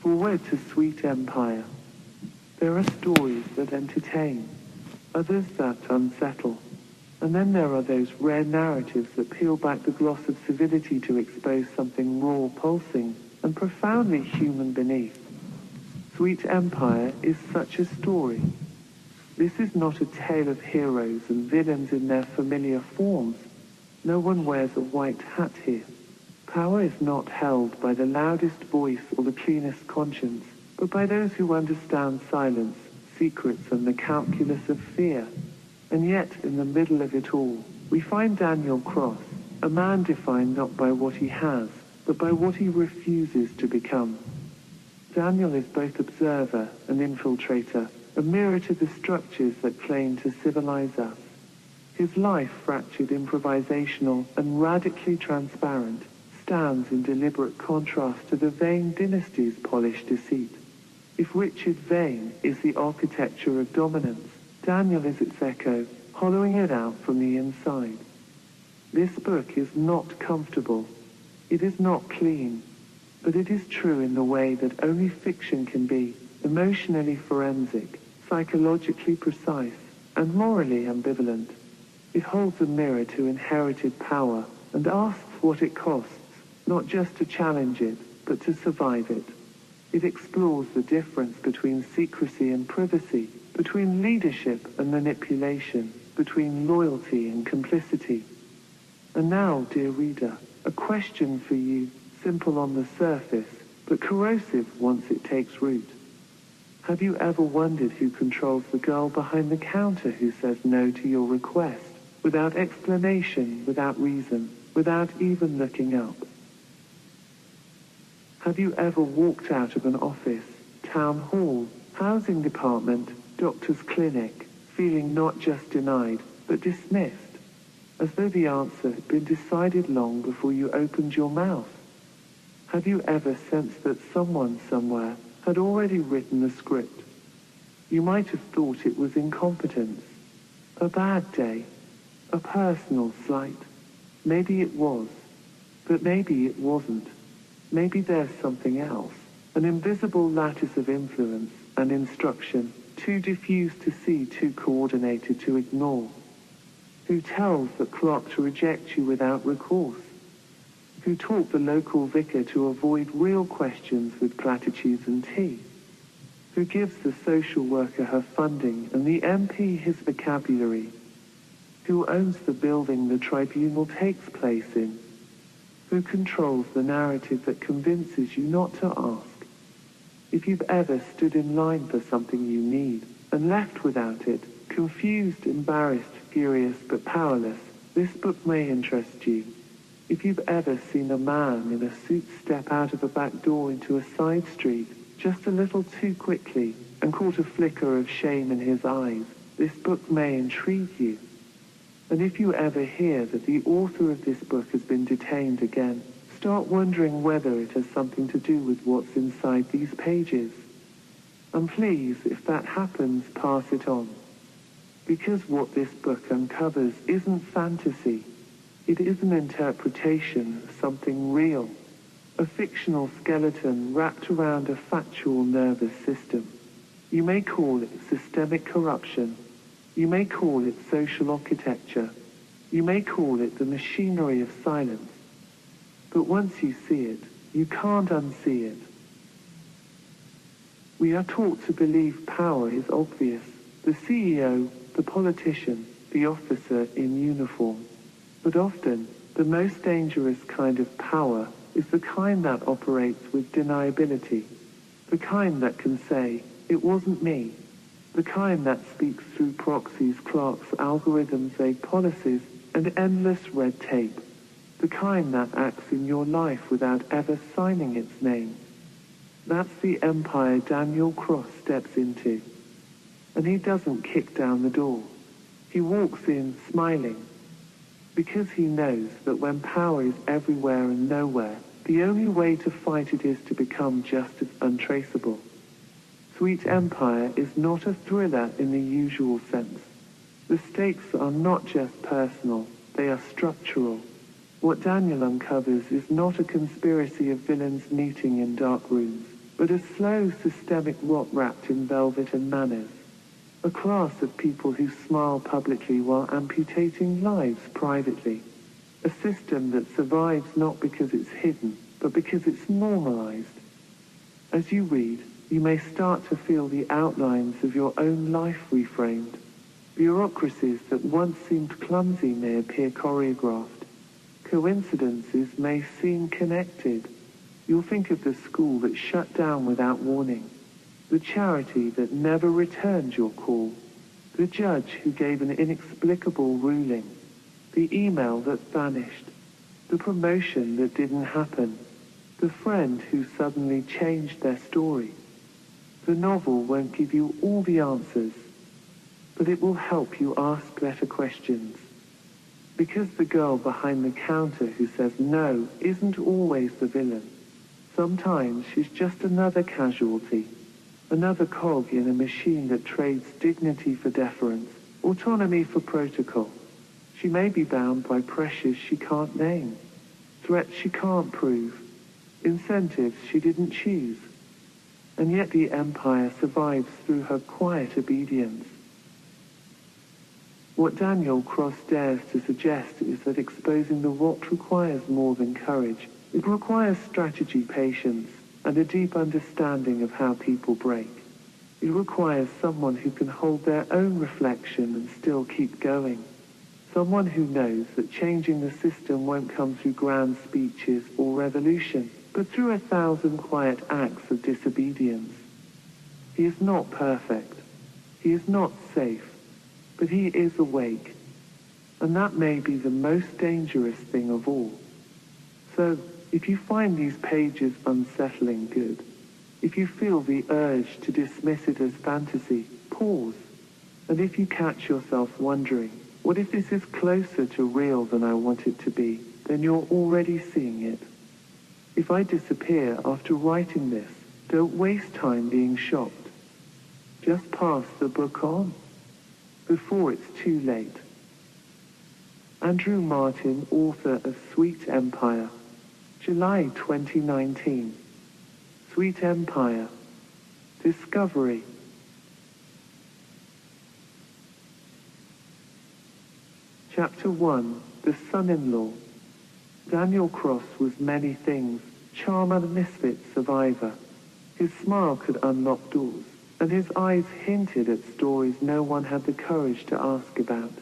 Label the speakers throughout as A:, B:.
A: Forward to Sweet Empire. There are stories that entertain, others that unsettle, and then there are those rare narratives that peel back the gloss of civility to expose something raw, pulsing, and profoundly human beneath. Sweet Empire is such a story. This is not a tale of heroes and villains in their familiar forms. No one wears a white hat here. Power is not held by the loudest voice or the cleanest conscience, but by those who understand silence, secrets, and the calculus of fear. And yet, in the middle of it all, we find Daniel Cross, a man defined not by what he has, but by what he refuses to become. Daniel is both observer and infiltrator, a mirror to the structures that claim to civilize us. His life, fractured, improvisational, and radically transparent, stands in deliberate contrast to the Vane dynasty's polished deceit. If Richard Vane is the architecture of dominance, Daniel is its echo, hollowing it out from the inside. This book is not comfortable. It is not clean, but it is true in the way that only fiction can be, emotionally forensic, psychologically precise, and morally ambivalent. It holds a mirror to inherited power and asks what it costs, not just to challenge it, but to survive it. It explores the difference between secrecy and privacy, between leadership and manipulation, between loyalty and complicity. And now, dear reader, a question for you, simple on the surface, but corrosive once it takes root. Have you ever wondered who controls the girl behind the counter who says no to your request, without explanation, without reason, without even looking up? Have you ever walked out of an office, town hall, housing department, doctor's clinic, feeling not just denied, but dismissed, as though the answer had been decided long before you opened your mouth? Have you ever sensed that someone somewhere had already written the script? You might have thought it was incompetence, a bad day, a personal slight. Maybe it was, but maybe it wasn't. Maybe there's something else, an invisible lattice of influence and instruction, too diffused to see, too coordinated to ignore. Who tells the clock to reject you without recourse? Who taught the local vicar to avoid real questions with platitudes and tea? Who gives the social worker her funding and the MP his vocabulary? Who owns the building the tribunal takes place in? Who controls the narrative that convinces you not to ask? If you've ever stood in line for something you need and left without it, confused, embarrassed, furious, but powerless, this book may interest you. If you've ever seen a man in a suit step out of a back door into a side street just a little too quickly and caught a flicker of shame in his eyes, this book may intrigue you. And if you ever hear that the author of this book has been detained again, start wondering whether it has something to do with what's inside these pages. And please, if that happens, pass it on. Because what this book uncovers isn't fantasy. It is an interpretation of something real, a fictional skeleton wrapped around a factual nervous system. You may call it systemic corruption. You may call it social architecture. You may call it the machinery of silence. But once you see it, you can't unsee it. We are taught to believe power is obvious. The CEO, the politician, the officer in uniform. But often, the most dangerous kind of power is the kind that operates with deniability. The kind that can say, it wasn't me. The kind that speaks through proxies, clerks, algorithms, vague policies, and endless red tape. The kind that acts in your life without ever signing its name. That's the empire Daniel Cross steps into. And he doesn't kick down the door. He walks in smiling. Because he knows that when power is everywhere and nowhere, the only way to fight it is to become just as untraceable. Sweet Empire is not a thriller in the usual sense. The stakes are not just personal, they are structural. What Daniel uncovers is not a conspiracy of villains meeting in dark rooms. but a slow, systemic rot wrapped in velvet and manners. A class of people who smile publicly while amputating lives privately. A system that survives not because it's hidden, but because it's normalized. As you read, you may start to feel the outlines of your own life reframed. Bureaucracies that once seemed clumsy may appear choreographed. Coincidences may seem connected. You'll think of the school that shut down without warning, the charity that never returned your call, the judge who gave an inexplicable ruling, the email that vanished, the promotion that didn't happen, the friend who suddenly changed their story. The novel won't give you all the answers, but it will help you ask better questions. Because the girl behind the counter who says no isn't always the villain. Sometimes she's just another casualty, another cog in a machine that trades dignity for deference, autonomy for protocol. She may be bound by pressures she can't name, threats she can't prove, incentives she didn't choose. And yet the empire survives through her quiet obedience. What Daniel Cross dares to suggest is that exposing the rot requires more than courage. It requires strategy, patience, and a deep understanding of how people break. It requires someone who can hold their own reflection and still keep going. Someone who knows that changing the system won't come through grand speeches or revolution, but through 1,000 quiet acts of disobedience. He is not perfect. He is not safe. But he is awake. And that may be the most dangerous thing of all. So, if you find these pages unsettling, good. If you feel the urge to dismiss it as fantasy, pause. And if you catch yourself wondering, what if this is closer to real than I want it to be, then you're already seeing it. If I disappear after writing this, don't waste time being shocked. Just pass the book on, before it's too late. Andrew Martin, author of Sweet Empire, July 2019. Sweet Empire. Discovery. Chapter 1. The Son-in-Law. Daniel Cross was many things, charmer, misfit, survivor. His smile could unlock doors, and his eyes hinted at stories no one had the courage to ask about.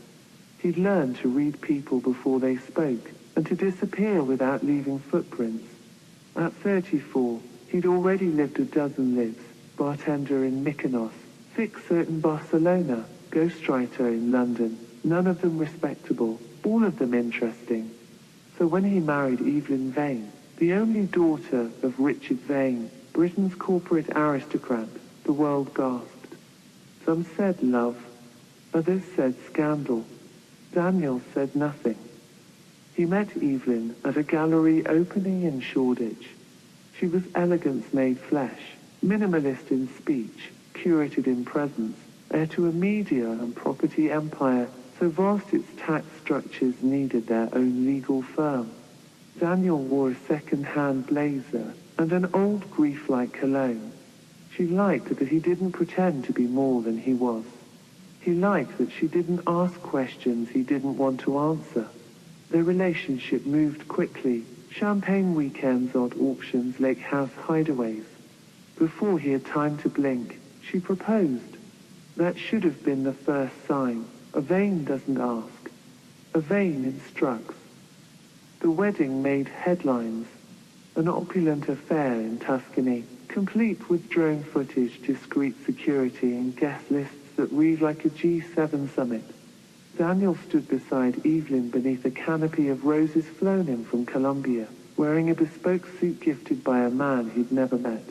A: He'd learned to read people before they spoke, and to disappear without leaving footprints. At 34, he'd already lived a dozen lives, bartender in Mykonos, fixer in Barcelona, ghostwriter in London, none of them respectable, all of them interesting. So when he married Evelyn Vane, the only daughter of Richard Vane, Britain's corporate aristocrat, the world gasped. Some said love, others said scandal. Daniel said nothing. He met Evelyn at a gallery opening in Shoreditch. She was elegance made flesh, minimalist in speech, curated in presence, heir to a media and property empire so vast its tax structures needed their own legal firm. Daniel wore a second-hand blazer and an old grief-like cologne. She liked that he didn't pretend to be more than he was. He liked that she didn't ask questions he didn't want to answer. Their relationship moved quickly, champagne weekends, odd auctions, lake house hideaways. Before he had time to blink, she proposed. That should have been the first sign. A Vane doesn't ask. A Vane instructs. The wedding made headlines. An opulent affair in Tuscany, complete with drone footage, discreet security, and guest lists that read like a G7 summit. Daniel stood beside Evelyn beneath a canopy of roses flown in from Colombia, wearing a bespoke suit gifted by a man he'd never met.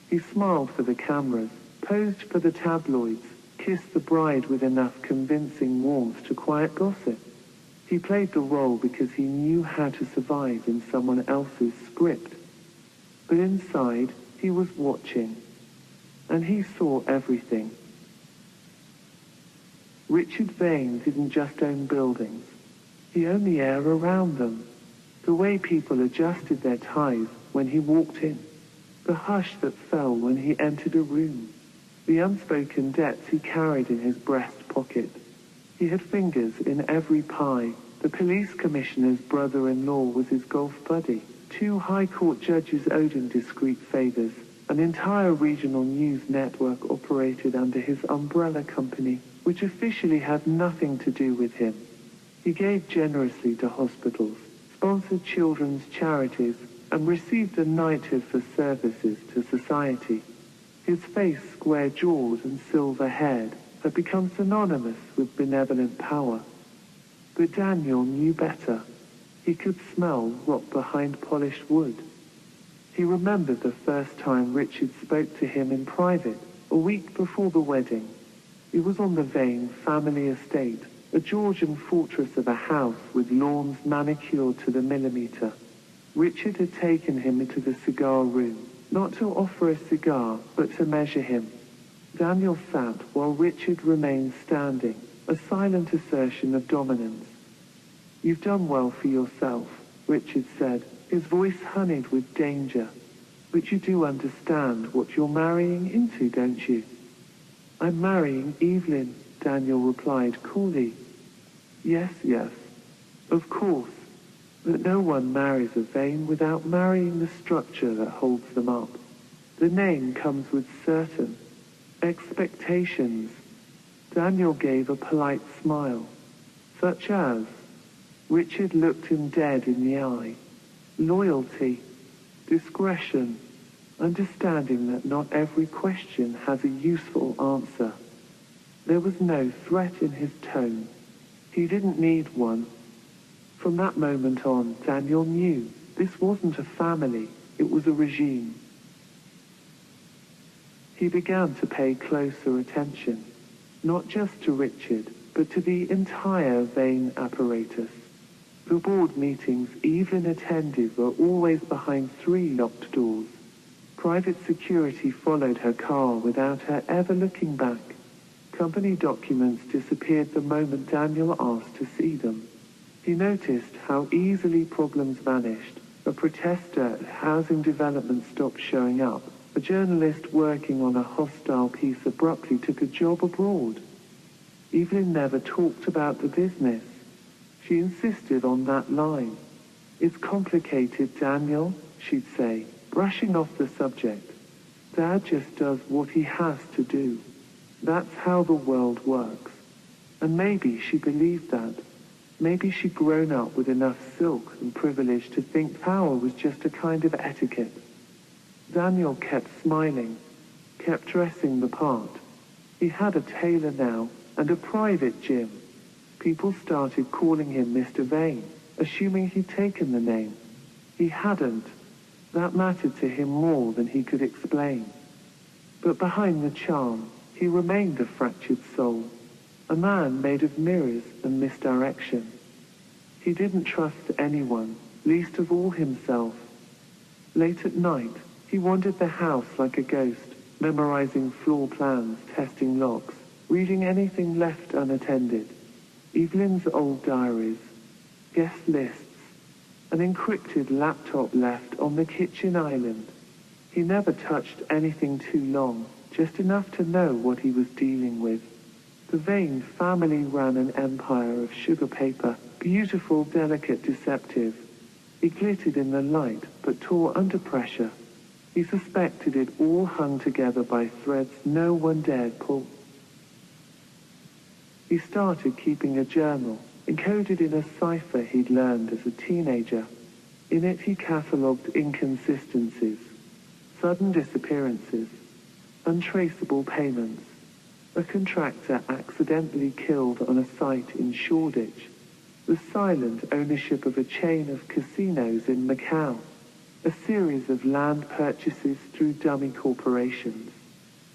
A: He smiled for the cameras, posed for the tabloids, kissed the bride with enough convincing warmth to quiet gossip. He played the role because he knew how to survive in someone else's script. But inside, he was watching, and he saw everything. Richard Vane didn't just own buildings. He owned the air around them, the way people adjusted their ties when he walked in, the hush that fell when he entered a room, the unspoken debts he carried in his breast pocket. He had fingers in every pie. The police commissioner's brother-in-law was his golf buddy. 2 high court judges owed him discreet favors. An entire regional news network operated under his umbrella company, which officially had nothing to do with him. He gave generously to hospitals, sponsored children's charities, and received a knighthood for services to society. His face, square jaws, and silver head had become synonymous with benevolent power. But Daniel knew better. He could smell rot behind polished wood. He remembered the first time Richard spoke to him in private, a week before the wedding. It was on the Vane family estate, a Georgian fortress of a house with lawns manicured to the millimeter. Richard had taken him into the cigar room, not to offer a cigar, but to measure him. Daniel sat while Richard remained standing, a silent assertion of dominance. "You've done well for yourself," Richard said, his voice honeyed with danger. "But you do understand what you're marrying into, don't you?" "I'm marrying Evelyn," Daniel replied coolly. Yes, of course. But no one marries a Vane without marrying the structure that holds them up. The name comes with certain expectations." Daniel gave a polite smile. "Such as?" Richard looked him dead in the eye. "Loyalty, discretion, understanding that not every question has a useful answer." There was no threat in his tone. He didn't need one. From that moment on, Daniel knew this wasn't a family, it was a regime. He began to pay closer attention, not just to Richard, but to the entire Vane apparatus. The board meetings Evelyn attended were always behind 3 locked doors. Private security followed her car without her ever looking back. Company documents disappeared the moment Daniel asked to see them. He noticed how easily problems vanished. A protester at housing development stopped showing up. A journalist working on a hostile piece abruptly took a job abroad. Evelyn never talked about the business. She insisted on that line. "It's complicated, Daniel," she'd say, brushing off the subject. "Dad just does what he has to do. That's how the world works." And maybe she believed that. Maybe she'd grown up with enough silk and privilege to think power was just a kind of etiquette. Daniel kept smiling, kept dressing the part. He had a tailor now and a private gym. People started calling him Mr. Vane, assuming he'd taken the name. He hadn't. That mattered to him more than he could explain. But behind the charm, he remained a fractured soul, a man made of mirrors and misdirection. He didn't trust anyone, least of all himself. Late at night, he wandered the house like a ghost, memorizing floor plans, testing locks, reading anything left unattended. Evelyn's old diaries, guest lists, an encrypted laptop left on the kitchen island. He never touched anything too long, just enough to know what he was dealing with. The Vane family ran an empire of sugar paper, beautiful, delicate, deceptive. It glittered in the light, but tore under pressure. He suspected it all hung together by threads no one dared pull. He started keeping a journal, encoded in a cipher he'd learned as a teenager. In it he catalogued inconsistencies, sudden disappearances, untraceable payments, a contractor accidentally killed on a site in Shoreditch, the silent ownership of a chain of casinos in Macau, a series of land purchases through dummy corporations.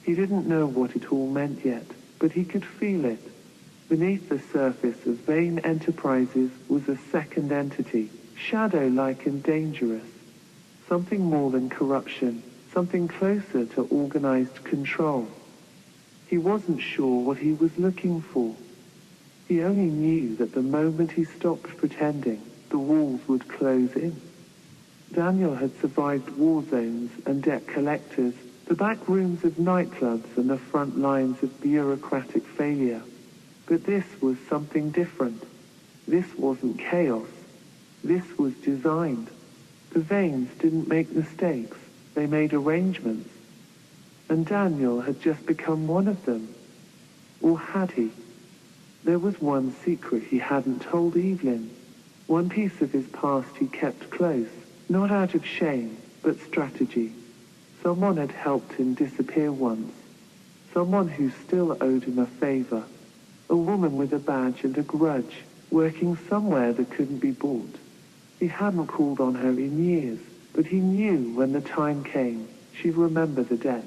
A: He didn't know what it all meant yet, but he could feel it. Beneath the surface of Vane Enterprises was a second entity, shadow-like and dangerous. Something more than corruption, something closer to organized control. He wasn't sure what he was looking for. He only knew that the moment he stopped pretending, the walls would close in. Daniel had survived war zones and debt collectors, the back rooms of nightclubs and the front lines of bureaucratic failure. But this was something different. This wasn't chaos. This was designed. The veins didn't make mistakes. They made arrangements. And Daniel had just become one of them. Or had he? There was one secret he hadn't told Evelyn. One piece of his past he kept close, not out of shame, but strategy. Someone had helped him disappear once. Someone who still owed him a favor. A woman with a badge and a grudge, working somewhere that couldn't be bought. He hadn't called on her in years, but he knew when the time came, she'd remember the debt.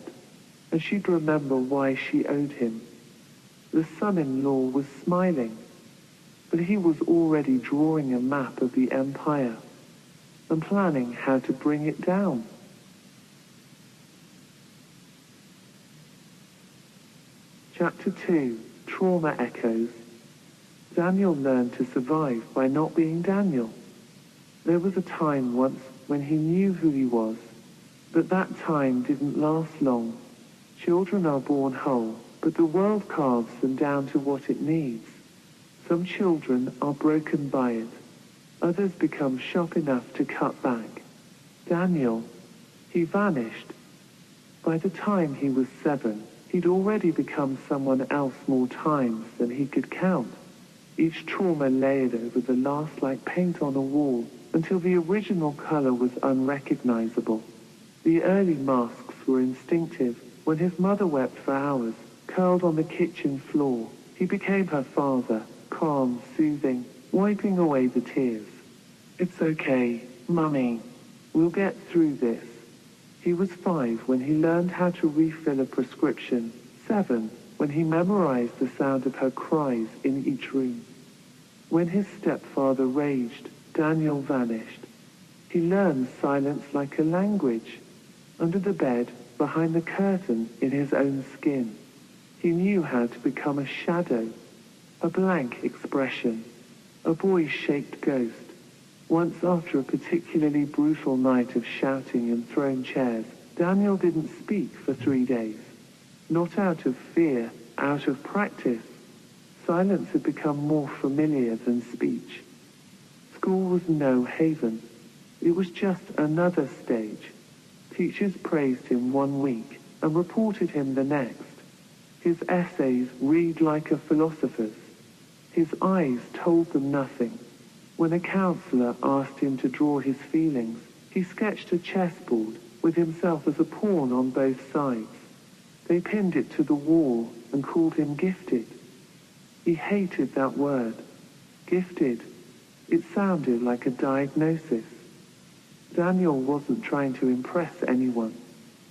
A: And she'd remember why she owed him. The son-in-law was smiling, but he was already drawing a map of the empire and planning how to bring it down. Chapter 2, Trauma Echoes. Daniel learned to survive by not being Daniel. There was a time once when he knew who he was, but that time didn't last long. Children are born whole, but the world carves them down to what it needs. Some children are broken by it. Others become sharp enough to cut back. Daniel, he vanished. By the time he was 7, he'd already become someone else more times than he could count. Each trauma layered over the last like paint on a wall until the original color was unrecognizable. The early masks were instinctive. When his mother wept for hours, curled on the kitchen floor, he became her father, calm, soothing, wiping away the tears. "It's okay, Mummy. We'll get through this." He was 5 when he learned how to refill a prescription, 7 when he memorized the sound of her cries in each room. When his stepfather raged, Daniel vanished. He learned silence like a language. Under the bed, behind the curtain, in his own skin. He knew how to become a shadow, a blank expression, a boy-shaped ghost. Once after a particularly brutal night of shouting and thrown chairs, Daniel didn't speak for 3 days. Not out of fear, out of practice. Silence had become more familiar than speech. School was no haven. It was just another stage. Teachers praised him 1 week and reported him the next. His essays read like a philosopher's. His eyes told them nothing. When a counselor asked him to draw his feelings, he sketched a chessboard with himself as a pawn on both sides. They pinned it to the wall and called him gifted. He hated that word. Gifted. It sounded like a diagnosis. Daniel wasn't trying to impress anyone.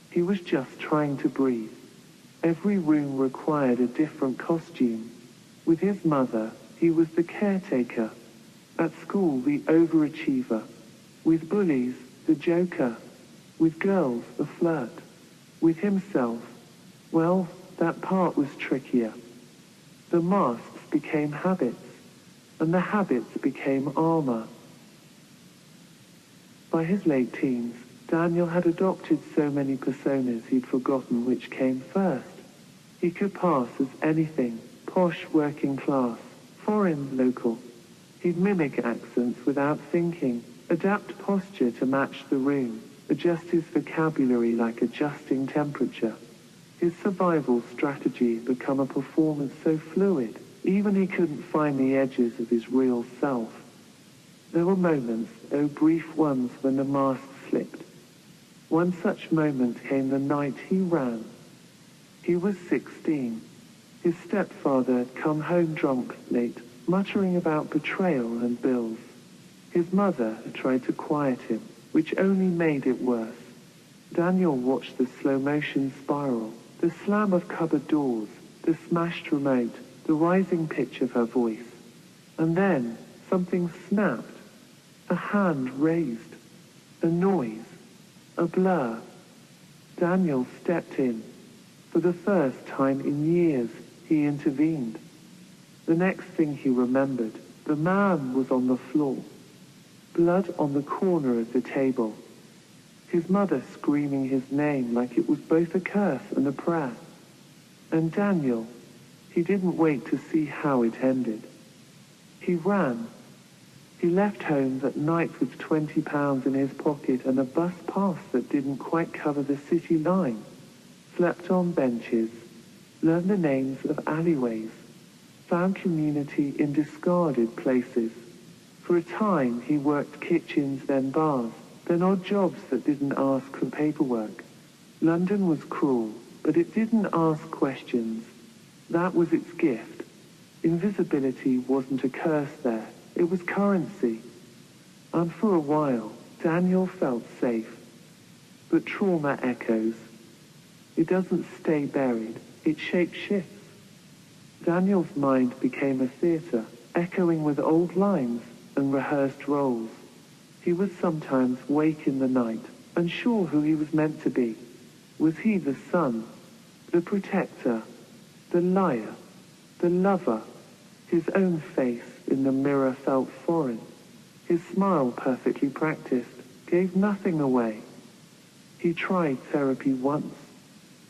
A: He was just trying to breathe. Every room required a different costume. With his mother, he was the caretaker. At school, the overachiever. With bullies, the joker. With girls, the flirt. With himself, well, that part was trickier. The masks became habits, and the habits became armor. By his late teens, Daniel had adopted so many personas he'd forgotten which came first. He could pass as anything, posh working class, foreign local. He'd mimic accents without thinking, adapt posture to match the room, adjust his vocabulary like adjusting temperature. His survival strategy had become a performance so fluid, even he couldn't find the edges of his real self. There were moments, though brief ones, when the mask slipped. One such moment came the night he ran. He was 16. His stepfather had come home drunk late, muttering about betrayal and bills. His mother had tried to quiet him, which only made it worse. Daniel watched the slow-motion spiral, the slam of cupboard doors, the smashed remote, the rising pitch of her voice. And then something snapped. A hand raised. A noise. A blur. Daniel stepped in. For the first time in years, he intervened. The next thing he remembered, the man was on the floor. Blood on the corner of the table, his mother screaming his name like it was both a curse and a prayer. And Daniel, he didn't wait to see how it ended. He ran. He left home that night with £20 in his pocket and a bus pass that didn't quite cover the city line. Slept on benches, learned the names of alleyways, found community in discarded places. For a time he worked kitchens, then bars, then odd jobs that didn't ask for paperwork. London was cruel, but it didn't ask questions. That was its gift. Invisibility wasn't a curse there, it was currency. And for a while, Daniel felt safe. But trauma echoes. It doesn't stay buried, it shape-shifts. Daniel's mind became a theatre, echoing with old lines and rehearsed roles. He would sometimes wake in the night, unsure who he was meant to be. Was he the son, the protector, the liar, the lover? His own face in the mirror felt foreign. His smile, perfectly practiced, gave nothing away. He tried therapy once.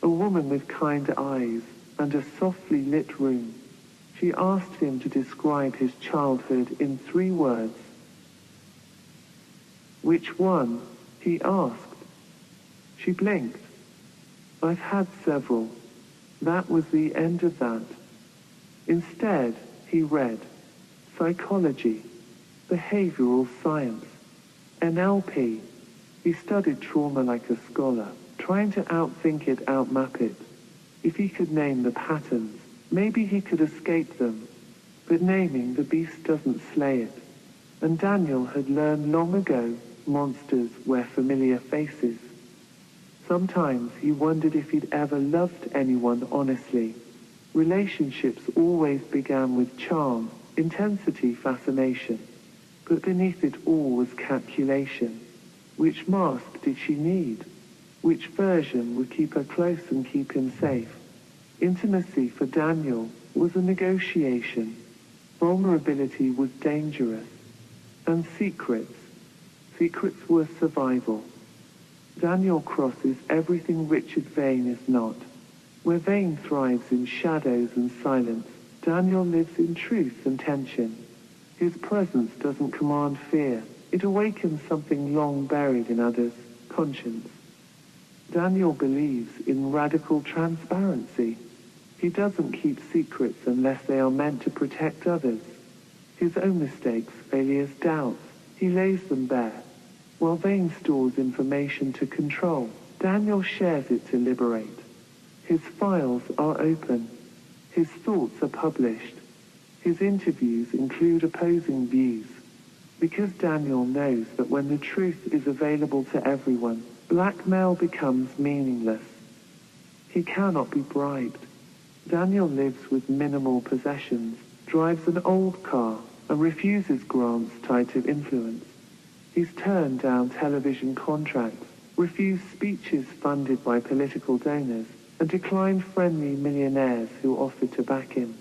A: A woman with kind eyes and a softly lit room. She asked him to describe his childhood in 3 words. Which one? He asked. She blinked. I've had several. That was the end of that. Instead, he read psychology, behavioral science, NLP. He studied trauma like a scholar, trying to outthink it, outmap it. If he could name the patterns, maybe he could escape them. But naming the beast doesn't slay it. And Daniel had learned long ago, monsters wear familiar faces. Sometimes he wondered if he'd ever loved anyone honestly. Relationships always began with charm, intensity, fascination. But beneath it all was calculation. Which mask did she need? Which version would keep her close and keep him safe? Intimacy for Daniel was a negotiation. Vulnerability was dangerous. And secrets were survival. Daniel crosses everything Richard Vane is not. Where Vane thrives in shadows and silence, Daniel lives in truth and tension. His presence doesn't command fear. It awakens something long buried in others' conscience. Daniel believes in radical transparency. He doesn't keep secrets unless they are meant to protect others. His own mistakes, failures, doubts, he lays them bare. While Vane stores information to control, Daniel shares it to liberate. His files are open. His thoughts are published. His interviews include opposing views. Because Daniel knows that when the truth is available to everyone, blackmail becomes meaningless. He cannot be bribed. Daniel lives with minimal possessions, drives an old car, and refuses grants tied to influence. He's turned down television contracts, refused speeches funded by political donors, and declined friendly millionaires who offered to back him.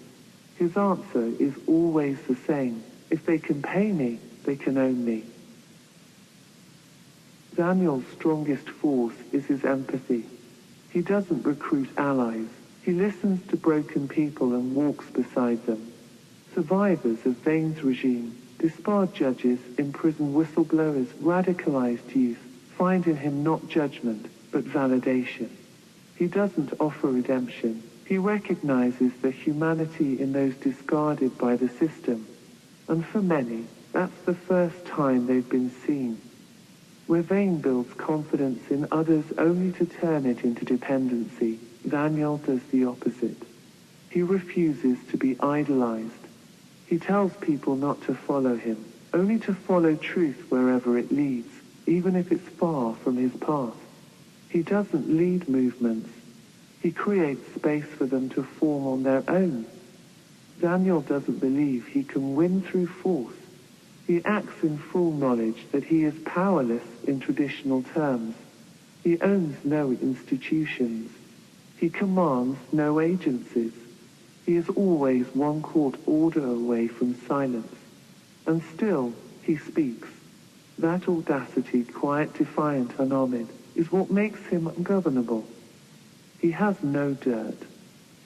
A: His answer is always the same. If they can pay me, they can own me. Daniel's strongest force is his empathy. He doesn't recruit allies. He listens to broken people and walks beside them. Survivors of Vane's regime, disbarred judges, imprisoned whistleblowers, radicalized youth, find in him not judgment, but validation. He doesn't offer redemption. He recognizes the humanity in those discarded by the system. And for many, that's the first time they've been seen. Where Vane builds confidence in others only to turn it into dependency, Daniel does the opposite. He refuses to be idolized. He tells people not to follow him, only to follow truth wherever it leads, even if it's far from his path. He doesn't lead movements. He creates space for them to form on their own. Daniel doesn't believe he can win through force. He acts in full knowledge that he is powerless in traditional terms. He owns no institutions. He commands no agencies. He is always one court order away from silence. And still, he speaks. That audacity, quiet, defiant, unarmored, is what makes him ungovernable. He has no dirt,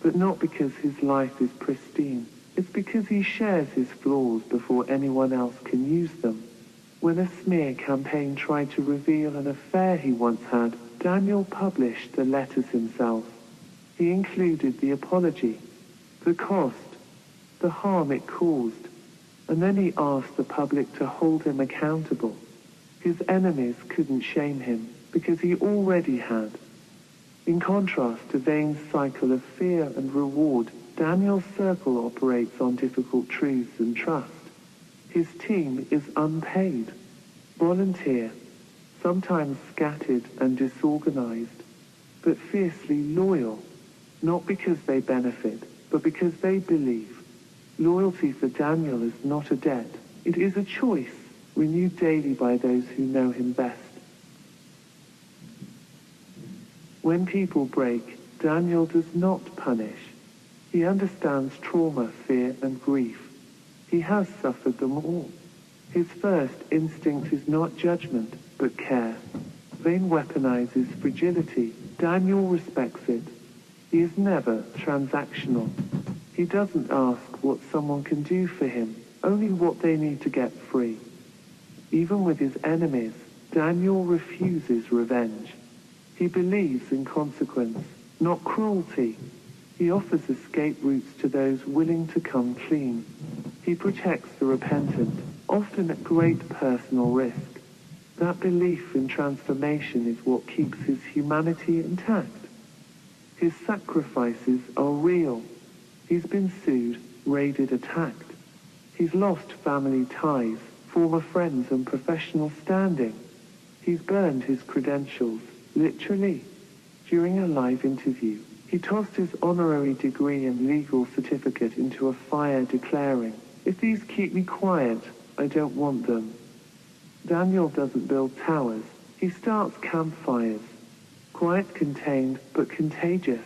A: but not because his life is pristine. It's because he shares his flaws before anyone else can use them. When a smear campaign tried to reveal an affair he once had, Daniel published the letters himself. He included the apology, the cost, the harm it caused, and then he asked the public to hold him accountable. His enemies couldn't shame him because he already had. In contrast to Vane's cycle of fear and reward, Daniel's circle operates on difficult truths and trust. His team is unpaid, volunteer, sometimes scattered and disorganized, but fiercely loyal, not because they benefit, but because they believe. Loyalty for Daniel is not a debt, it is a choice, renewed daily by those who know him best. When people break, Daniel does not punish. He understands trauma, fear, and grief. He has suffered them all. His first instinct is not judgment, but care. Vane weaponizes fragility. Daniel respects it. He is never transactional. He doesn't ask what someone can do for him, only what they need to get free. Even with his enemies, Daniel refuses revenge. He believes in consequence, not cruelty. He offers escape routes to those willing to come clean. He protects the repentant, often at great personal risk. That belief in transformation is what keeps his humanity intact. His sacrifices are real. He's been sued, raided, attacked. He's lost family ties, former friends and professional standing. He's burned his credentials, literally. During a live interview, he tossed his honorary degree and legal certificate into a fire, declaring, "If these keep me quiet, I don't want them." Daniel doesn't build towers, he starts campfires. Quiet, contained, but contagious.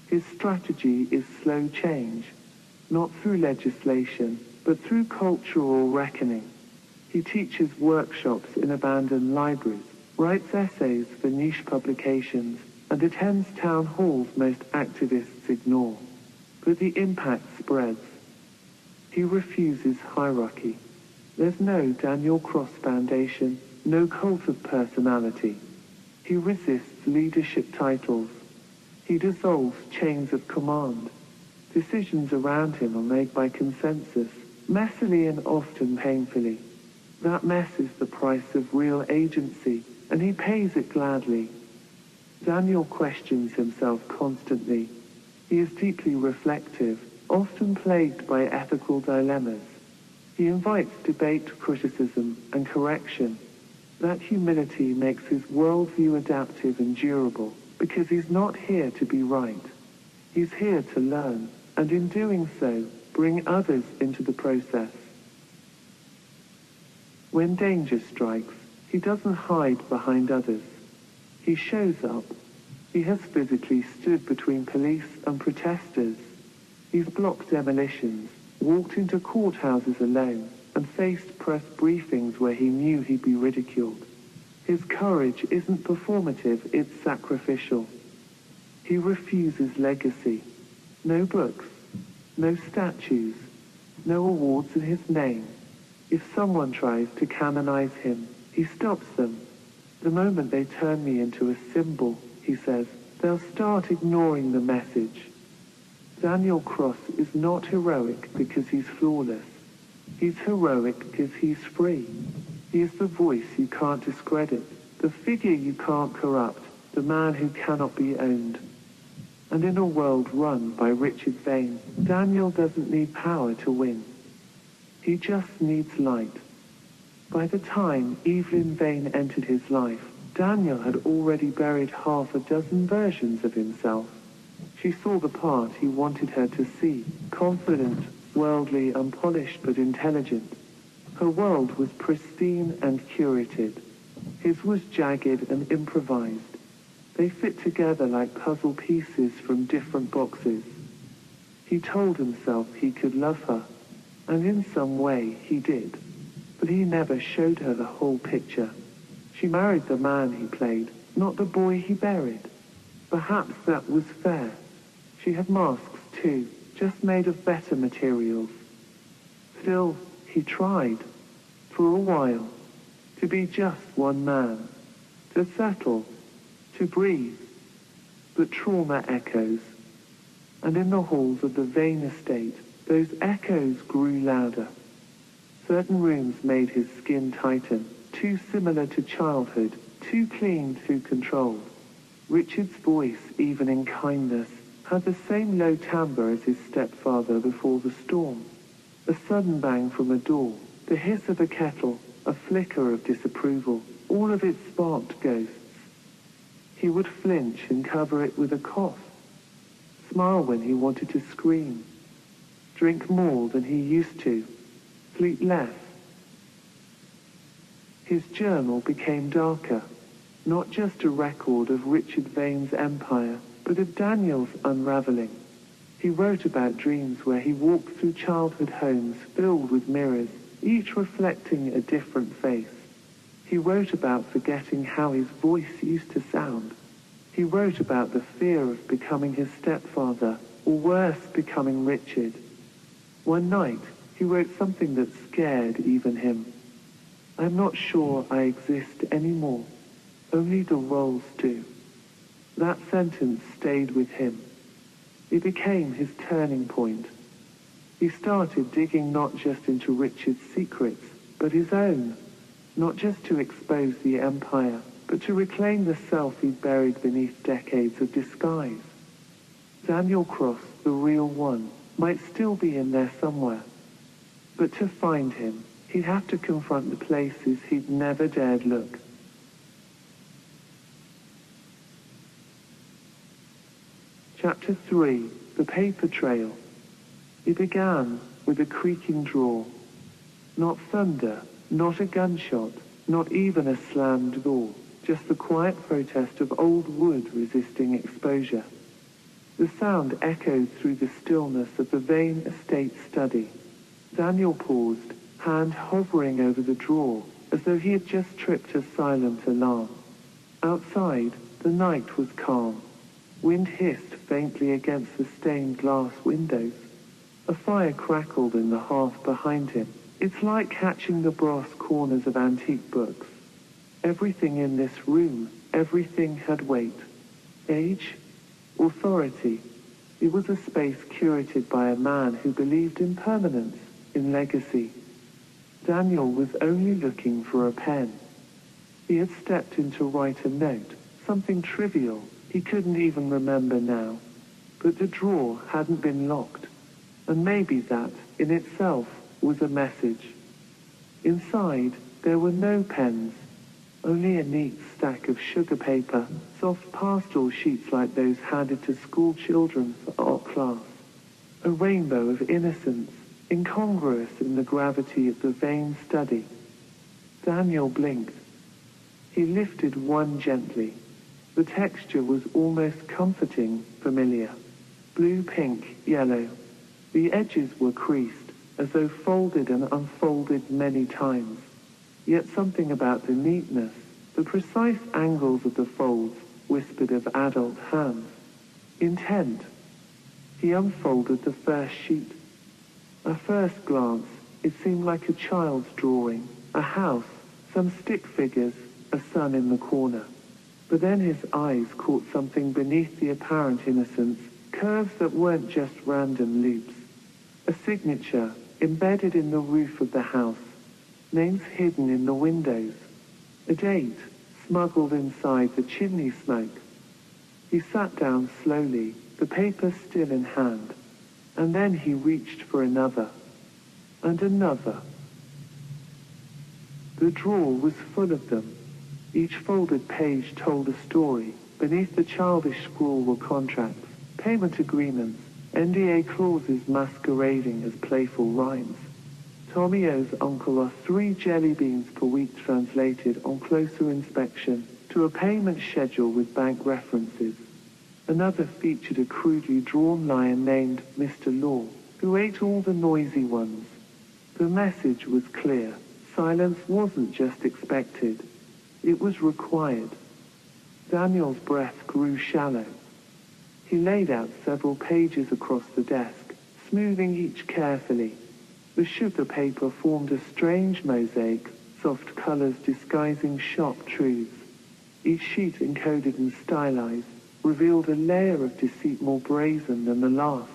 A: His strategy is slow change, not through legislation, but through cultural reckoning. He teaches workshops in abandoned libraries, writes essays for niche publications, and attends town halls most activists ignore. But the impact spreads. He refuses hierarchy. There's no Daniel Cross Foundation, no cult of personality. He resists leadership titles. He dissolves chains of command. Decisions around him are made by consensus, messily and often painfully. That mess is the price of real agency, and he pays it gladly. Daniel questions himself constantly. He is deeply reflective, often plagued by ethical dilemmas. He invites debate, criticism, and correction. That humility makes his worldview adaptive and durable, because he's not here to be right. He's here to learn, and in doing so, bring others into the process. When danger strikes, he doesn't hide behind others. He shows up. He has physically stood between police and protesters. He's blocked demolitions, walked into courthouses alone, and faced press briefings where he knew he'd be ridiculed. His courage isn't performative, it's sacrificial. He refuses legacy. No books, no statues, no awards in his name. If someone tries to canonize him, he stops them. The moment they turn me into a symbol, he says, they'll start ignoring the message. Daniel Cross is not heroic because he's flawless. He's heroic because he's free. He is the voice you can't discredit, the figure you can't corrupt, the man who cannot be owned. And in a world run by Richard Vane, Daniel doesn't need power to win. He just needs light. By the time Evelyn Vane entered his life, Daniel had already buried half a dozen versions of himself. She saw the part he wanted her to see, confident, worldly, unpolished but intelligent. Her world was pristine and curated. His was jagged and improvised. They fit together like puzzle pieces from different boxes. He told himself he could love her, and in some way he did. but he never showed her the whole picture. She married the man he played, not the boy he buried. Perhaps that was fair. She had masks too, just made of better materials. Still, he tried, for a while, to be just one man, to settle, to breathe. But trauma echoes, and in the halls of the Vane estate, those echoes grew louder. Certain rooms made his skin tighten, too similar to childhood, too clean, too controlled. Richard's voice, even in kindness, had the same low timbre as his stepfather before the storm. A sudden bang from a door, the hiss of a kettle, a flicker of disapproval, all of it sparked ghosts. He would flinch and cover it with a cough, smile when he wanted to scream, drink more than he used to, sleep less. His journal became darker, not just a record of Richard Vane's empire, but of Daniel's unraveling. He wrote about dreams where he walked through childhood homes filled with mirrors, each reflecting a different face. He wrote about forgetting how his voice used to sound. He wrote about the fear of becoming his stepfather, or worse, becoming Richard. One night, he wrote something that scared even him. "I'm not sure I exist anymore. Only the roles do." That sentence stayed with him. It became his turning point. He started digging not just into Richard's secrets, but his own. Not just to expose the empire, but to reclaim the self he'd buried beneath decades of disguise. Daniel Cross, the real one, might still be in there somewhere. But to find him, he'd have to confront the places he'd never dared look. Chapter 3, The Paper Trail. It began with a creaking drawer. Not thunder, not a gunshot, not even a slammed door, just the quiet protest of old wood resisting exposure. The sound echoed through the stillness of the Vane estate study. Daniel paused, hand hovering over the drawer, as though he had just tripped a silent alarm. Outside, the night was calm. Wind hissed faintly against the stained glass windows. A fire crackled in the hearth behind him, its light catching the brass corners of antique books. Everything in this room, everything had weight. Age? Authority. It was a space curated by a man who believed in permanence, in legacy. Daniel was only looking for a pen. He had stepped in to write a note, something trivial. He couldn't even remember now. But the drawer hadn't been locked. And maybe that, in itself, was a message. Inside, there were no pens, only a neat stack of sugar paper, soft pastel sheets like those handed to school children for art class. A rainbow of innocence, incongruous in the gravity of the Vane study. Daniel blinked. He lifted one gently. The texture was almost comforting, familiar. Blue, pink, yellow. The edges were creased, as though folded and unfolded many times. Yet something about the neatness, the precise angles of the folds, whispered of adult hands. Intent. He unfolded the first sheet. At first glance, it seemed like a child's drawing. A house, some stick figures, a sun in the corner. But then his eyes caught something beneath the apparent innocence, curves that weren't just random loops. A signature embedded in the roof of the house, names hidden in the windows, a date smuggled inside the chimney smoke. He sat down slowly, the paper still in hand, and then he reached for another, and another. The drawer was full of them. Each folded page told a story. Beneath the childish scrawl were contracts, payment agreements, NDA clauses masquerading as playful rhymes. Tommy O's uncle are 3 jelly beans per week translated on closer inspection to a payment schedule with bank references. Another featured a crudely drawn lion named Mr. Law, who ate all the noisy ones. The message was clear. Silence wasn't just expected, it was required. Daniel's breath grew shallow. He laid out several pages across the desk, smoothing each carefully. The sugar paper formed a strange mosaic, soft colors disguising sharp truths. Each sheet, encoded and stylized, revealed a layer of deceit more brazen than the last.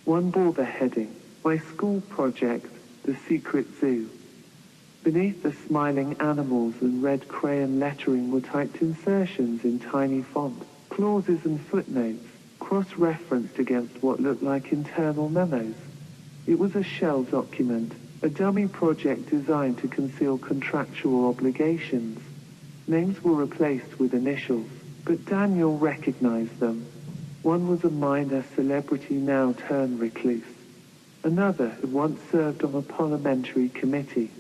A: One bore the heading, "My School Project, The Secret Zoo." Beneath the smiling animals and red crayon lettering were typed insertions in tiny font, clauses and footnotes, cross-referenced against what looked like internal memos. It was a shell document, a dummy project designed to conceal contractual obligations. Names were replaced with initials, but Daniel recognized them. One was a minor celebrity now turned recluse. Another had once served on a parliamentary committee.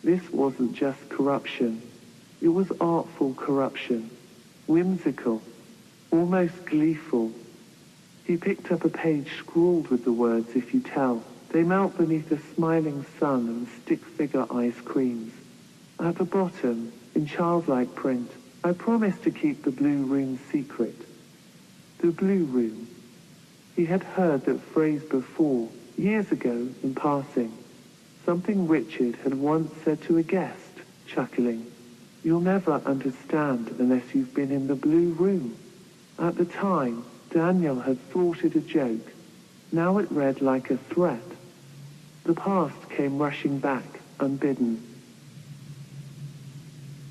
A: This wasn't just corruption. It was artful corruption. Whimsical. Almost gleeful. He picked up a page scrawled with the words, "If you tell." They melt beneath a smiling sun and stick-figure ice creams. At the bottom, in childlike print, "I promise to keep the Blue Room secret." The Blue Room. He had heard that phrase before, years ago, in passing. Something Richard had once said to a guest, chuckling. "You'll never understand unless you've been in the Blue Room." At the time, Daniel had thought it a joke. Now it read like a threat. The past came rushing back, unbidden.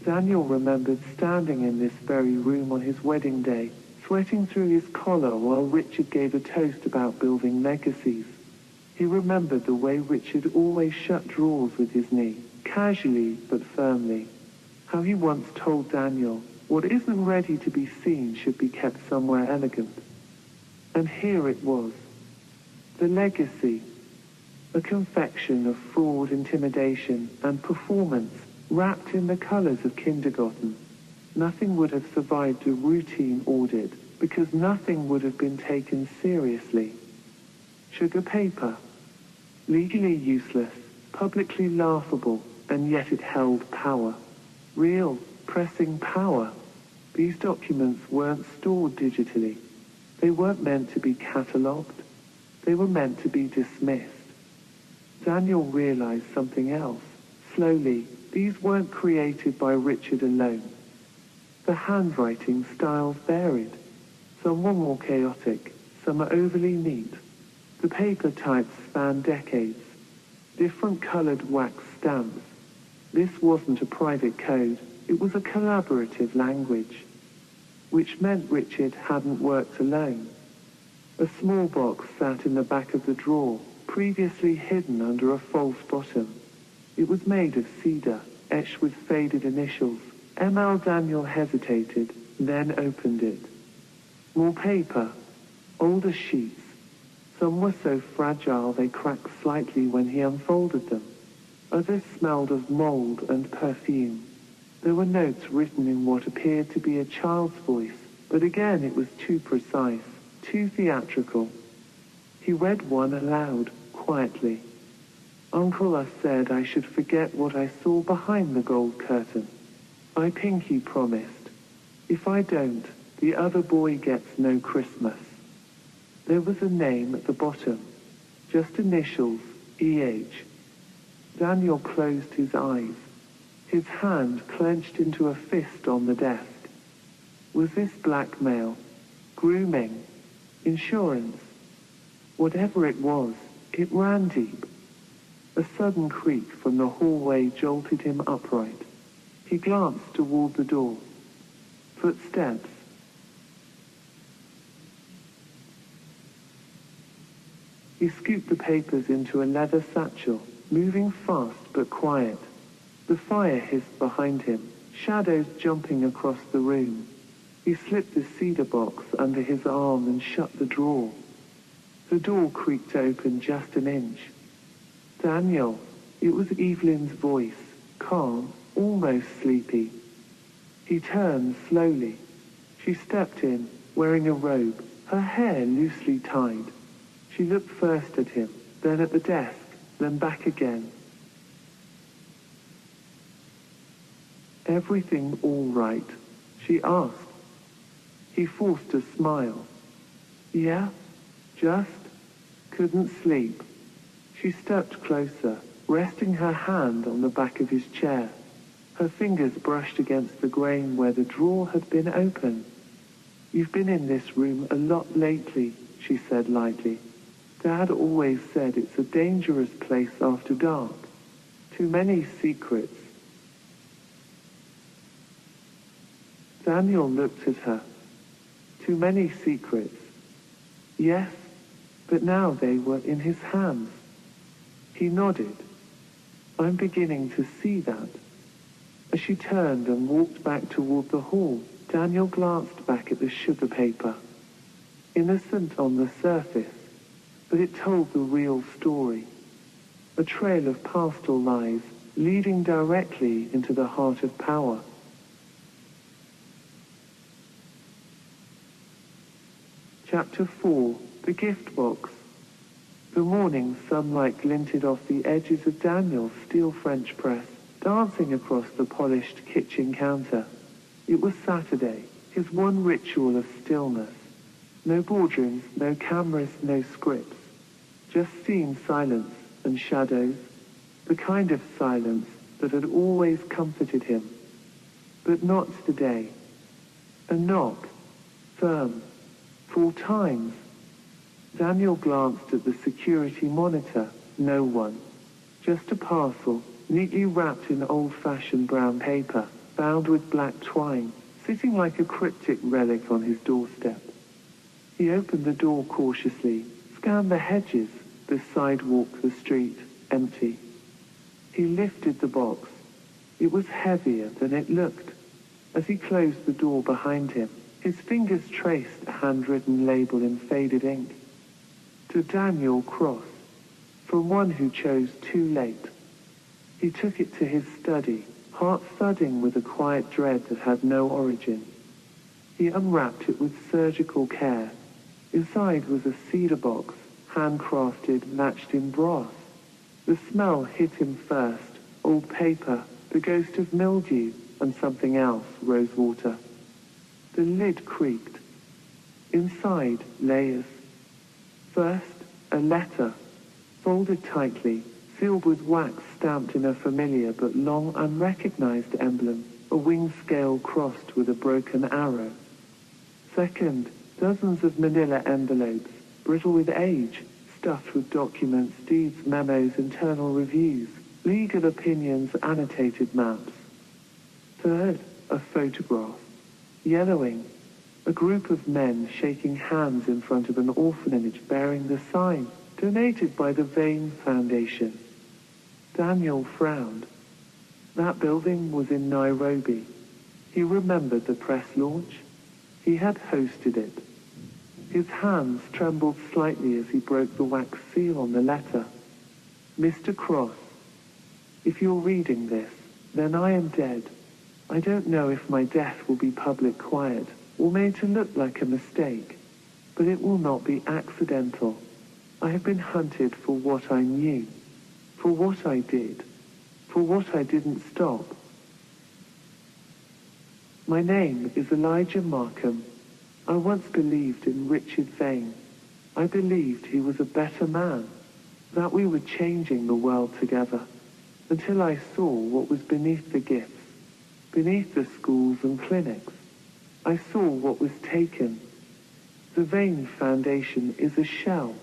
A: Daniel remembered standing in this very room on his wedding day, sweating through his collar while Richard gave a toast about building legacies. He remembered the way Richard always shut drawers with his knee, casually but firmly. How he once told Daniel, what isn't ready to be seen should be kept somewhere elegant. And here it was. The legacy. A confection of fraud, intimidation, and performance wrapped in the colors of kindergarten. Nothing would have survived a routine audit because nothing would have been taken seriously. Sugar paper. Legally useless, publicly laughable, and yet it held power. Real, pressing power. These documents weren't stored digitally. They weren't meant to be catalogued. They were meant to be dismissed. Daniel realized something else. Slowly, these weren't created by Richard alone. The handwriting styles varied. Some were more chaotic, some are overly neat. The paper types spanned decades. Different colored wax stamps. This wasn't a private code, it was a collaborative language. Which meant Richard hadn't worked alone. A small box sat in the back of the drawer, previously hidden under a false bottom. It was made of cedar, etched with faded initials. M.L. Daniel hesitated, then opened it. More paper, older sheets. Some were so fragile they cracked slightly when he unfolded them. Others smelled of mold and perfume. There were notes written in what appeared to be a child's voice, but again it was too precise, too theatrical. He read one aloud, quietly. "Uncle us said I should forget what I saw behind the gold curtain. I pinky promised. If I don't, the other boy gets no Christmas." There was a name at the bottom, just initials, E.H. Daniel closed his eyes. His hand clenched into a fist on the desk. Was this blackmail? Grooming? Insurance? Whatever it was, it ran deep. A sudden creak from the hallway jolted him upright. He glanced toward the door. Footsteps. He scooped the papers into a leather satchel, moving fast but quiet. The fire hissed behind him, shadows jumping across the room. He slipped the cedar box under his arm and shut the drawer. The door creaked open just an inch. "Daniel," it was Evelyn's voice, calm, almost sleepy. He turned slowly. She stepped in, wearing a robe, her hair loosely tied. She looked first at him, then at the desk, then back again. Everything all right? She asked. He forced a smile. Yeah, just couldn't sleep. She stepped closer, resting her hand on the back of his chair. Her fingers brushed against the grain where the drawer had been open. You've been in this room a lot lately, she said lightly. Dad always said it's a dangerous place after dark. Too many secrets. Daniel looked at her. Too many secrets. Yes, but now they were in his hands. He nodded. I'm beginning to see that. As she turned and walked back toward the hall, Daniel glanced back at the sugar paper. Innocent on the surface, but it told the real story. A trail of pastel lies leading directly into the heart of power. Chapter 4. The Gift Box. The morning sunlight glinted off the edges of Daniel's steel French press, dancing across the polished kitchen counter. It was Saturday, his one ritual of stillness. No boardrooms, no cameras, no scripts. Just scene silence and shadows, the kind of silence that had always comforted him. But not today. A knock, firm, 4 times. Daniel glanced at the security monitor. No one. Just a parcel, neatly wrapped in old-fashioned brown paper, bound with black twine, sitting like a cryptic relic on his doorstep. He opened the door cautiously, scanned the hedges, the sidewalk, the street, empty. He lifted the box. It was heavier than it looked. As he closed the door behind him, his fingers traced a handwritten label in faded ink. To Daniel Cross, from one who chose too late. He took it to his study, heart thudding with a quiet dread that had no origin. He unwrapped it with surgical care. Inside was a cedar box, handcrafted, matched in brass. The smell hit him first, old paper, the ghost of mildew, and something else, rosewater. The lid creaked. Inside, layers. First, a letter, folded tightly, sealed with wax stamped in a familiar but long unrecognized emblem, a winged scale crossed with a broken arrow. Second, dozens of manila envelopes, brittle with age, stuffed with documents, deeds, memos, internal reviews, legal opinions, annotated maps. Third, a photograph, yellowing, a group of men shaking hands in front of an orphanage bearing the sign, donated by the Vane Foundation. Daniel frowned. That building was in Nairobi. He remembered the press launch. He had hosted it. His hands trembled slightly as he broke the wax seal on the letter. Mr. Cross, if you're reading this, then I am dead. I don't know if my death will be public quiet or made to look like a mistake, but it will not be accidental. I have been hunted for what I knew, for what I did, for what I didn't stop. My name is Elijah Markham. I once believed in Richard Vane. I believed he was a better man, that we were changing the world together, until I saw what was beneath the gifts, beneath the schools and clinics. I saw what was taken. The Vane Foundation is a shell,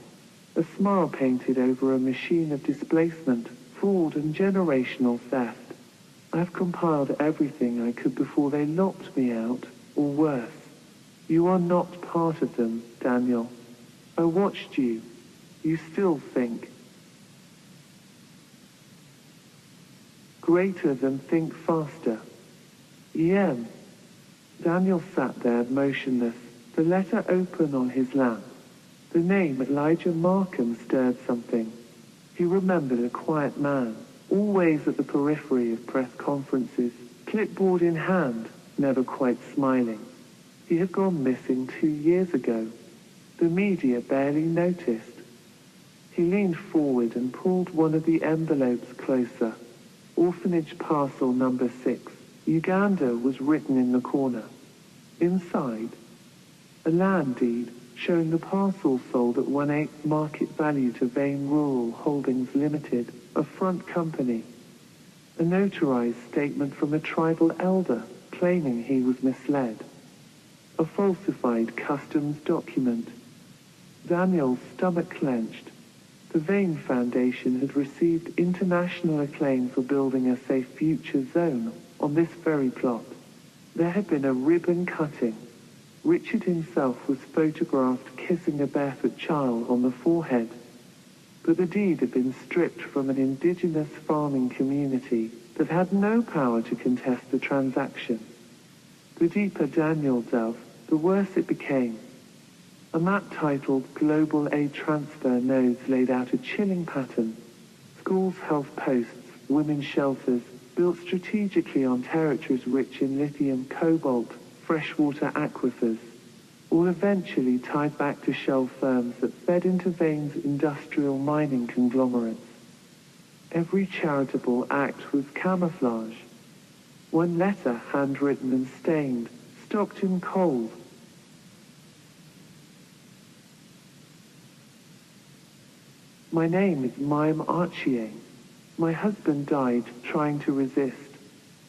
A: a smile painted over a machine of displacement, fraud and generational theft. I've compiled everything I could before they locked me out, or worse. You are not part of them, Daniel. I watched you. You still think. Greater than think faster. EM. Daniel sat there motionless, the letter open on his lap. The name Elijah Markham stirred something. He remembered a quiet man, always at the periphery of press conferences, clipboard in hand, never quite smiling. He had gone missing 2 years ago. The media barely noticed. He leaned forward and pulled one of the envelopes closer. Orphanage parcel number 6, Uganda was written in the corner. Inside, a land deed showing the parcel sold at 1/8 market value to Vane Rural Holdings Limited, a front company. A notarized statement from a tribal elder claiming he was misled. A falsified customs document. Daniel's stomach clenched. The Vane Foundation had received international acclaim for building a safe future zone on this very plot. There had been a ribbon cutting. Richard himself was photographed kissing a barefoot child on the forehead. But the deed had been stripped from an indigenous farming community that had no power to contest the transaction. The deeper Daniel delved, the worse it became. A map titled Global Aid Transfer Nodes laid out a chilling pattern. Schools, health posts, women's shelters, built strategically on territories rich in lithium, cobalt, freshwater aquifers, all eventually tied back to shell firms that fed into Vane's industrial mining conglomerates. Every charitable act was camouflage. One letter, handwritten and stained, stocked in cold. My name is Mayim Archie. My husband died trying to resist.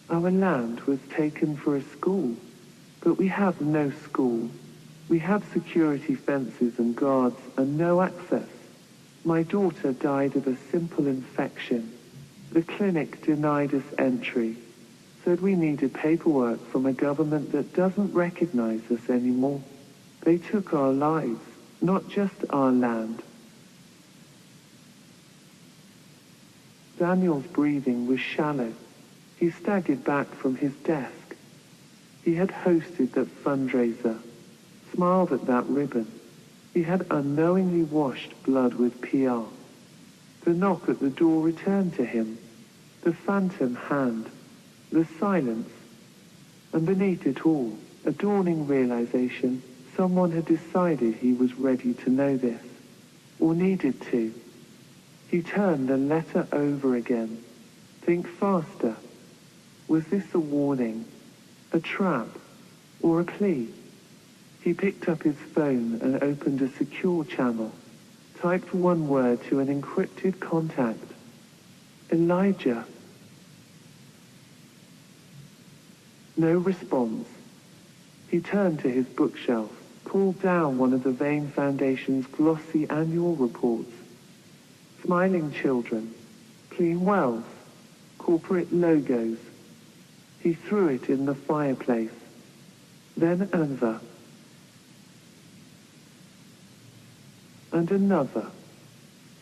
A: Our land was taken for a school, but we have no school. We have security fences and guards and no access. My daughter died of a simple infection. The clinic denied us entry, said we needed paperwork from a government that doesn't recognize us anymore. They took our lives, not just our land. Daniel's breathing was shallow. He staggered back from his desk. He had hosted that fundraiser, smiled at that ribbon. He had unknowingly washed blood with PR. The knock at the door returned to him, the phantom hand, the silence, and beneath it all, a dawning realization someone had decided he was ready to know this, or needed to. He turned the letter over again. Think faster. Was this a warning, a trap, or a plea? He picked up his phone and opened a secure channel, typed one word to an encrypted contact. Elijah. No response. He turned to his bookshelf, pulled down one of the Vane Foundation's glossy annual reports. Smiling children, clean wells, corporate logos. He threw it in the fireplace. Then another. And another.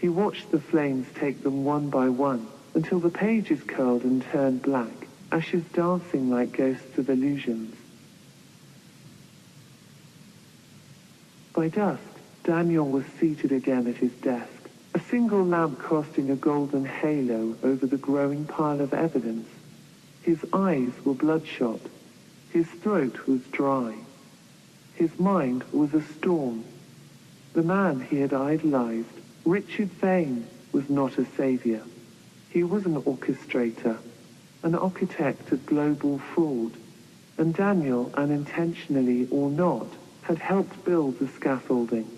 A: He watched the flames take them one by one until the pages curled and turned black, ashes dancing like ghosts of illusions. By dusk, Daniel was seated again at his desk, a single lamp casting a golden halo over the growing pile of evidence. His eyes were bloodshot. His throat was dry. His mind was a storm. The man he had idolized, Richard Vane, was not a savior. He was an orchestrator, an architect of global fraud, and Daniel, unintentionally or not, had helped build the scaffolding.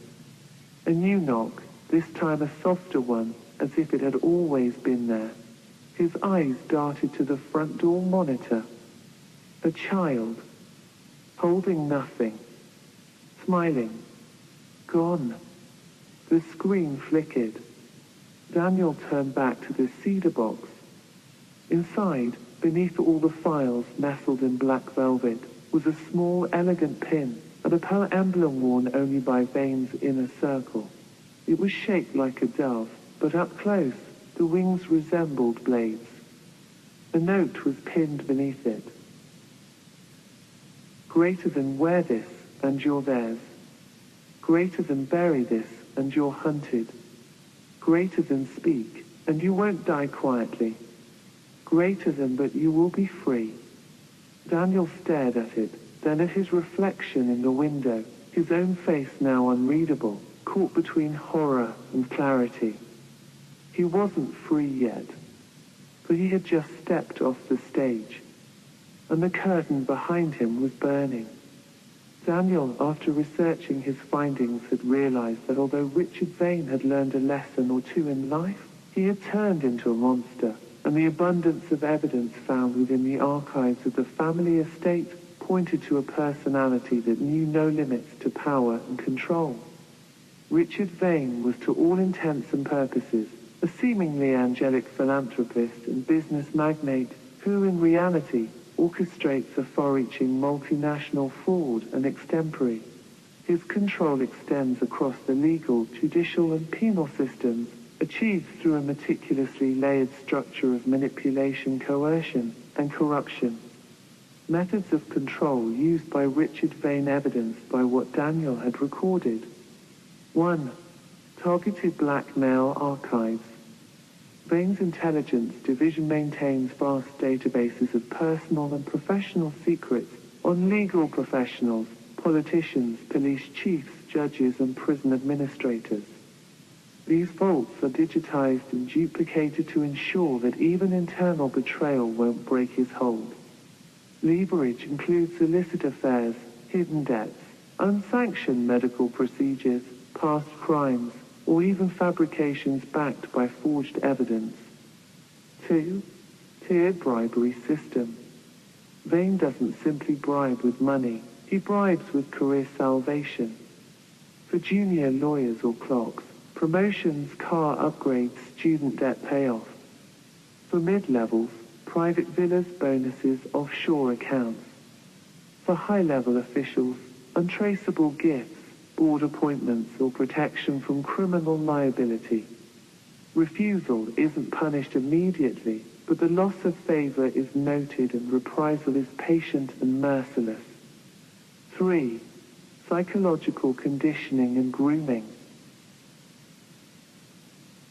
A: A new knock, this time a softer one, as if it had always been there. His eyes darted to the front door monitor. A child, holding nothing, smiling, gone. The screen flickered. Daniel turned back to the cedar box. Inside, beneath all the files nestled in black velvet, was a small, elegant pin, and a pearl emblem worn only by Vane's inner circle. It was shaped like a dove, but up close, the wings resembled blades. A note was pinned beneath it. Greater than wear this, and you're theirs. Greater than bury this, and you're hunted. Greater than speak, and you won't die quietly. Greater than, but you will be free. Daniel stared at it, then at his reflection in the window, his own face now unreadable, caught between horror and clarity. He wasn't free yet, but he had just stepped off the stage. and the curtain behind him was burning. Daniel, after researching his findings, had realized that although Richard Vane had learned a lesson or two in life, he had turned into a monster, and the abundance of evidence found within the archives of the family estate pointed to a personality that knew no limits to power and control. Richard Vane was to all intents and purposes a seemingly angelic philanthropist and business magnate who in reality orchestrates a far-reaching multinational fraud and extempore. His control extends across the legal, judicial and penal systems, achieved through a meticulously layered structure of manipulation, coercion and corruption. Methods of control used by Richard Vane evidenced by what Daniel had recorded. 1. Targeted blackmail archives. Vane's intelligence division maintains vast databases of personal and professional secrets on legal professionals, politicians, police chiefs, judges, and prison administrators. These vaults are digitized and duplicated to ensure that even internal betrayal won't break his hold. Leverage includes illicit affairs, hidden debts, unsanctioned medical procedures, past crimes, or even fabrications backed by forged evidence. 2. Tiered bribery system. Vane doesn't simply bribe with money, he bribes with career salvation. For junior lawyers or clerks, promotions, car upgrades, student debt payoff. For mid-levels, private villas, bonuses, offshore accounts. For high-level officials, untraceable gifts, board appointments, or protection from criminal liability. Refusal isn't punished immediately, but the loss of favor is noted and reprisal is patient and merciless. 3. Psychological conditioning and grooming.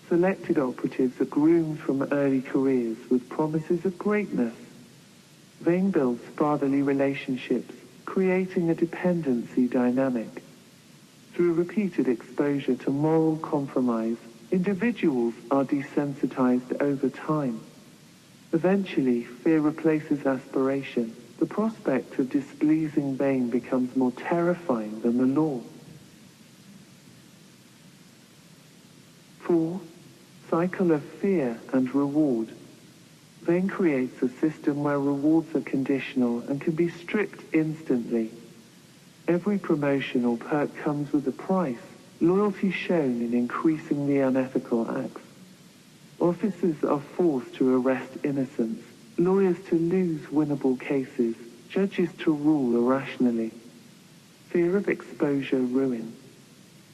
A: Selected operatives are groomed from early careers with promises of greatness. Vane builds fatherly relationships, creating a dependency dynamic. Through repeated exposure to moral compromise, individuals are desensitized over time. Eventually, fear replaces aspiration. The prospect of displeasing Vane becomes more terrifying than the law. 4. Cycle of fear and reward. Vane creates a system where rewards are conditional and can be stripped instantly. Every promotion or perk comes with a price, loyalty shown in increasingly unethical acts. Officers are forced to arrest innocents, lawyers to lose winnable cases, judges to rule irrationally. Fear of exposure, ruin,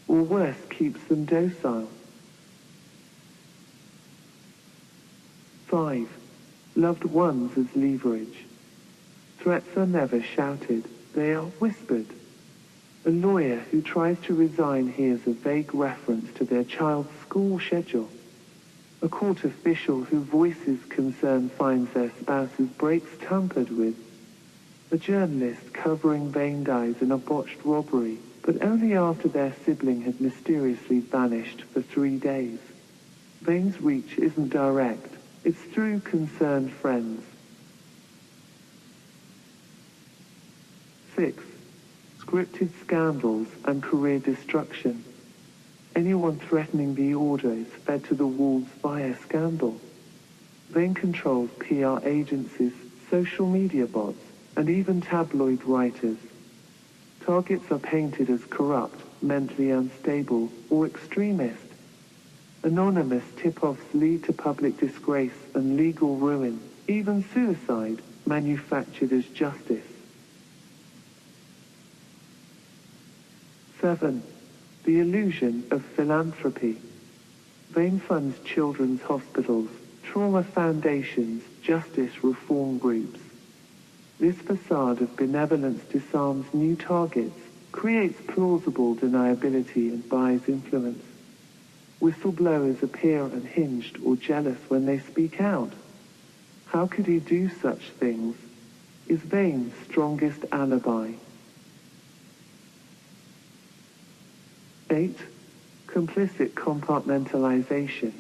A: or worse, keeps them docile. 5. Loved ones as leverage. Threats are never shouted, they are whispered. A lawyer who tries to resign hears a vague reference to their child's school schedule. A court official who voices concern finds their spouse's brakes tampered with. A journalist covering Vane dies in a botched robbery, but only after their sibling had mysteriously vanished for 3 days. Vane's reach isn't direct, it's through concerned friends. 6. Scripted scandals and career destruction. Anyone threatening the order is fed to the wolves via scandal. Vane controls PR agencies, social media bots, and even tabloid writers. Targets are painted as corrupt, mentally unstable, or extremist. Anonymous tip-offs lead to public disgrace and legal ruin, even suicide, manufactured as justice. 7. The illusion of philanthropy. Vane funds children's hospitals, trauma foundations, justice reform groups. This facade of benevolence disarms new targets, creates plausible deniability and buys influence. Whistleblowers appear unhinged or jealous when they speak out. How could he do such things? Is Vane's strongest alibi. 8. Complicit compartmentalization.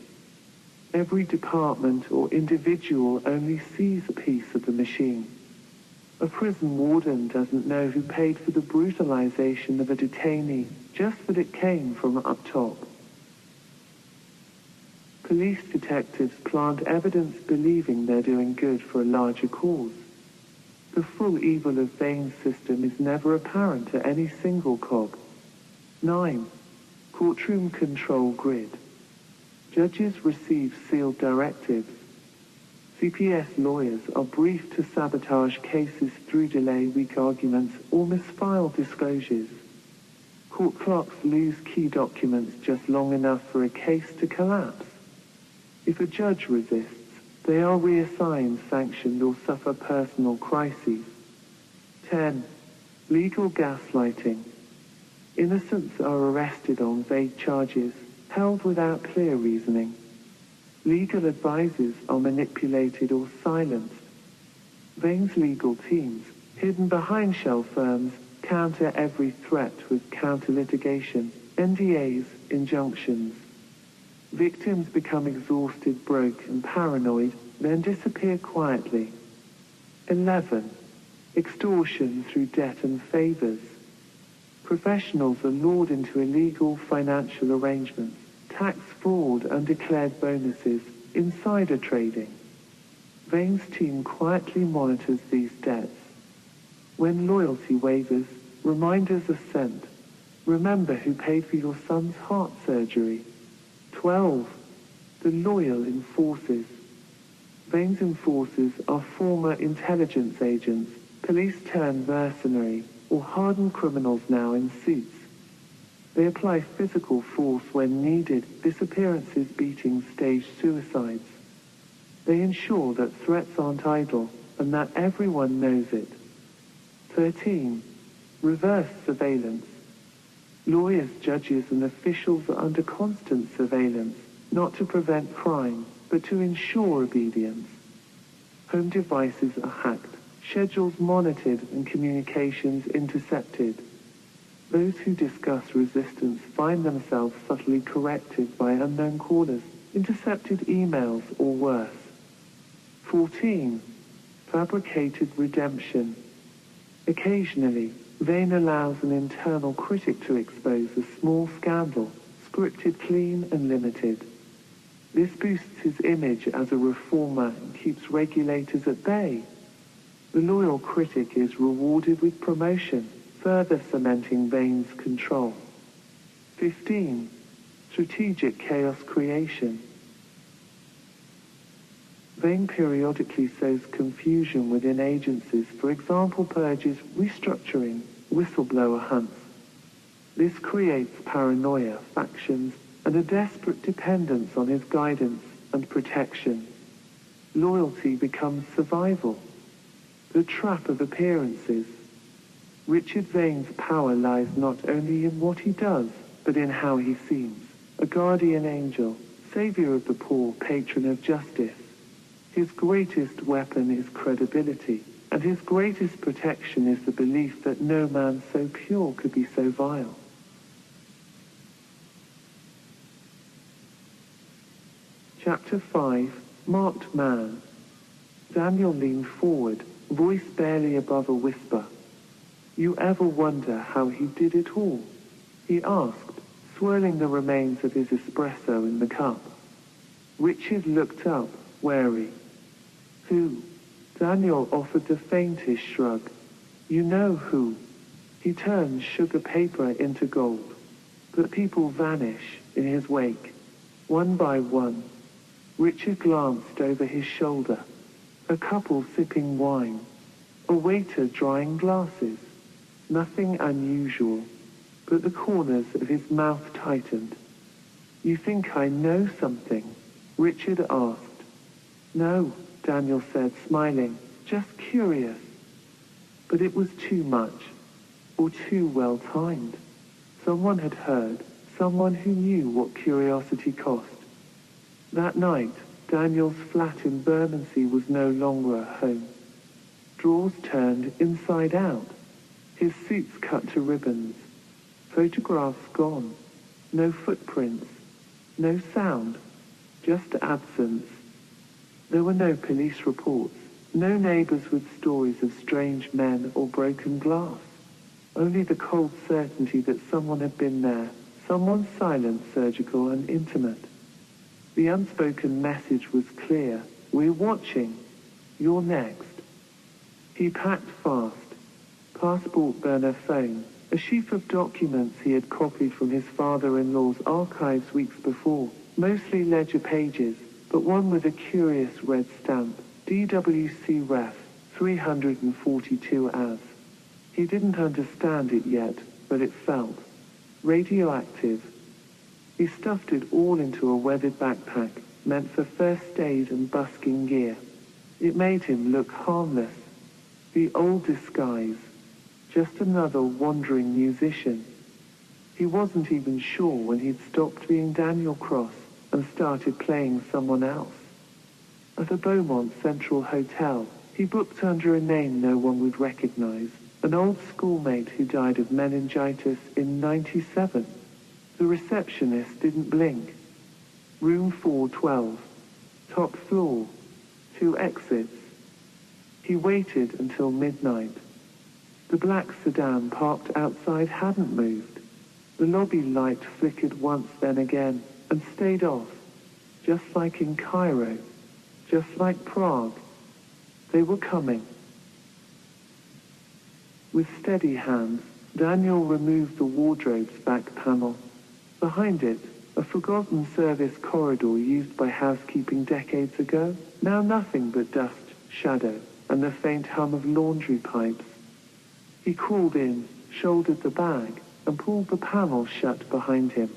A: Every department or individual only sees a piece of the machine. A prison warden doesn't know who paid for the brutalization of a detainee, just that it came from up top. Police detectives plant evidence believing they're doing good for a larger cause. The full evil of Vane's system is never apparent to any single cog. 9. Courtroom control grid. Judges receive sealed directives. CPS lawyers are briefed to sabotage cases through delay weak arguments or misfile disclosures. Court clerks lose key documents just long enough for a case to collapse. If a judge resists, they are reassigned, sanctioned, or suffer personal crises. 10. Legal gaslighting. Innocents are arrested on vague charges, held without clear reasoning. Legal advisors are manipulated or silenced. Vane's legal teams, hidden behind shell firms, counter every threat with counter-litigation, NDAs, injunctions. Victims become exhausted, broke, and paranoid, then disappear quietly. 11. Extortion through debt and favors. Professionals are lured into illegal financial arrangements, tax fraud, undeclared bonuses, insider trading. Vane's team quietly monitors these debts. When loyalty wavers, reminders are sent. Remember who paid for your son's heart surgery. 12. The loyal enforcers. Vane's enforcers are former intelligence agents, police turned mercenary, or hardened criminals now in suits. They apply physical force when needed, disappearances, beatings, staged suicides. They ensure that threats aren't idle, and that everyone knows it. 13. Reverse surveillance. Lawyers, judges, and officials are under constant surveillance, not to prevent crime, but to ensure obedience. Home devices are hacked, schedules monitored, and communications intercepted. Those who discuss resistance find themselves subtly corrected by unknown callers, intercepted emails, or worse. 14. Fabricated redemption. Occasionally, Vane allows an internal critic to expose a small scandal, scripted, clean, and limited. This boosts his image as a reformer and keeps regulators at bay. The loyal critic is rewarded with promotion, further cementing Vane's control. 15. Strategic chaos creation. Vane periodically sows confusion within agencies, for example purges, restructuring, whistleblower hunts. This creates paranoia, factions, and a desperate dependence on his guidance and protection. Loyalty becomes survival. The trap of appearances. Richard Vane's power lies not only in what he does, but in how he seems. A guardian angel, savior of the poor, patron of justice. His greatest weapon is credibility, and his greatest protection is the belief that no man so pure could be so vile. Chapter 5. Marked Man. Daniel leaned forward, voice barely above a whisper. "You ever wonder how he did it all?" he asked, swirling the remains of his espresso in the cup. Richard looked up, wary. "Who?" Daniel offered the faintest shrug. "You know who." He turned sugar paper into gold. But people vanish in his wake, one by one. Richard glanced over his shoulder. A couple sipping wine. A waiter drying glasses. Nothing unusual, but the corners of his mouth tightened. "You think I know something?" Richard asked. "No," Daniel said, smiling, "just curious." But it was too much, or too well timed. Someone had heard, someone who knew what curiosity cost. That night, Daniel's flat in Bermondsey was no longer a home. Drawers turned inside out. His suits cut to ribbons. Photographs gone. No footprints. No sound. Just absence. There were no police reports. No neighbors with stories of strange men or broken glass. Only the cold certainty that someone had been there, someone silent, surgical, and intimate. The unspoken message was clear. We're watching. You're next. He packed fast. Passport, burner phone, a sheaf of documents he had copied from his father-in-law's archives weeks before, mostly ledger pages, but one with a curious red stamp, DWC Ref, 342 as. He didn't understand it yet, but it felt radioactive. He stuffed it all into a weathered backpack, meant for first aid and busking gear. It made him look harmless. The old disguise. Just another wandering musician. He wasn't even sure when he'd stopped being Daniel Cross and started playing someone else. At a Beaumont Central hotel, he booked under a name no one would recognize, an old schoolmate who died of meningitis in '97. The receptionist didn't blink. Room 412. Top floor. 2 exits. He waited until midnight. The black sedan parked outside hadn't moved. The lobby light flickered once then again and stayed off. Just like in Cairo. Just like Prague. They were coming. With steady hands, Daniel removed the wardrobe's back panel. Behind it, a forgotten service corridor used by housekeeping decades ago. Now nothing but dust, shadow, and the faint hum of laundry pipes. He crawled in, shouldered the bag, and pulled the panel shut behind him.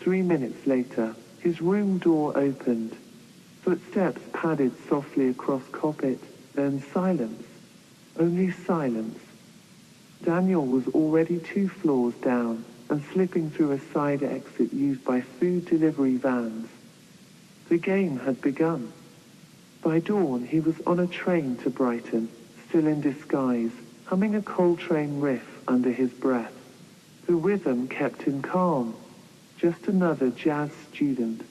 A: 3 minutes later, his room door opened. Footsteps padded softly across carpet, then silence. Only silence. Daniel was already 2 floors down and slipping through a side exit used by food delivery vans. The game had begun. By dawn, he was on a train to Brighton, still in disguise, humming a Coltrane riff under his breath. The rhythm kept him calm. Just another jazz student.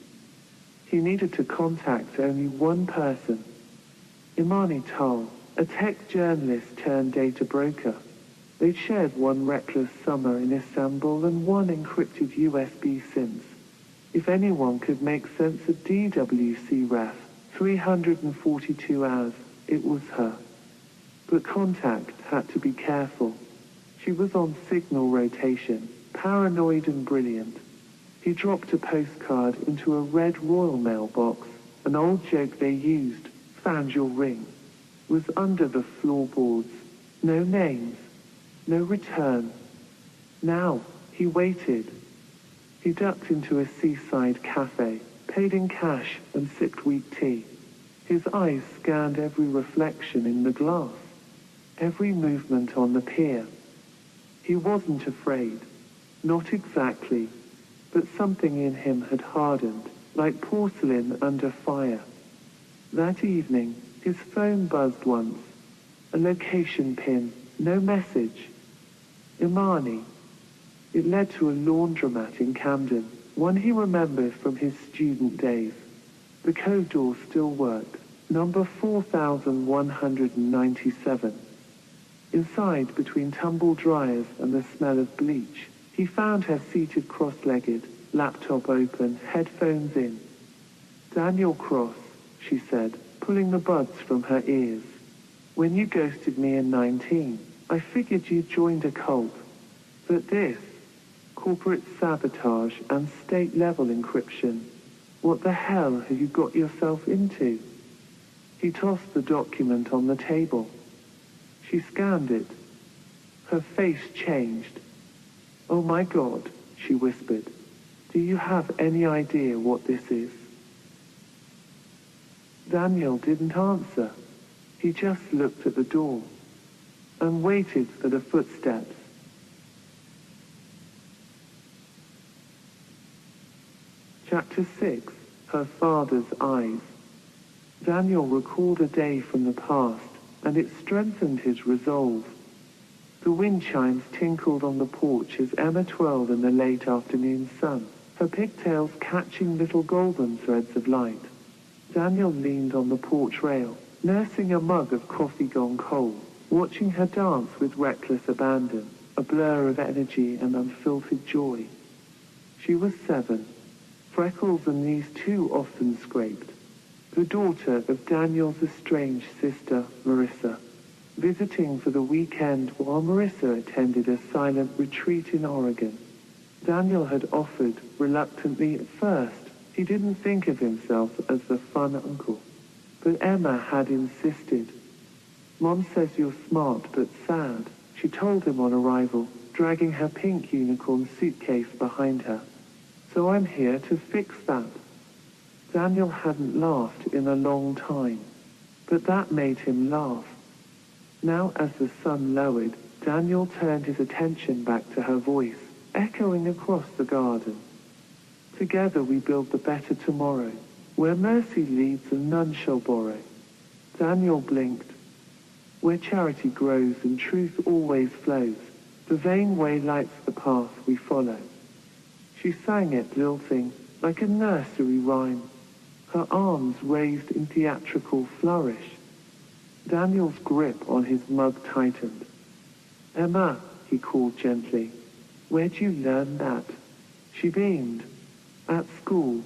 A: He needed to contact only one person. Imani Tal, a tech journalist turned data broker. They'd shared one reckless summer in Istanbul and one encrypted USB since. If anyone could make sense of DWC Ref, 342 hours, it was her. But contact had to be careful. She was on signal rotation, paranoid and brilliant. He dropped a postcard into a red Royal Mail box. An old joke they used, found your ring, was under the floorboards. No names. No return. Now, he waited. He ducked into a seaside cafe, paid in cash and sipped weak tea. His eyes scanned every reflection in the glass, every movement on the pier. He wasn't afraid. Not exactly, but something in him had hardened, like porcelain under fire. That evening, his phone buzzed once. A location pin, no message. Imani. It led to a laundromat in Camden, one he remembered from his student days. The code door still worked, number 4197. Inside, between tumble dryers and the smell of bleach, he found her seated cross-legged, laptop open, headphones in. Daniel Cross, she said, pulling the buds from her ears. When you ghosted me in 19, I figured you'd joined a cult. But this, corporate sabotage and state-level encryption, what the hell have you got yourself into? He tossed the document on the table. She scanned it. Her face changed. Oh my God, she whispered. Do you have any idea what this is? Daniel didn't answer. He just looked at the door and waited for the footsteps. Chapter 6, Her Father's Eyes. Daniel recalled a day from the past, and it strengthened his resolve. The wind chimes tinkled on the porch as Emma twirled in the late afternoon sun, her pigtails catching little golden threads of light. Daniel leaned on the porch rail, nursing a mug of coffee gone cold, watching her dance with reckless abandon, a blur of energy and unfiltered joy. She was 7. Freckles and knees too often scraped. The daughter of Daniel's estranged sister, Marissa, visiting for the weekend while Marissa attended a silent retreat in Oregon. Daniel had offered, reluctantly at first. He didn't think of himself as the fun uncle. But Emma had insisted. Mom says you're smart but sad, she told him on arrival, dragging her pink unicorn suitcase behind her. So I'm here to fix that. Daniel hadn't laughed in a long time, but that made him laugh. Now as the sun lowered, Daniel turned his attention back to her voice, echoing across the garden. Together we build the better tomorrow, where mercy leads and none shall borrow. Daniel blinked. Where charity grows and truth always flows, the vain way lights the path we follow. She sang it lilting, like a nursery rhyme, her arms raised in theatrical flourish. Daniel's grip on his mug tightened. Emma, he called gently, where'd you learn that? She beamed. At school,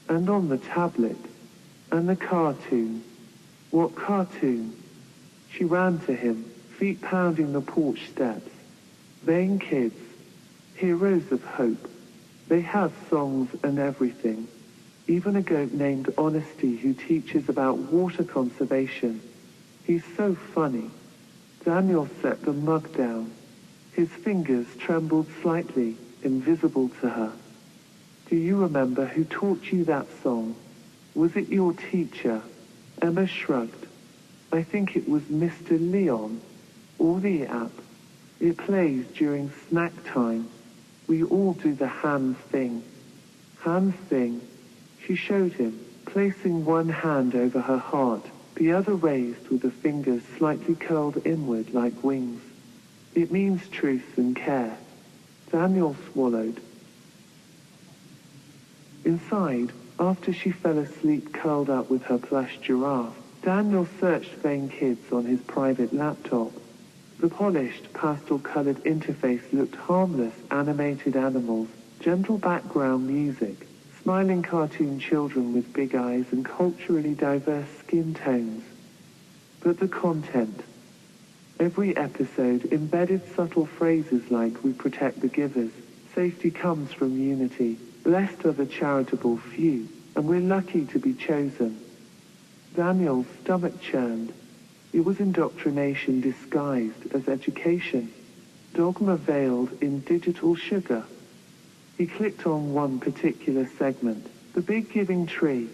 A: and on the tablet, and the cartoon. What cartoon? She ran to him, feet pounding the porch steps. Vain kids, heroes of hope. They have songs and everything. Even a goat named Honesty who teaches about water conservation. He's so funny. Daniel set the mug down. His fingers trembled slightly, invisible to her. Do you remember who taught you that song? Was it your teacher? Emma shrugged. I think it was Mr. Leon, or the app. It plays during snack time. We all do the hand thing. Hand thing. She showed him, placing one hand over her heart, the other raised with the fingers slightly curled inward like wings. It means truth and care. Daniel swallowed. Inside, after she fell asleep curled up with her plush giraffe, Daniel searched Vain Kids on his private laptop. The polished, pastel-colored interface looked harmless, animated animals, gentle background music, smiling cartoon children with big eyes and culturally diverse skin tones. But the content. Every episode embedded subtle phrases like, we protect the givers, safety comes from unity, blessed are the charitable few, and we're lucky to be chosen. Daniel's stomach churned. It was indoctrination disguised as education, dogma veiled in digital sugar. He clicked on one particular segment, the big giving tree.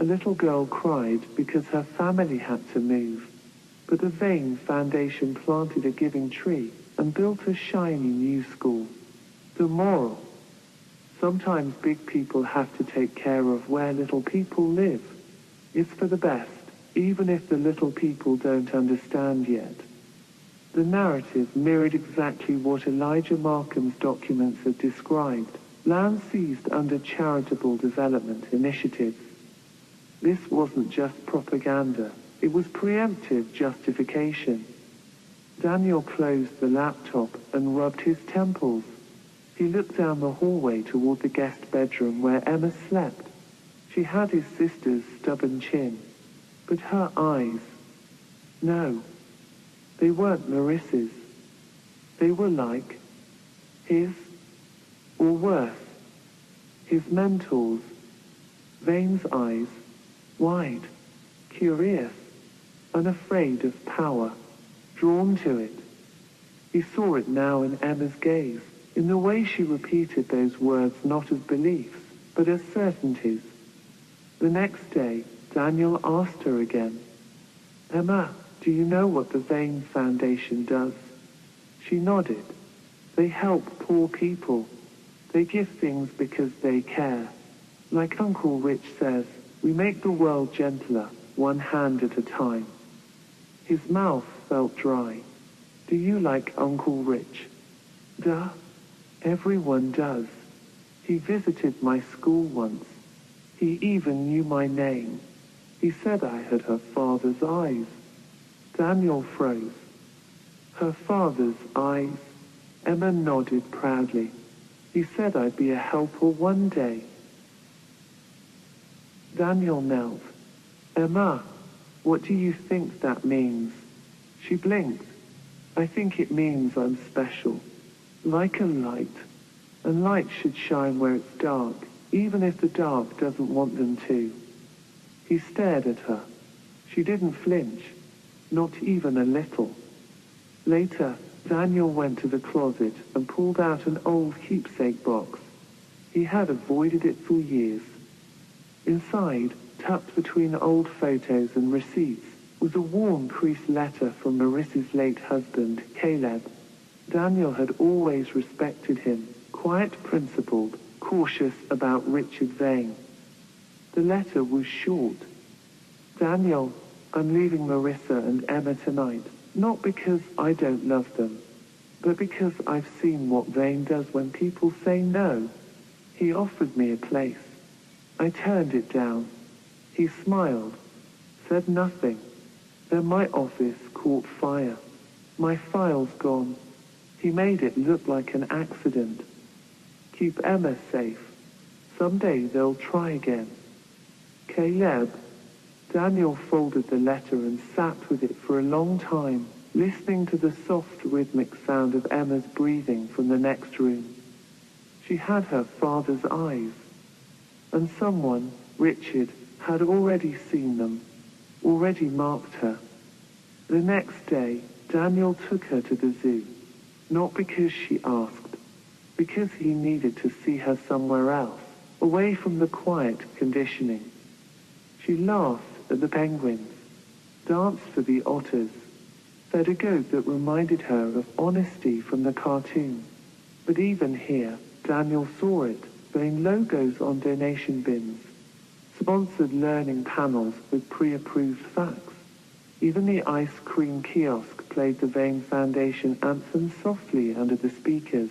A: A little girl cried because her family had to move, but the Vain Foundation planted a giving tree and built a shiny new school. The moral. Sometimes big people have to take care of where little people live. It's for the best, even if the little people don't understand yet. The narrative mirrored exactly what Elijah Markham's documents had described, land seized under charitable development initiatives. This wasn't just propaganda, it was preemptive justification. Daniel closed the laptop and rubbed his temples. He looked down the hallway toward the guest bedroom where Emma slept. She had his sister's stubborn chin, but her eyes, no, they weren't Marissa's. They were like his, or worse, his mentor's. Vane's eyes, wide, curious, unafraid of power, drawn to it. He saw it now in Emma's gaze, in the way she repeated those words not as beliefs, but as certainties. The next day, Daniel asked her again, Emma, do you know what the Vain Foundation does? She nodded. They help poor people. They give things because they care. Like Uncle Rich says, we make the world gentler, one hand at a time. His mouth felt dry. Do you like Uncle Rich? Duh. Everyone does. He visited my school once. He even knew my name. He said I had her father's eyes. Daniel froze. Her father's eyes? Emma nodded proudly. He said I'd be a helper one day. Daniel knelt. Emma, what do you think that means? She blinked. I think it means I'm special. Like a light. And light should shine where it's dark, even if the dark doesn't want them to. He stared at her. She didn't flinch, not even a little. Later, Daniel went to the closet and pulled out an old keepsake box. He had avoided it for years. Inside, tucked between old photos and receipts, was a worn creased letter from Marissa's late husband, Caleb. Daniel had always respected him, quiet, principled, cautious about Richard Vane. The letter was short. Daniel, I'm leaving Marissa and Emma tonight, not because I don't love them, but because I've seen what Vane does when people say no. He offered me a place. I turned it down. He smiled, said nothing. Then my office caught fire. My file's gone. He made it look like an accident. Keep Emma safe. Someday they'll try again. Caleb. Daniel folded the letter and sat with it for a long time, listening to the soft rhythmic sound of Emma's breathing from the next room. She had her father's eyes. And someone, Richard, had already seen them, already marked her. The next day, Daniel took her to the zoo, not because she asked, because he needed to see her somewhere else, away from the quiet conditioning. She laughed at the penguins, danced for the otters, fed a goat that reminded her of honesty from the cartoon. But even here, Daniel saw it, Vane logos on donation bins, sponsored learning panels with pre-approved facts. Even the ice cream kiosk played the Vane Foundation anthem softly under the speakers.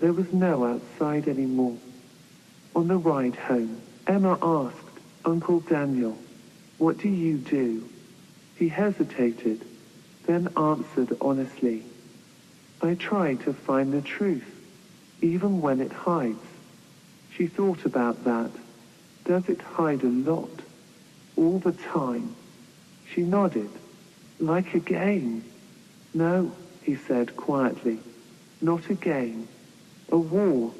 A: There was no outside anymore. On the ride home, Emma asked, Uncle Daniel, what do you do? He hesitated, then answered honestly, I try to find the truth, even when it hides. She thought about that. Does it hide a lot? All the time? She nodded. Like a game? No, he said quietly. Not a game. A war.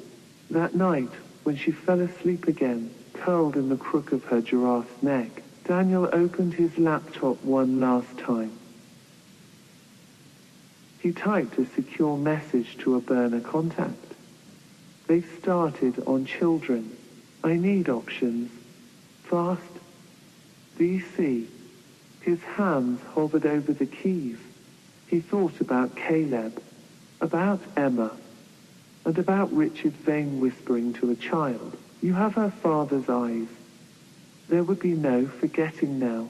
A: That night, when she fell asleep again, curled in the crook of her giraffe's neck, Daniel opened his laptop one last time. He typed a secure message to a burner contact. They've started on children. I need options. Fast. DC. His hands hovered over the keys. He thought about Caleb, about Emma, and about Richard Vane whispering to a child, you have her father's eyes. There would be no forgetting now,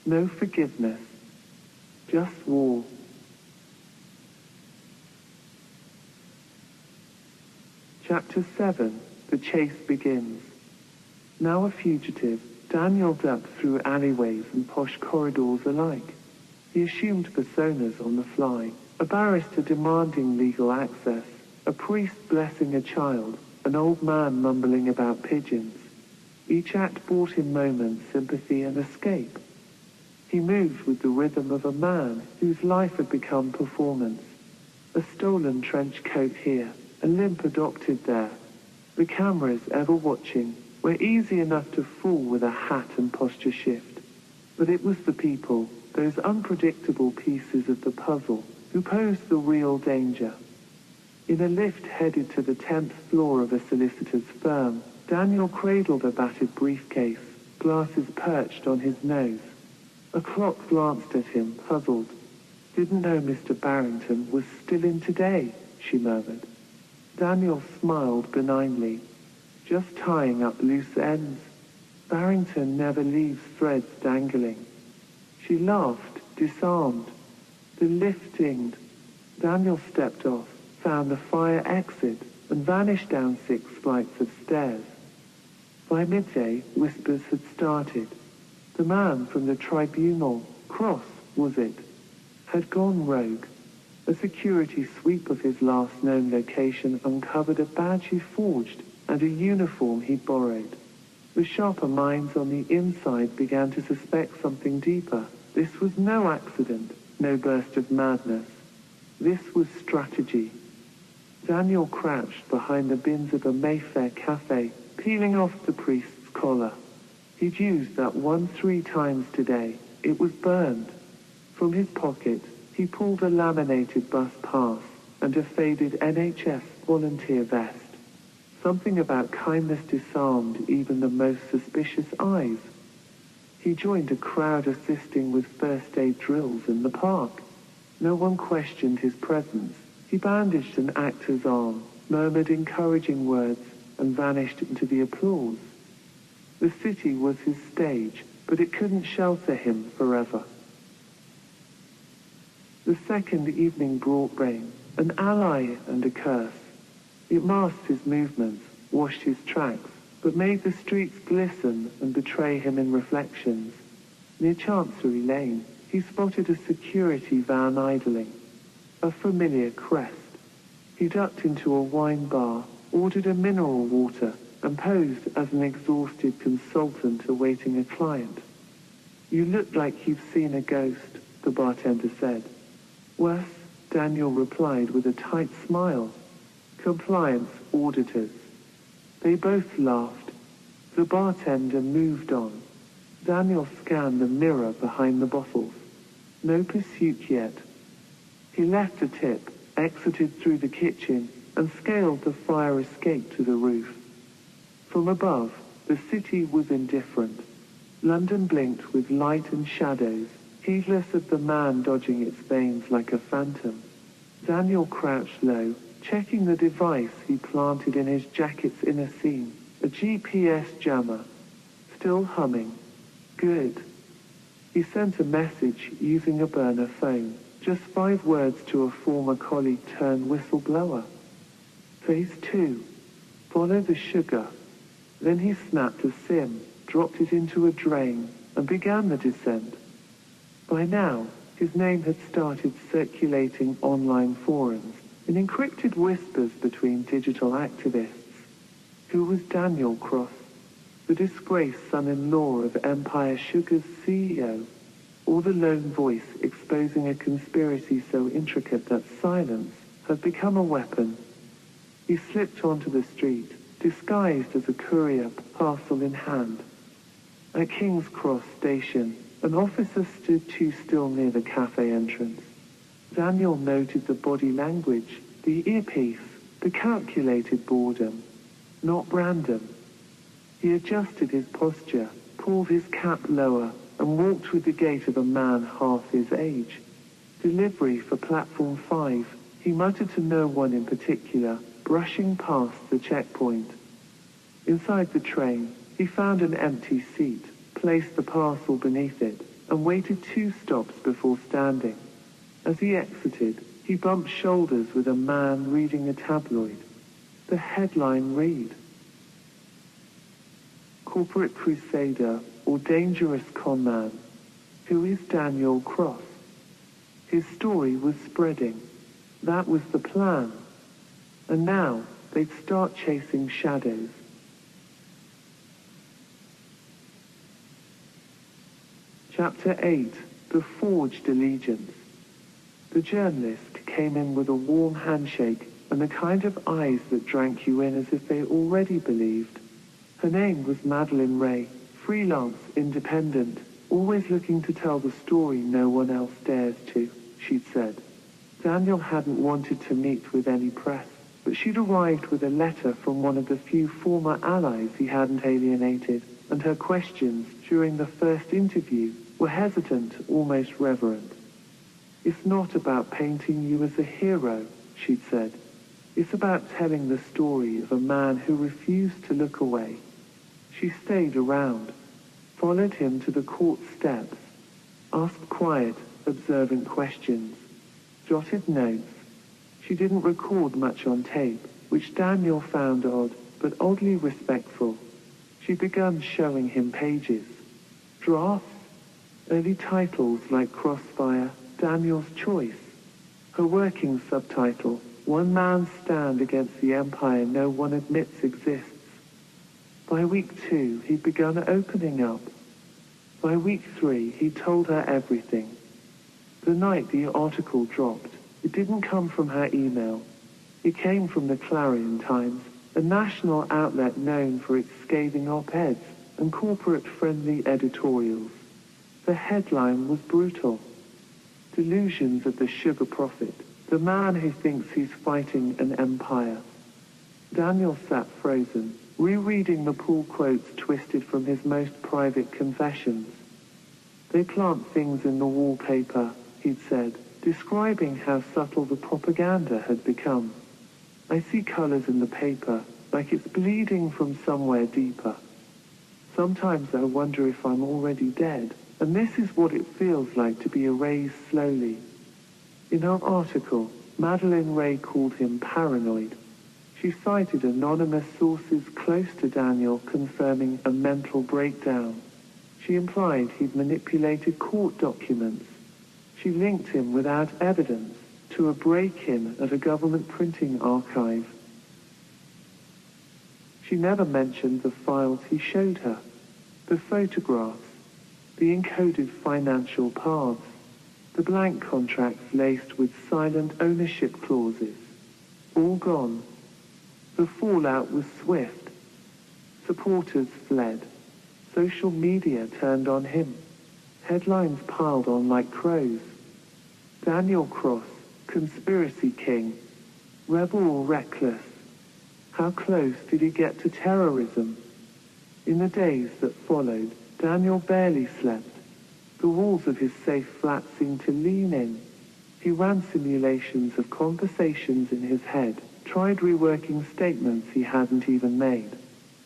A: no forgiveness, just war. Chapter 7. The chase begins. Now a fugitive, Daniel ducked through alleyways and posh corridors alike. He assumed personas on the fly, a barrister demanding legal access, a priest blessing a child, an old man mumbling about pigeons. Each act brought him moments, sympathy and escape. He moved with the rhythm of a man whose life had become performance. A stolen trench coat here, a limp adopted there. The cameras ever watching were easy enough to fool with a hat and posture shift. But it was the people, those unpredictable pieces of the puzzle, who posed the real danger. In a lift headed to the 10th floor of a solicitor's firm, Daniel cradled a battered briefcase, glasses perched on his nose. A clock glanced at him, puzzled. Didn't know Mr. Barrington was still in today, she murmured. Daniel smiled benignly. Just tying up loose ends. Barrington never leaves threads dangling. She laughed, disarmed. The lift dinged. Daniel stepped off, found the fire exit, and vanished down 6 flights of stairs. By midday, whispers had started. The man from the tribunal, Cross, was it, had gone rogue. A security sweep of his last known location uncovered a badge he forged and a uniform he'd borrowed. The sharper minds on the inside began to suspect something deeper. This was no accident, no burst of madness. This was strategy. Daniel crouched behind the bins of a Mayfair cafe, peeling off the priest's collar. He'd used that one 3 times today. It was burned. From his pocket, he pulled a laminated bus pass and a faded NHS volunteer vest. Something about kindness disarmed even the most suspicious eyes. He joined a crowd assisting with first aid drills in the park. No one questioned his presence. He bandaged an actor's arm, murmured encouraging words, and vanished into the applause. The city was his stage, but it couldn't shelter him forever. The second evening brought rain, an ally and a curse. It masked his movements, washed his tracks, but made the streets glisten and betray him in reflections. Near Chancery Lane, he spotted a security van idling, a familiar crest. He ducked into a wine bar, ordered a mineral water, and posed as an exhausted consultant awaiting a client. "You look like you've seen a ghost," the bartender said. "Worse," Daniel replied with a tight smile. "Compliance auditors." They both laughed. The bartender moved on. Daniel scanned the mirror behind the bottles. No pursuit yet. He left a tip, exited through the kitchen, and scaled the fire escape to the roof. From above, the city was indifferent. London blinked with light and shadows, heedless of the man dodging its veins like a phantom. Daniel crouched low, checking the device he planted in his jacket's inner seam, a GPS jammer. Still humming. Good. He sent a message using a burner phone, just 5 words to a former colleague turned whistleblower. Phase 2. Follow the sugar. Then he snapped a SIM, dropped it into a drain, and began the descent. By now, his name had started circulating online forums, in encrypted whispers between digital activists. Who was Daniel Cross, the disgraced son-in-law of Empire Sugar's CEO, or the lone voice exposing a conspiracy so intricate that silence had become a weapon? He slipped onto the street, disguised as a courier, parcel in hand. At King's Cross Station, an officer stood too still near the cafe entrance. Daniel noted the body language, the earpiece, the calculated boredom. Not random. He adjusted his posture, pulled his cap lower, and walked with the gait of a man half his age. Delivery for Platform 5, he muttered to no one in particular, brushing past the checkpoint. Inside the train, he found an empty seat, placed the parcel beneath it, and waited 2 stops before standing. As he exited, he bumped shoulders with a man reading a tabloid. The headline read, "Corporate Crusader or Dangerous Conman. Who is Daniel Cross?" His story was spreading. That was the plan. And now they'd start chasing shadows. Chapter 8. The Forged Allegiance. The journalist came in with a warm handshake and the kind of eyes that drank you in as if they already believed. Her name was Madeline Ray, freelance, independent, always looking to tell the story no one else dares to, she'd said. Daniel hadn't wanted to meet with any press, but she'd arrived with a letter from one of the few former allies he hadn't alienated, and her questions during the first interview were hesitant, almost reverent. "It's not about painting you as a hero," she'd said. "It's about telling the story of a man who refused to look away." She stayed around, followed him to the court steps, asked quiet, observant questions, jotted notes. She didn't record much on tape, which Daniel found odd, but oddly respectful. She'd begun showing him pages. Drafts, early titles like Crossfire, Daniel's Choice. Her working subtitle, One Man's Stand Against the Empire No One Admits Exists. By week 2, he'd begun opening up. By week 3, he told her everything. The night the article dropped, it didn't come from her email. It came from the Clarion Times, a national outlet known for its scathing op-eds and corporate-friendly editorials. The headline was brutal. Delusions of the sugar prophet, the man who thinks he's fighting an empire. Daniel sat frozen, rereading the pull quotes twisted from his most private confessions. They plant things in the wallpaper, he'd said, describing how subtle the propaganda had become. I see colors in the paper, like it's bleeding from somewhere deeper. Sometimes I wonder if I'm already dead, and this is what it feels like to be erased slowly. In her article, Madeleine Ray called him paranoid. She cited anonymous sources close to Daniel confirming a mental breakdown. She implied he'd manipulated court documents. She linked him without evidence to a break-in at a government printing archive. She never mentioned the files he showed her, the photographs, the encoded financial paths, the blank contracts laced with silent ownership clauses. All gone. The fallout was swift. Supporters fled. Social media turned on him. Headlines piled on like crows. Daniel Cross, conspiracy king, rebel or reckless. How close did he get to terrorism? In the days that followed, Daniel barely slept. The walls of his safe flat seemed to lean in. He ran simulations of conversations in his head, tried reworking statements he hadn't even made.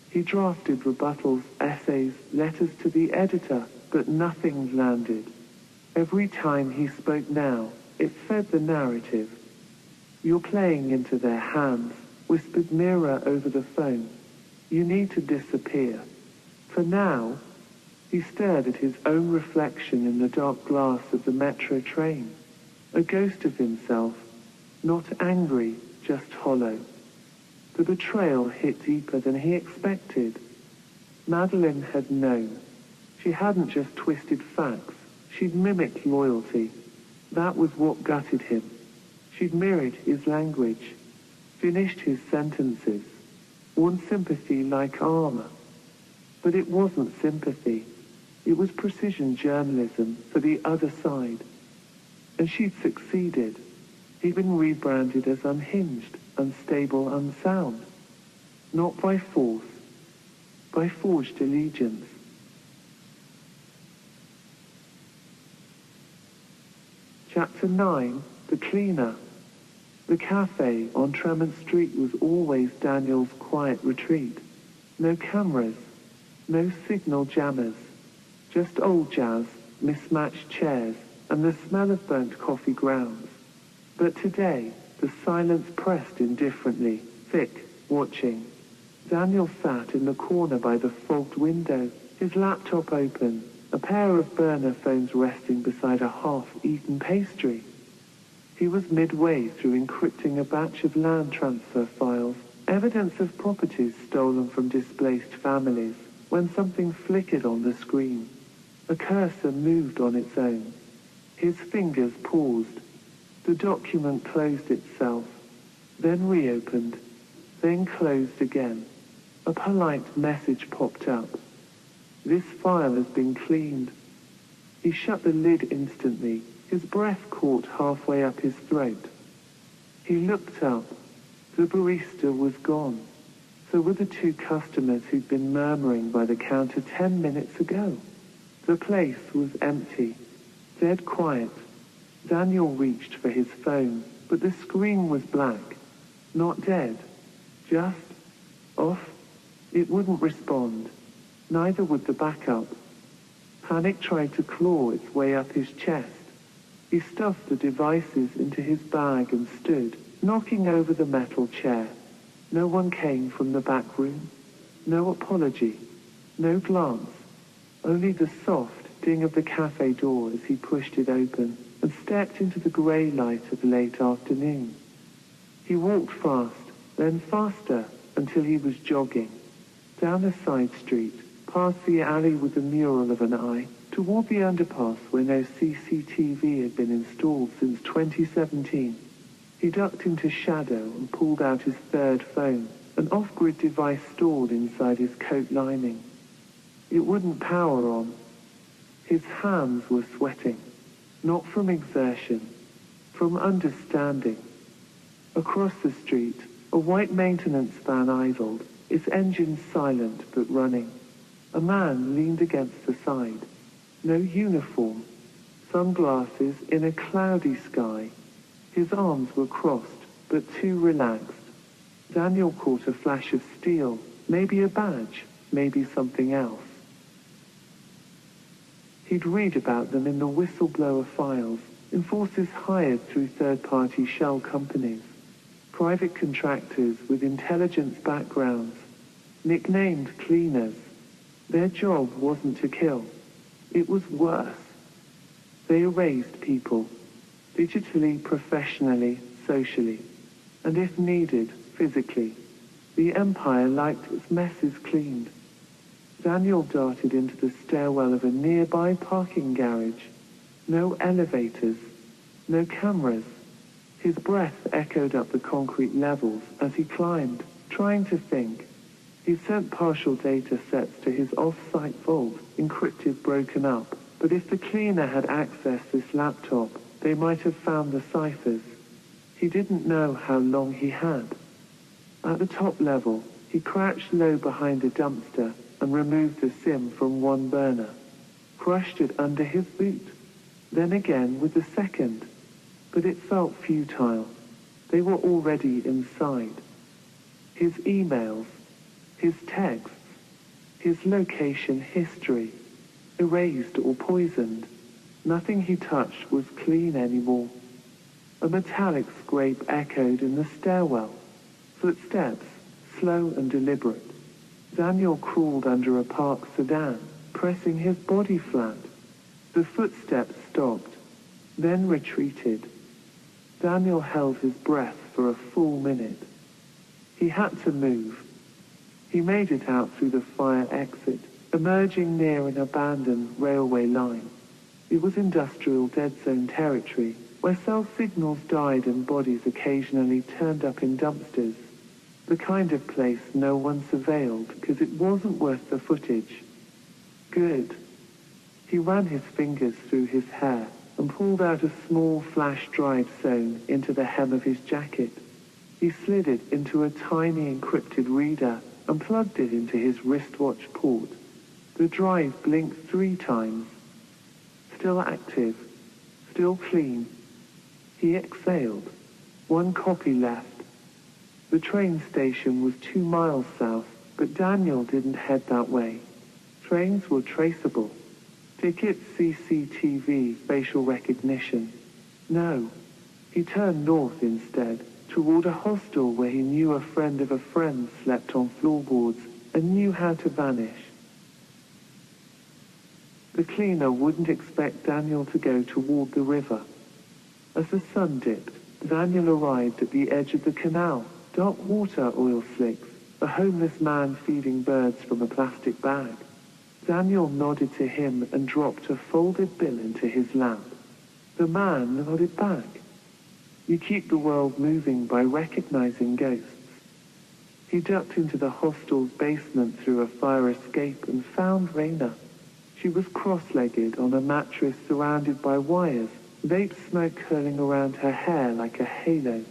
A: He drafted rebuttals, essays, letters to the editor, but nothing landed. Every time he spoke now, it fed the narrative. You're playing into their hands, whispered Mira over the phone. You need to disappear. For now, he stared at his own reflection in the dark glass of the metro train. A ghost of himself, not angry, just hollow. The betrayal hit deeper than he expected. Madeleine had known. She hadn't just twisted facts, she'd mimicked loyalty. That was what gutted him. She'd mirrored his language, finished his sentences, worn sympathy like armor. But it wasn't sympathy. It was precision journalism for the other side. And she'd succeeded. He'd been rebranded as unhinged, unstable, unsound. Not by force, by forged allegiance. Chapter 9, The Cleaner. The cafe on Tremont Street was always Daniel's quiet retreat. No cameras, no signal jammers, just old jazz, mismatched chairs, and the smell of burnt coffee grounds. But today, the silence pressed indifferently, thick, watching. Daniel sat in the corner by the fogged window, his laptop open, a pair of burner phones resting beside a half-eaten pastry. He was midway through encrypting a batch of land transfer files, evidence of properties stolen from displaced families, when something flickered on the screen. A cursor moved on its own. His fingers paused. The document closed itself, then reopened, then closed again. A polite message popped up. This file has been cleaned. He shut the lid instantly, his breath caught halfway up his throat. He looked up. The barista was gone. So were the 2 customers who'd been murmuring by the counter 10 minutes ago. The place was empty, dead quiet. Daniel reached for his phone, but the screen was black. Not dead, just off. It wouldn't respond. Neither would the backup. Panic tried to claw its way up his chest. He stuffed the devices into his bag and stood, knocking over the metal chair. No one came from the back room. No apology. No glance. only the soft ding of the cafe door as he pushed it open and stepped into the grey light of late afternoon. He walked fast, then faster, until he was jogging, down a side street, past the alley with the mural of an eye, toward the underpass where no CCTV had been installed since 2017. He ducked into shadow and pulled out his third phone, an off-grid device stored inside his coat lining. It wouldn't power on. His hands were sweating, not from exertion, from understanding. Across the street, a white maintenance van idled, its engine silent but running. A man leaned against the side. No uniform. Sunglasses in a cloudy sky. His arms were crossed, but too relaxed. Daniel caught a flash of steel, maybe a badge, maybe something else. He'd read about them in the whistleblower files, in forces hired through third-party shell companies, private contractors with intelligence backgrounds, nicknamed cleaners. Their job wasn't to kill. It was worse. They erased people, digitally, professionally, socially, and if needed, physically. The Empire liked its messes cleaned. Daniel darted into the stairwell of a nearby parking garage. No elevators, no cameras. His breath echoed up the concrete levels as he climbed, trying to think. He sent partial data sets to his off-site vault, encrypted, broken up. But if the cleaner had accessed this laptop, they might have found the ciphers. He didn't know how long he had. At the top level, he crouched low behind a dumpster and removed the SIM from one burner, crushed it under his boot, then again with the second. But it felt futile. They were already inside. His emails, his texts, his location history, erased or poisoned. Nothing he touched was clean anymore. A metallic scrape echoed in the stairwell. Footsteps, slow and deliberate. Daniel crawled under a parked sedan, pressing his body flat. The footsteps stopped, then retreated. Daniel held his breath for a full minute. He had to move. He made it out through the fire exit, emerging near an abandoned railway line. It was industrial dead zone territory, where cell signals died and bodies occasionally turned up in dumpsters. The kind of place no one surveilled because it wasn't worth the footage. Good. He ran his fingers through his hair and pulled out a small flash drive sewn into the hem of his jacket. He slid it into a tiny encrypted reader and plugged it into his wristwatch port. The drive blinked 3 times. Still active. Still clean. He exhaled. 1 copy left. The train station was 2 miles south, but Daniel didn't head that way. Trains were traceable. Tickets, CCTV, facial recognition. No. He turned north instead, toward a hostel where he knew a friend of a friend slept on floorboards and knew how to vanish. The cleaner wouldn't expect Daniel to go toward the river. As the sun dipped, Daniel arrived at the edge of the canal. Dark water oil slicks, a homeless man feeding birds from a plastic bag. Daniel nodded to him and dropped a folded bill into his lap. The man nodded back. You keep the world moving by recognizing ghosts. He ducked into the hostel's basement through a fire escape and found Raina. She was cross-legged on a mattress surrounded by wires, vape smoke curling around her hair like a halo.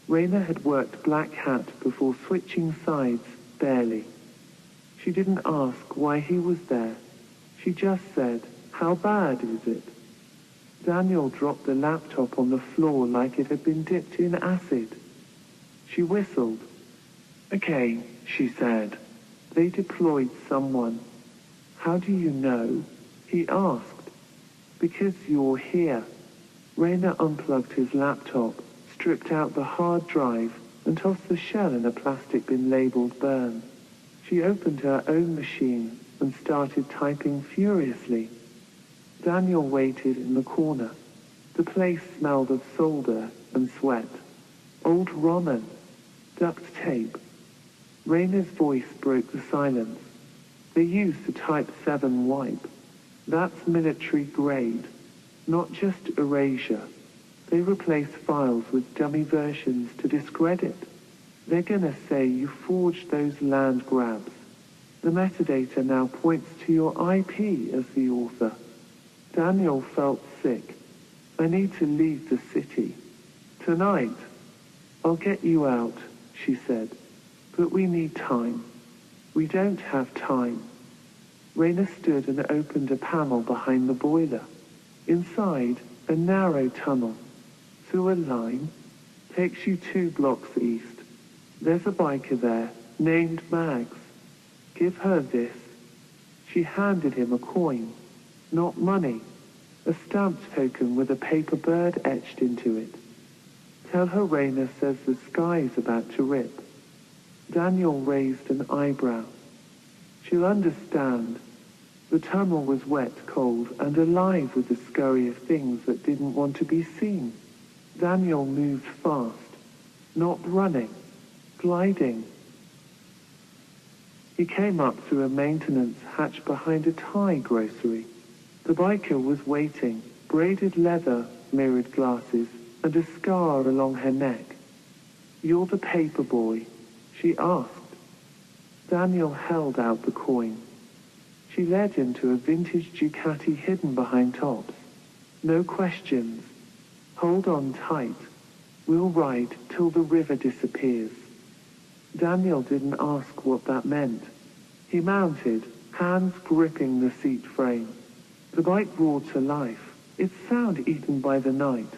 A: Raina had worked Black Hat before switching sides, barely. She didn't ask why he was there. She just said, "How bad is it?" Daniel dropped the laptop on the floor like it had been dipped in acid. She whistled. "Okay," she said. "They deployed someone." "How do you know?" he asked. "Because you're here." Raina unplugged his laptop, stripped out the hard drive, and tossed the shell in a plastic bin labeled burn. She opened her own machine, and started typing furiously. Daniel waited in the corner. The place smelled of solder and sweat. Old ramen, duct tape. Rayna's voice broke the silence. They used the Type 7 wipe. That's military grade, not just erasure. They replace files with dummy versions to discredit. They're gonna say you forged those land grabs. The metadata now points to your IP as the author. Daniel felt sick. I need to leave the city. Tonight. I'll get you out, she said. But we need time. We don't have time. Rayna stood and opened a panel behind the boiler. Inside, a narrow tunnel. Through a line. Takes you 2 blocks east. There's a biker there, named Mags. Give her this. She handed him a coin. Not money. A stamped token with a paper bird etched into it. Tell her Rayna says the sky's about to rip. Daniel raised an eyebrow. She'll understand. The tunnel was wet, cold, and alive with the scurry of things that didn't want to be seen. Daniel moved fast. Not running. Gliding. He came up through a maintenance hatch behind a Thai grocery. The biker was waiting, braided leather, mirrored glasses, and a scar along her neck. You're the paper boy, she asked. Daniel held out the coin. She led him to a vintage Ducati hidden behind tops. No questions. Hold on tight. We'll ride till the river disappears. Daniel didn't ask what that meant. He mounted, hands gripping the seat frame. The bike roared to life, its sound eaten by the night.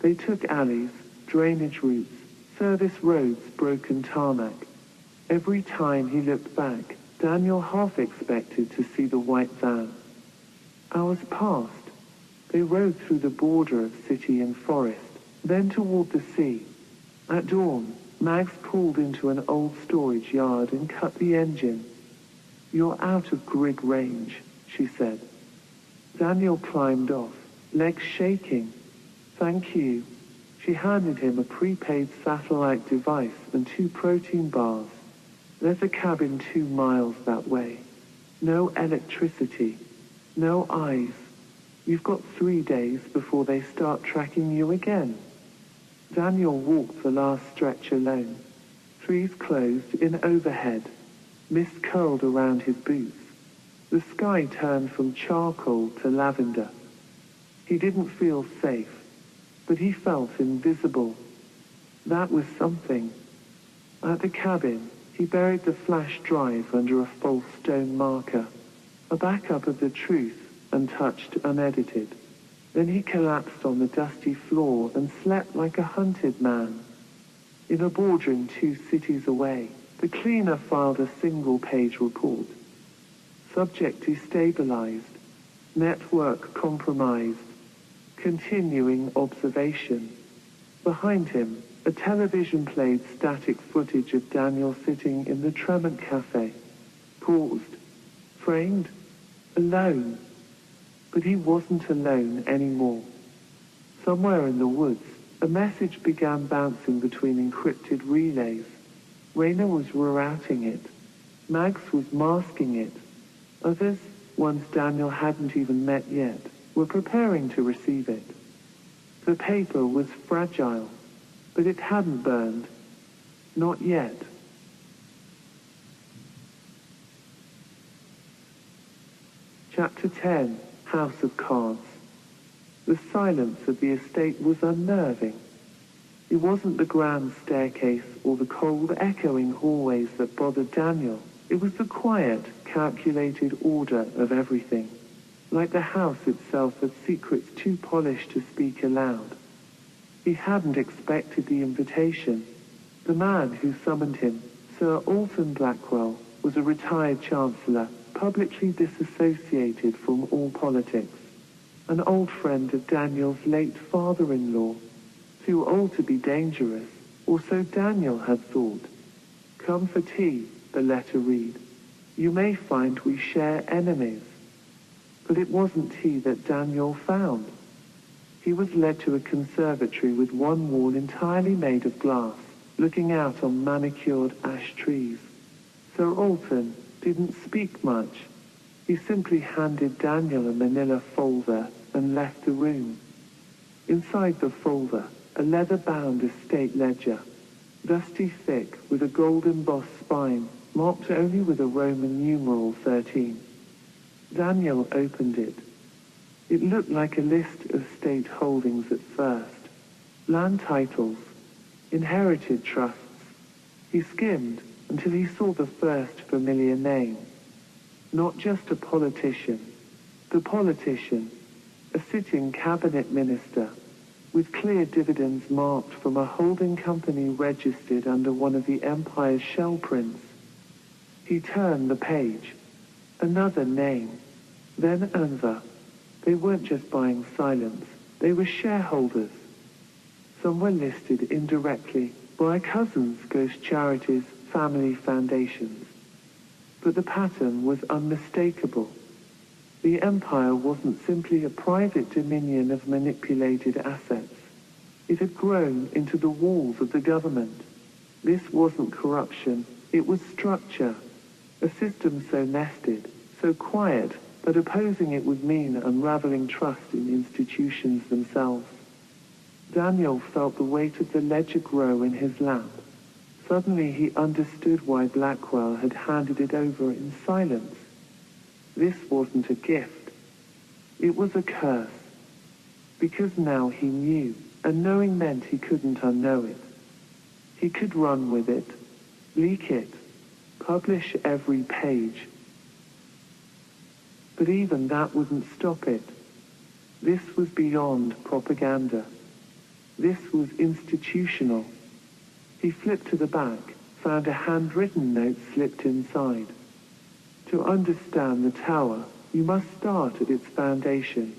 A: They took alleys, drainage routes, service roads, broken tarmac. Every time he looked back, Daniel half expected to see the white van. Hours passed. They rode through the border of city and forest, then toward the sea. At dawn, Mags pulled into an old storage yard and cut the engine. You're out of grid range, she said. Daniel climbed off, legs shaking. Thank you. She handed him a prepaid satellite device and 2 protein bars. There's a cabin 2 miles that way. No electricity. No eyes. You've got 3 days before they start tracking you again. Daniel walked the last stretch alone. Trees closed in overhead. Mist curled around his boots. The sky turned from charcoal to lavender. He didn't feel safe, but he felt invisible. That was something. At the cabin, he buried the flash drive under a false stone marker, a backup of the truth, untouched, unedited. Then he collapsed on the dusty floor and slept like a hunted man. In a boardroom 2 cities away, the cleaner filed a single-page report. Subject destabilized, network compromised, continuing observation. Behind him, a television played static footage of Daniel sitting in the Tremont Cafe. Paused, framed, alone. But he wasn't alone anymore. Somewhere in the woods, a message began bouncing between encrypted relays. Rayna was rerouting it. Mags was masking it. Others, ones Daniel hadn't even met yet, were preparing to receive it. The paper was fragile, but it hadn't burned. Not yet. Chapter 10. House of Cards. The silence of the estate was unnerving. It wasn't the grand staircase or the cold, echoing hallways that bothered Daniel. It was the quiet, calculated order of everything. Like the house itself had secrets too polished to speak aloud. He hadn't expected the invitation. The man who summoned him, Sir Alton Blackwell, was a retired chancellor, publicly disassociated from all politics. An old friend of Daniel's late father-in-law, too old to be dangerous, or so Daniel had thought. Come for tea, the letter read. You may find we share enemies. But it wasn't tea that Daniel found. He was led to a conservatory with one wall entirely made of glass, looking out on manicured ash trees. Sir Alton didn't speak much. He simply handed Daniel a manila folder and left the room. Inside the folder, a leather-bound estate ledger, dusty thick with a gold-embossed spine, marked only with a Roman numeral 13. Daniel opened it. It looked like a list of state holdings at first. Land titles, inherited trusts. He skimmed until he saw the first familiar name. Not just a politician. The politician, a sitting cabinet minister, with clear dividends marked from a holding company registered under one of the Empire's shell prints. He turned the page. Another name. Then another. They weren't just buying silence. They were shareholders. Some were listed indirectly by cousins, ghost charities, family foundations. But the pattern was unmistakable. The empire wasn't simply a private dominion of manipulated assets. It had grown into the walls of the government. This wasn't corruption, it was structure. A system so nested, so quiet, that opposing it would mean unraveling trust in institutions themselves. Daniel felt the weight of the ledger grow in his lap. Suddenly he understood why Blackwell had handed it over in silence. This wasn't a gift. It was a curse. Because now he knew, and knowing meant he couldn't unknow it. He could run with it, leak it, publish every page. But even that wouldn't stop it. This was beyond propaganda. This was institutional. He flipped to the back, found a handwritten note slipped inside. To understand the tower, you must start at its foundation.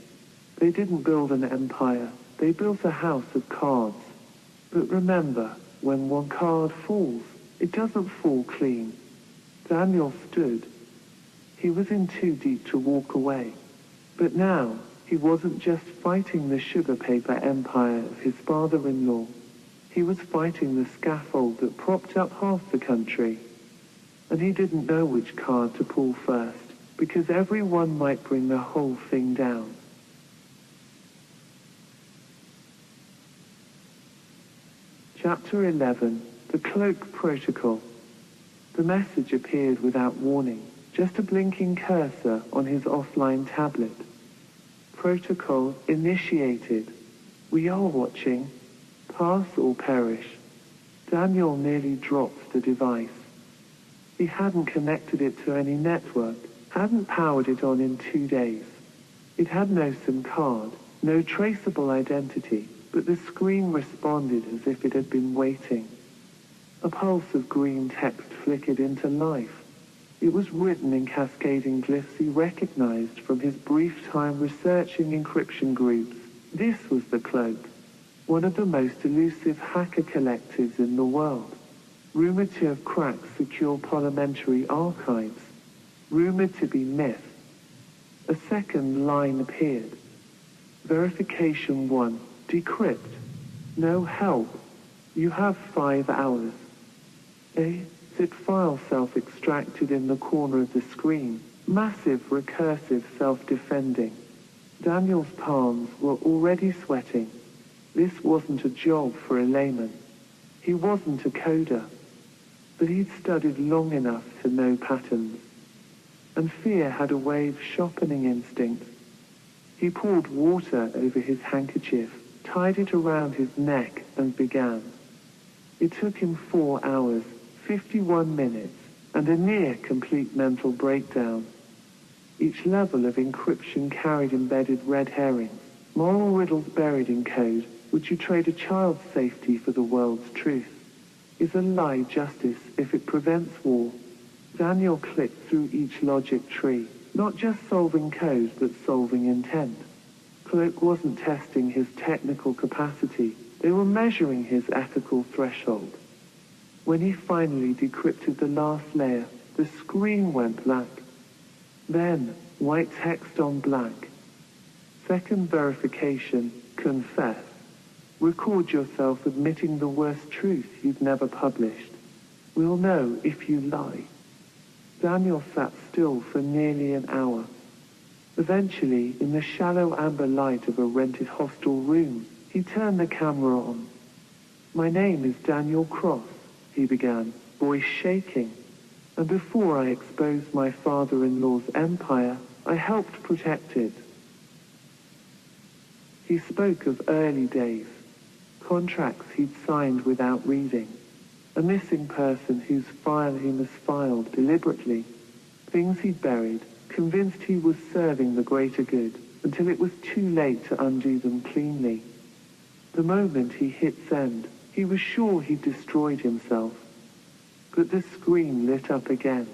A: They didn't build an empire, they built a house of cards. But remember, when one card falls, it doesn't fall clean. Daniel stood. He was in too deep to walk away. But now, he wasn't just fighting the sugar paper empire of his father-in-law. He was fighting the scaffold that propped up half the country. And he didn't know which card to pull first, because every one might bring the whole thing down. Chapter 11, The Cloak Protocol. The message appeared without warning, just a blinking cursor on his offline tablet. Protocol initiated. We are watching. Pass or perish. Daniel nearly dropped the device. He hadn't connected it to any network, hadn't powered it on in 2 days. It had no SIM card, no traceable identity, but the screen responded as if it had been waiting. A pulse of green text flickered into life. It was written in cascading glyphs he recognized from his brief time researching encryption groups. This was the Cloak, one of the most elusive hacker collectives in the world, rumored to have cracked secure parliamentary archives, rumored to be myth. A second line appeared. Verification 1, decrypt. No help. You have 5 hours. A zip file self-extracted in the corner of the screen. Massive, recursive, self-defending. Daniel's palms were already sweating. This wasn't a job for a layman. He wasn't a coder. But he'd studied long enough to know patterns. And fear had a way of sharpening instinct. He poured water over his handkerchief, tied it around his neck, and began. It took him 4 hours, 51 minutes, and a near-complete mental breakdown. Each level of encryption carried embedded red herrings, moral riddles buried in code. Would you trade a child's safety for the world's truth? Is a lie justice if it prevents war? Daniel clicked through each logic tree, not just solving code, but solving intent. Cloak wasn't testing his technical capacity. They were measuring his ethical threshold. When he finally decrypted the last layer, The screen went black. Then, white text on black. Second verification, confess. Record yourself admitting the worst truth you've never published. We'll know if you lie. Daniel sat still for nearly an hour. Eventually, in the shallow amber light of a rented hostel room, he turned the camera on. "My name is Daniel Cross," he began, voice shaking. "And before I exposed my father-in-law's empire, I helped protect it." He spoke of early days, contracts he'd signed without reading, a missing person whose file he misfiled deliberately, things he'd buried, convinced he was serving the greater good, until it was too late to undo them cleanly. The moment he hit send, he was sure he'd destroyed himself. But the screen lit up again.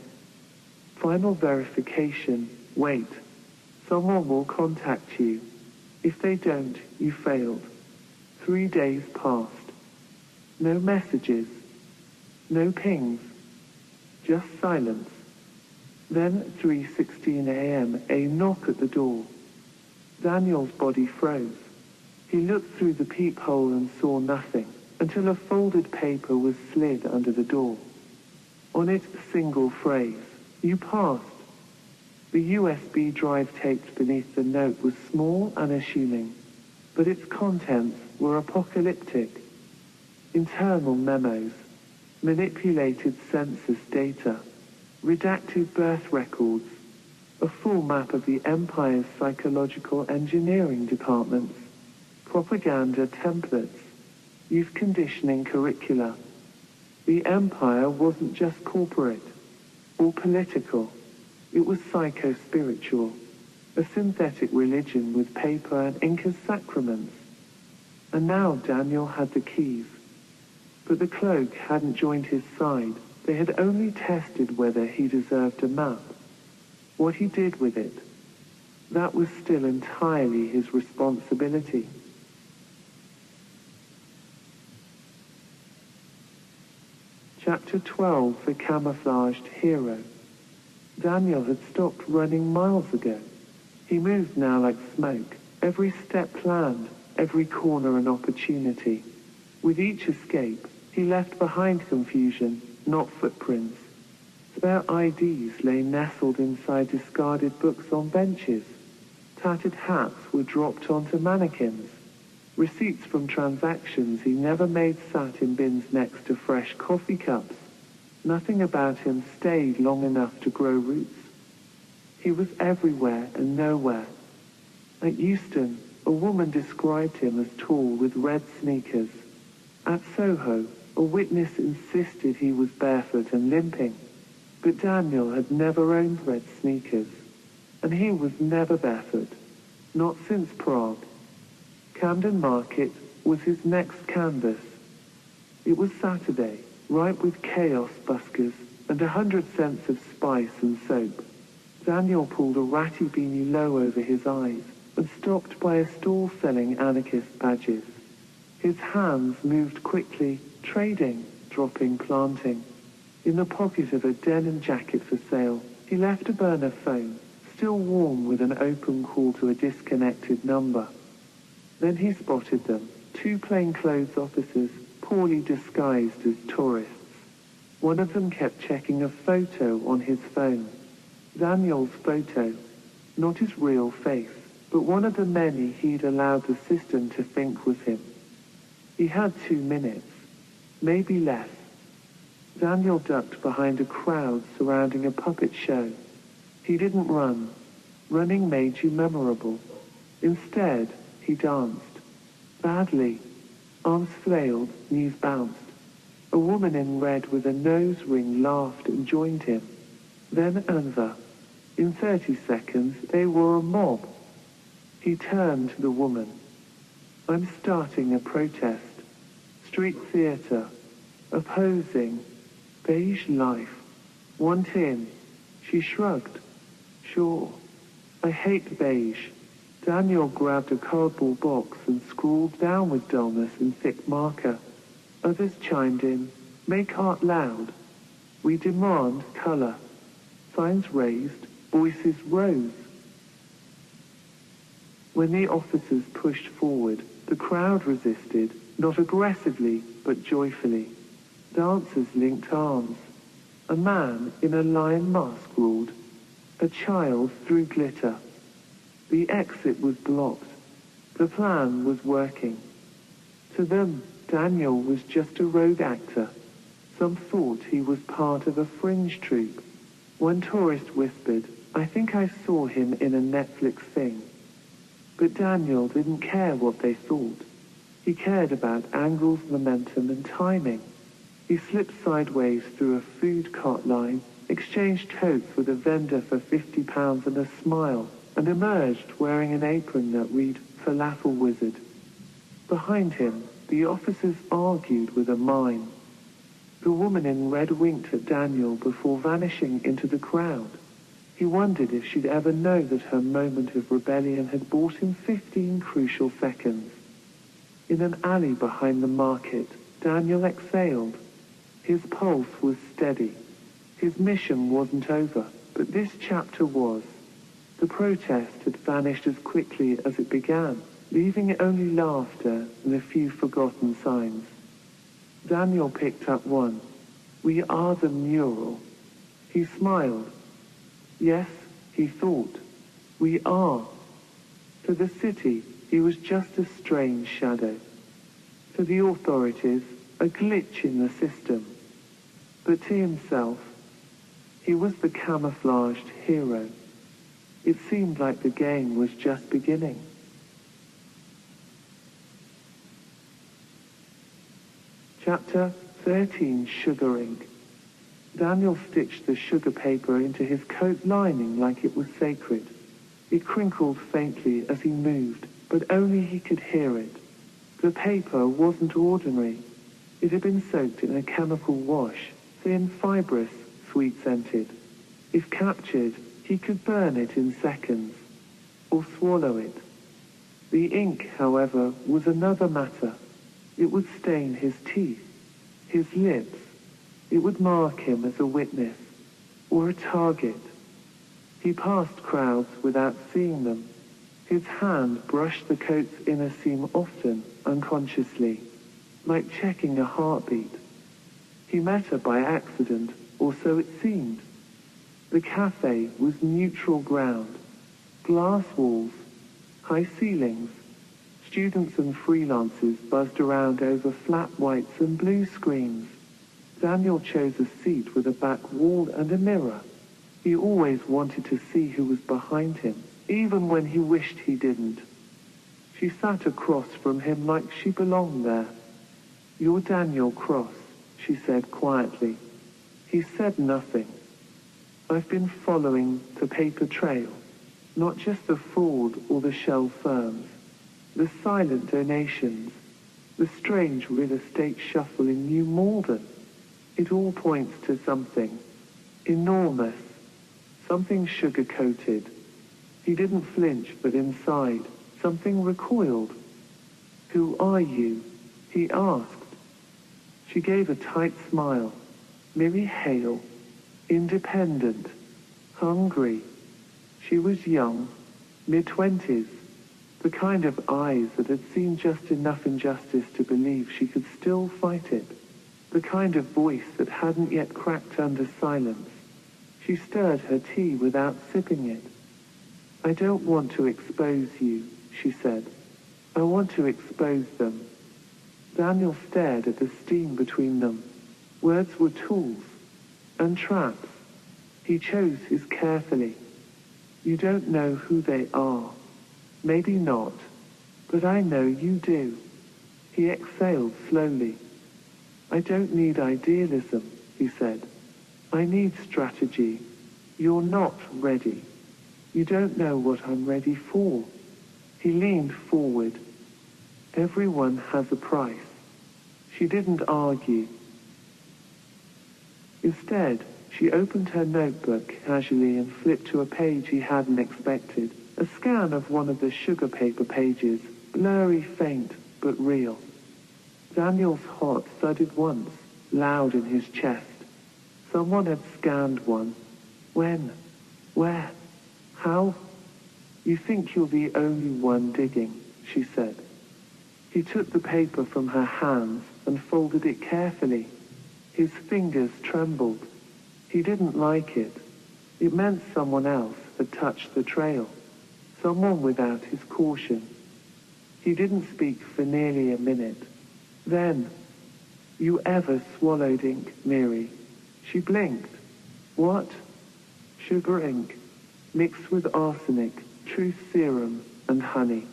A: Final verification, wait. Someone will contact you. If they don't, you failed. 3 days passed. No messages. No pings. Just silence. Then at 3:16 a.m., a knock at the door. Daniel's body froze. He looked through the peephole and saw nothing, until a folded paper was slid under the door. On it, a single phrase, "You passed." The USB drive taped beneath the note was small, unassuming, but its contents were apocalyptic. Internal memos, manipulated census data, redacted birth records, a full map of the Empire's psychological engineering departments, propaganda templates, youth conditioning curricula. The Empire wasn't just corporate or political. It was psycho-spiritual, a synthetic religion with paper and ink as sacraments. And now Daniel had the keys. But the cloak hadn't joined his side. They had only tested whether he deserved a map. What he did with it, that was still entirely his responsibility. Chapter 12, The Camouflaged Hero. Daniel had stopped running miles ago. He moved now like smoke, every step planned, every corner an opportunity. With each escape, he left behind confusion, not footprints. Spare IDs lay nestled inside discarded books on benches. Tattered hats were dropped onto mannequins. Receipts from transactions he never made sat in bins next to fresh coffee cups. Nothing about him stayed long enough to grow roots. He was everywhere and nowhere. At Euston, a woman described him as tall with red sneakers. At Soho, a witness insisted he was barefoot and limping. But Daniel had never owned red sneakers, and he was never barefoot, not since Prague. Camden Market was his next canvas. It was Saturday, ripe with chaos buskers and 100 cents of spice and soap. Daniel pulled a ratty beanie low over his eyes and stopped by a stall selling anarchist badges. His hands moved quickly, trading, dropping, planting. In the pocket of a denim jacket for sale, he left a burner phone, still warm with an open call to a disconnected number. Then he spotted them, 2 plainclothes officers, poorly disguised as tourists. One of them kept checking a photo on his phone. Daniel's photo, not his real face, but one of the many he'd allowed the system to think was him. He had 2 minutes, maybe less. Daniel ducked behind a crowd surrounding a puppet show. He didn't run. Running made you memorable. Instead, he danced. Badly. Arms flailed, knees bounced. A woman in red with a nose ring laughed and joined him. Then another. In 30 seconds, they were a mob. He turned to the woman. "I'm starting a protest. Street theater. Opposing. Beige life. Want in?" She shrugged. "Sure. I hate beige." Daniel grabbed a cardboard box and scrawled down with dullness in thick marker. Others chimed in. "Make art loud. We demand color." signs raised, voices rose. When the officers pushed forward, the crowd resisted, not aggressively, but joyfully. Dancers linked arms. A man in a lion mask ruled. A child threw glitter. The exit was blocked. The plan was working. To them, Daniel was just a rogue actor. Some thought he was part of a fringe troupe. One tourist whispered, "I think I saw him in a Netflix thing." But Daniel didn't care what they thought. He cared about angles, momentum, and timing. He slipped sideways through a food cart line, exchanged totes with a vendor for £50 and a smile, and emerged wearing an apron that read "Falafel Wizard." Behind him, the officers argued with a mime. The woman in red winked at Daniel before vanishing into the crowd. He wondered if she'd ever know that her moment of rebellion had bought him 15 crucial seconds. In an alley behind the market, Daniel exhaled. His pulse was steady. His mission wasn't over, but this chapter was. The protest had vanished as quickly as it began, leaving only laughter and a few forgotten signs. Daniel picked up one. "We are the mural." He smiled. Yes, he thought, we are. To the city, he was just a strange shadow. To the authorities, a glitch in the system. But to himself, he was the camouflaged hero. It seemed like the game was just beginning. Chapter 13, Sugaring. Daniel stitched the sugar paper into his coat lining like it was sacred. It crinkled faintly as he moved, but only he could hear it. The paper wasn't ordinary. It had been soaked in a chemical wash, thin, fibrous, sweet-scented. If captured, he could burn it in seconds, or swallow it. The ink, however, was another matter. It would stain his teeth, his lips. It would mark him as a witness, or a target. He passed crowds without seeing them. His hand brushed the coat's inner seam often, unconsciously, like checking a heartbeat. He met her by accident, or so it seemed. The cafe was neutral ground. Glass walls, high ceilings. Students and freelancers buzzed around over flat whites and blue screens. Daniel chose a seat with a back wall and a mirror. He always wanted to see who was behind him, even when he wished he didn't. She sat across from him like she belonged there. "You're Daniel Cross," she said quietly. He said nothing. "I've been following the paper trail, not just the fraud or the shell firms, the silent donations, the strange real estate shuffle in New Malden. It all points to something enormous, something sugar-coated." He didn't flinch, but inside, something recoiled. "Who are you?" he asked. She gave a tight smile. Mary Hale, independent, hungry. She was young, mid-20s, the kind of eyes that had seen just enough injustice to believe she could still fight it. The kind of voice that hadn't yet cracked under silence. She stirred her tea without sipping it. "I don't want to expose you," she said. "I want to expose them." Daniel stared at the steam between them. Words were tools and traps. He chose his carefully. "You don't know who they are. Maybe not, but I know you do." He exhaled slowly. "I don't need idealism," he said. "I need strategy. You're not ready. You don't know what I'm ready for." He leaned forward. "Everyone has a price." She didn't argue. Instead, she opened her notebook casually and flipped to a page he hadn't expected. A scan of one of the sugar paper pages, blurry, faint, but real. Daniel's heart thudded once, loud in his chest. Someone had scanned one When? Where? How? You think you're the only one digging, she said. He took the paper from her hands and folded it carefully. His fingers trembled. He didn't like it. It meant someone else had touched the trail. Someone without his caution. He didn't speak for nearly a minute. Then, "You ever swallowed ink, Mary?" She blinked. "What?" "Sugar ink, mixed with arsenic, truth serum, and honey."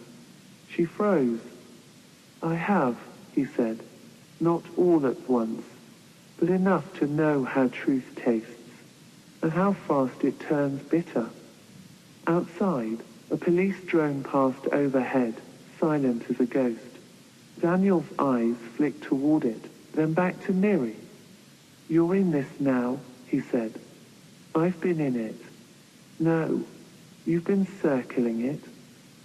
A: She froze. "I have," he said. "Not all at once, but enough to know how truth tastes, and how fast it turns bitter." Outside, a police drone passed overhead, silent as a ghost. Daniel's eyes flicked toward it, then back to Miri. "You're in this now," he said. "I've been in it." "No, you've been circling it.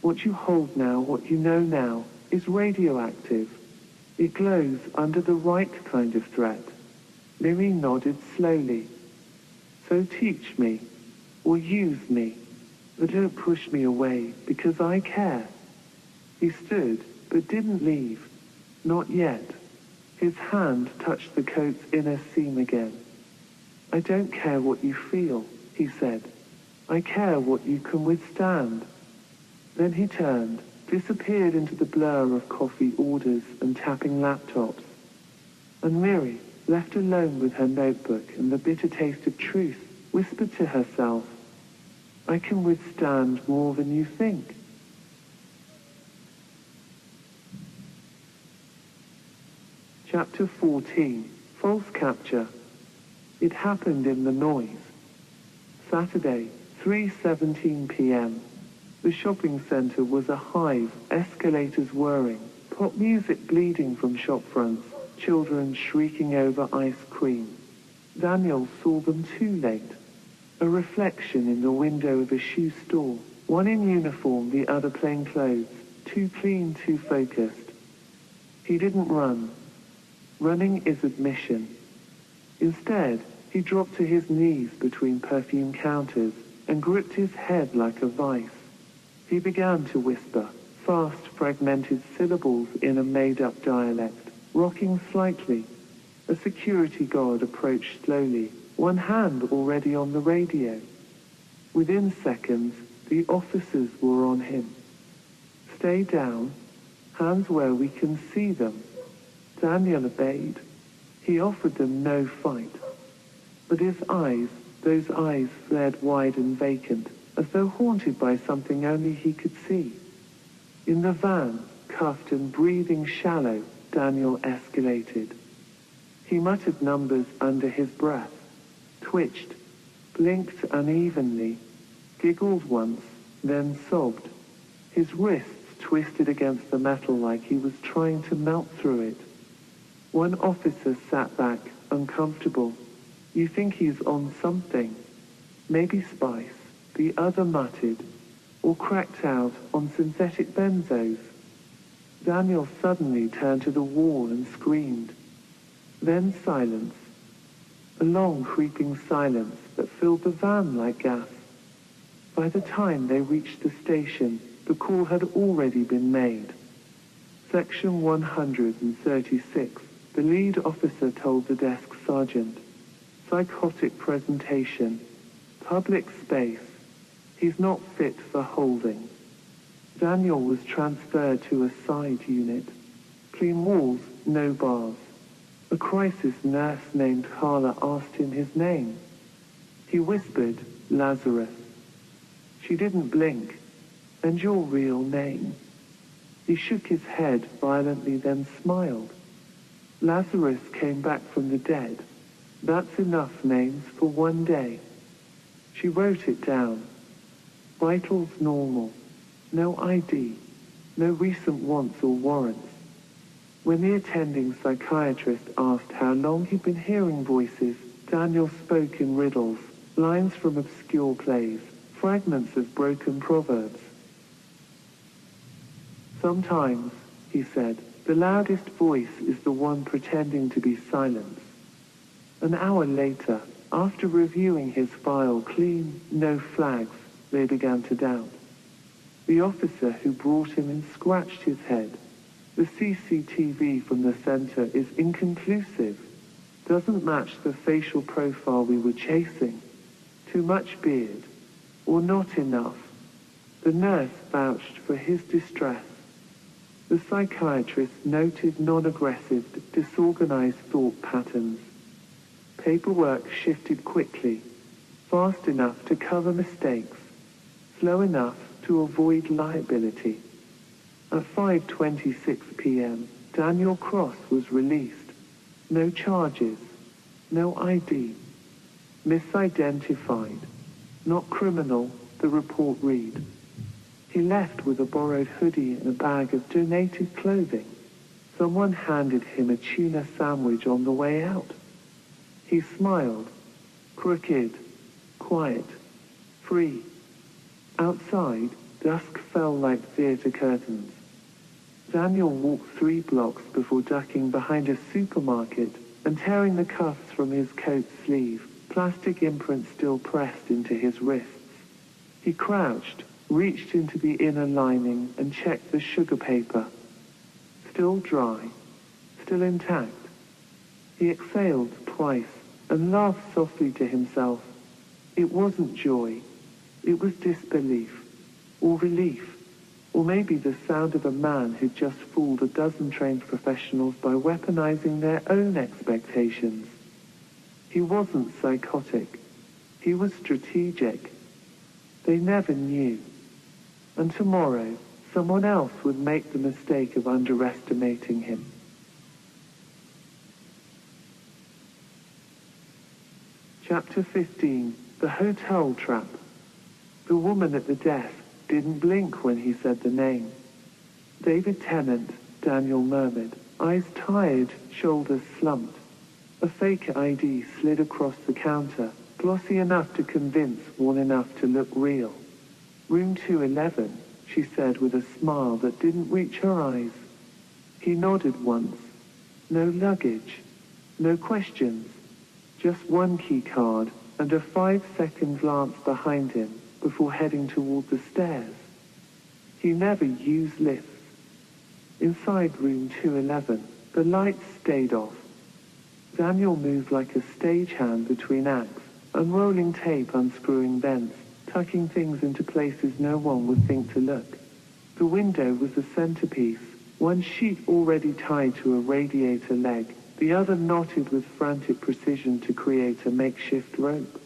A: What you hold now, what you know now, is radioactive. It glows under the right kind of threat." Miri nodded slowly. "So teach me, or use me, but don't push me away, because I care." He stood, but didn't leave. Not yet. His hand touched the coat's inner seam again. "I don't care what you feel," he said. "I care what you can withstand." Then he turned, disappeared into the blur of coffee orders and tapping laptops. And Miri, left alone with her notebook and the bitter taste of truth, whispered to herself, "I can withstand more than you think." Chapter 14. False Capture. It happened in the noise. Saturday, 3:17 p.m. The shopping center was a hive, escalators whirring, pop music bleeding from shop fronts, children shrieking over ice cream. Daniel saw them too late. A reflection in the window of a shoe store, one in uniform, the other plain clothes, too clean, too focused. He didn't run. Running is admission. Instead, he dropped to his knees between perfume counters and gripped his head like a vice. He began to whisper, fast, fragmented syllables in a made-up dialect, rocking slightly. A security guard approached slowly, one hand already on the radio. Within seconds, the officers were on him. "Stay down. Hands where we can see them." Daniel obeyed. He offered them no fight. But his eyes, those eyes flared wide and vacant, as though haunted by something only he could see. In the van, cuffed and breathing shallow, Daniel escalated. He muttered numbers under his breath, twitched, blinked unevenly, giggled once, then sobbed. His wrists twisted against the metal like he was trying to melt through it. One officer sat back, uncomfortable. "You think he's on something? Maybe spice," the other muttered, "or cracked out on synthetic benzos." Daniel suddenly turned to the wall and screamed. Then silence. A long creeping silence that filled the van like gas. By the time they reached the station, the call had already been made. Section 136, the lead officer told the desk sergeant. "Psychotic presentation. Public space. He's not fit for holding." Daniel was transferred to a side unit. Clean walls, no bars. A crisis nurse named Carla asked him his name. He whispered, "Lazarus." She didn't blink. "And your real name?" He shook his head violently, then smiled. "Lazarus came back from the dead. That's enough names for one day." She wrote it down. Vitals normal. No ID. No recent wants or warrants. When the attending psychiatrist asked how long he'd been hearing voices, Daniel spoke in riddles, lines from obscure plays, fragments of broken proverbs. "Sometimes," he said, "the loudest voice is the one pretending to be silence." An hour later, After reviewing his file clean, no flags, they began to doubt. The officer who brought him in scratched his head. The CCTV from the center is inconclusive. Doesn't match the facial profile we were chasing. Too much beard, or not enough. The nurse vouched for his distress. The psychiatrist noted non-aggressive, disorganized thought patterns. Paperwork shifted quickly, fast enough to cover mistakes, slow enough to avoid liability. At 5:26 p.m., Daniel Cross was released. No charges, no ID. Misidentified. Not criminal, the report read. He left with a borrowed hoodie and a bag of donated clothing. Someone handed him a tuna sandwich on the way out. He smiled. Crooked, quiet, free. Outside, dusk fell like theater curtains. Daniel walked 3 blocks before ducking behind a supermarket and tearing the cuffs from his coat sleeve, plastic imprint still pressed into his wrists. He crouched, reached into the inner lining and checked the sugar paper. Still dry, still intact. He exhaled twice and laughed softly to himself. It wasn't joy. It was disbelief, or relief, or maybe the sound of a man who'd just fooled a dozen trained professionals by weaponizing their own expectations. He wasn't psychotic. He was strategic. They never knew. And tomorrow, someone else would make the mistake of underestimating him. Chapter 15. The Hotel Trap. The woman at the desk didn't blink when he said the name. David Tennant, Daniel murmured, eyes tired, shoulders slumped. A fake ID slid across the counter, glossy enough to convince, worn enough to look real. Room 211, she said with a smile that didn't reach her eyes. He nodded once. No luggage, no questions, just one key card and a 5-second glance behind him before heading toward the stairs. He never used lifts. Inside room 211, the lights stayed off. Daniel moved like a stagehand between acts, unrolling tape, unscrewing vents, tucking things into places no one would think to look. The window was the centerpiece, one sheet already tied to a radiator leg, the other knotted with frantic precision to create a makeshift rope.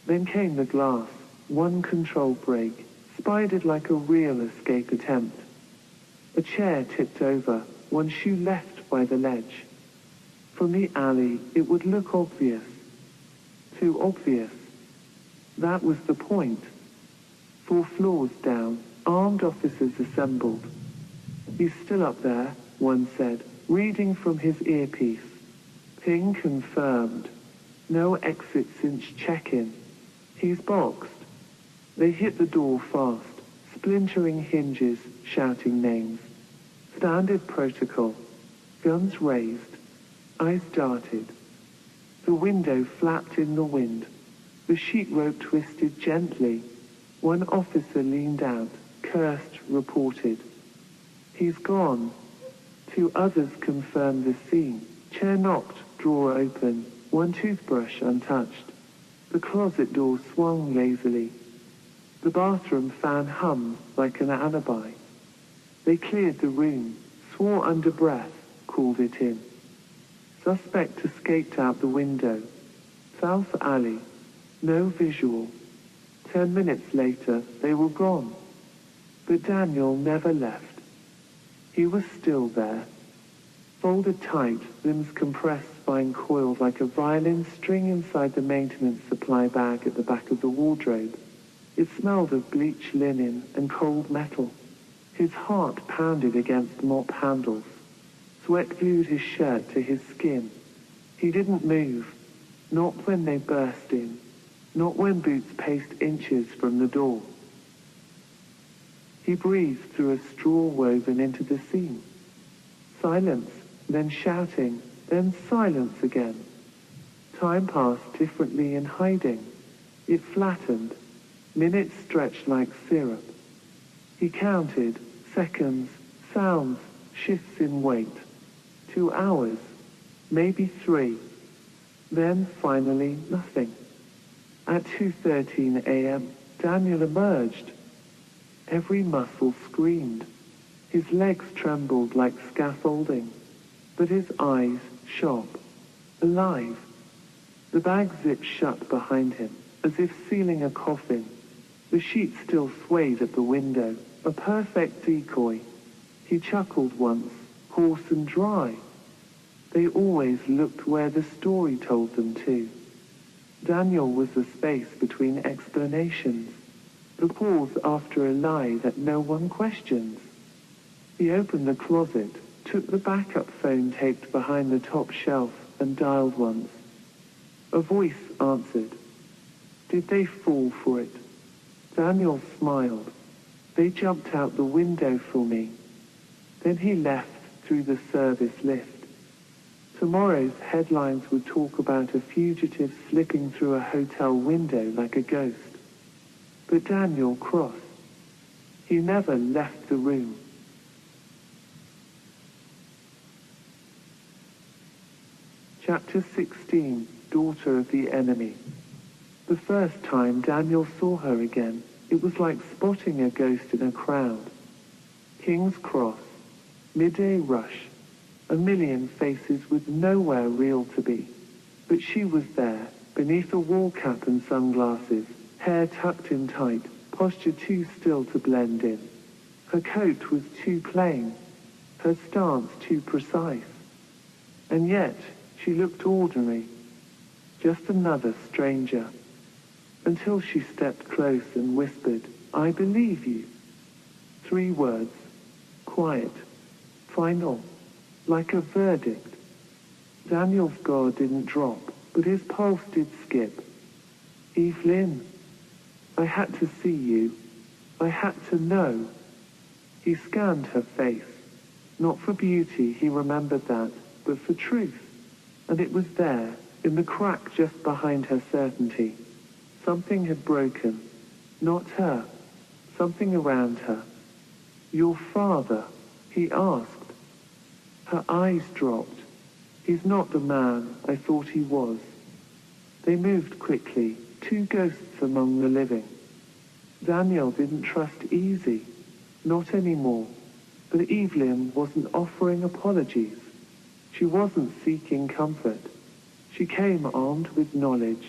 A: Then came the glass, one control break, spidered like a real escape attempt. A chair tipped over, one shoe left by the ledge. From the alley, it would look obvious. Too obvious. That was the point. 4 floors down, armed officers assembled. He's still up there, one said, reading from his earpiece. Ping confirmed. No exit since check-in. He's boxed. They hit the door fast, splintering hinges, shouting names. Standard protocol. Guns raised. Eyes darted. The window flapped in the wind. The sheet rope twisted gently. One officer leaned out, cursed, reported. He's gone. 2 others confirmed the scene. Chair knocked, drawer open, one toothbrush untouched. The closet door swung lazily. The bathroom fan hummed like an alibi. They cleared the room, swore under breath, called it in. Suspect escaped out the window. South alley. No visual. 10 minutes later, they were gone. But Daniel never left. He was still there. Folded tight, limbs compressed, spine coiled like a violin string inside the maintenance supply bag at the back of the wardrobe. It smelled of bleached linen and cold metal. His heart pounded against mop handles. Sweat glued his shirt to his skin. He didn't move, not when they burst in, not when boots paced inches from the door. He breathed through a straw woven into the scene. Silence, then shouting, then silence again. Time passed differently in hiding. It flattened. Minutes stretched like syrup. He counted seconds, sounds, shifts in weight. 2 hours, maybe 3. Then finally nothing. At 2:13 a.m., Daniel emerged. Every muscle screamed. His legs trembled like scaffolding, but his eyes sharp, alive. The bag zipped shut behind him, as if sealing a coffin. The sheet still swayed at the window, a perfect decoy. He chuckled once, hoarse and dry. They always looked where the story told them to. Daniel was the space between explanations, the pause after a lie that no one questions. He opened the closet, took the backup phone taped behind the top shelf, and dialed once. A voice answered. Did they fall for it? Daniel smiled. They jumped out the window for me. Then he left through the service lift. Tomorrow's headlines would talk about a fugitive slipping through a hotel window like a ghost. But Daniel crossed. He never left the room. Chapter 16, Daughter of the Enemy. The first time Daniel saw her again, it was like spotting a ghost in a crowd. King's Cross, midday rush, a million faces with nowhere real to be. But she was there, beneath a wall cap and sunglasses, hair tucked in tight, posture too still to blend in. Her coat was too plain, her stance too precise. And yet, she looked ordinary, just another stranger. Until she stepped close and whispered, I believe you. 3 words, quiet, final, like a verdict. Daniel's guard didn't drop, but his pulse did skip. Evelyn, I had to see you. I had to know. He scanned her face. Not for beauty, he remembered that, but for truth. And it was there, in the crack just behind her certainty. Something had broken. Not her. Something around her. Your father, he asked. Her eyes dropped. He's not the man I thought he was. They moved quickly, 2 ghosts among the living. Daniel didn't trust Easy. Not anymore. But Evelyn wasn't offering apologies. She wasn't seeking comfort. She came armed with knowledge.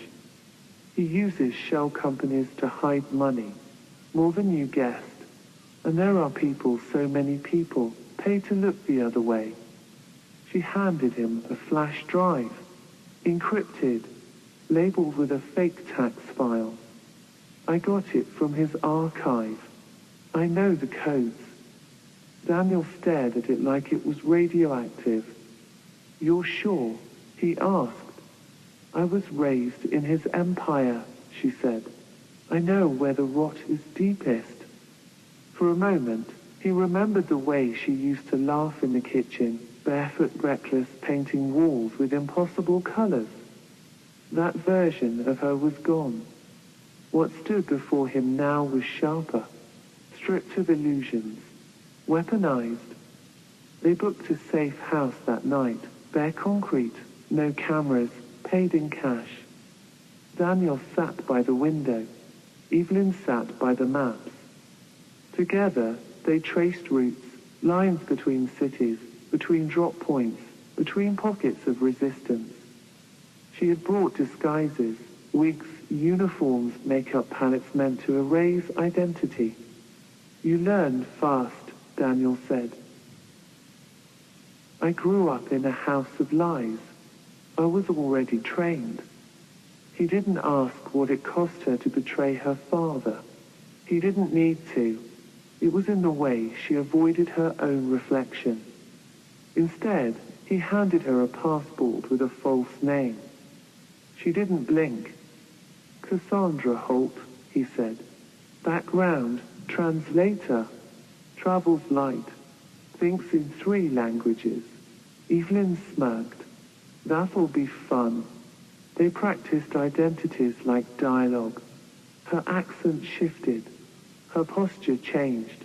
A: He uses shell companies to hide money, more than you guessed. And there are people, so many people, paid to look the other way. She handed him a flash drive, encrypted, labeled with a fake tax file. I got it from his archive. I know the codes. Daniel stared at it like it was radioactive. You're sure? He asked. I was raised in his empire, she said. I know where the rot is deepest. For a moment, he remembered the way she used to laugh in the kitchen, barefoot reckless, painting walls with impossible colors. That version of her was gone. What stood before him now was sharper, stripped of illusions, weaponized. They booked a safe house that night, bare concrete, no cameras, paid in cash. Daniel sat by the window. Evelyn sat by the maps. Together, they traced routes, lines between cities, between drop points, between pockets of resistance. She had brought disguises, wigs, uniforms, makeup palettes meant to erase identity. You learned fast, Daniel said. I grew up in a house of lies. I was already trained. He didn't ask what it cost her to betray her father. He didn't need to. It was in the way she avoided her own reflection. Instead, he handed her a passport with a false name. She didn't blink. Cassandra Holt, he said. Background, translator. Travels light. Thinks in 3 languages. Evelyn smirked. That'll be fun. They practiced identities like dialogue. Her accent shifted. Her posture changed.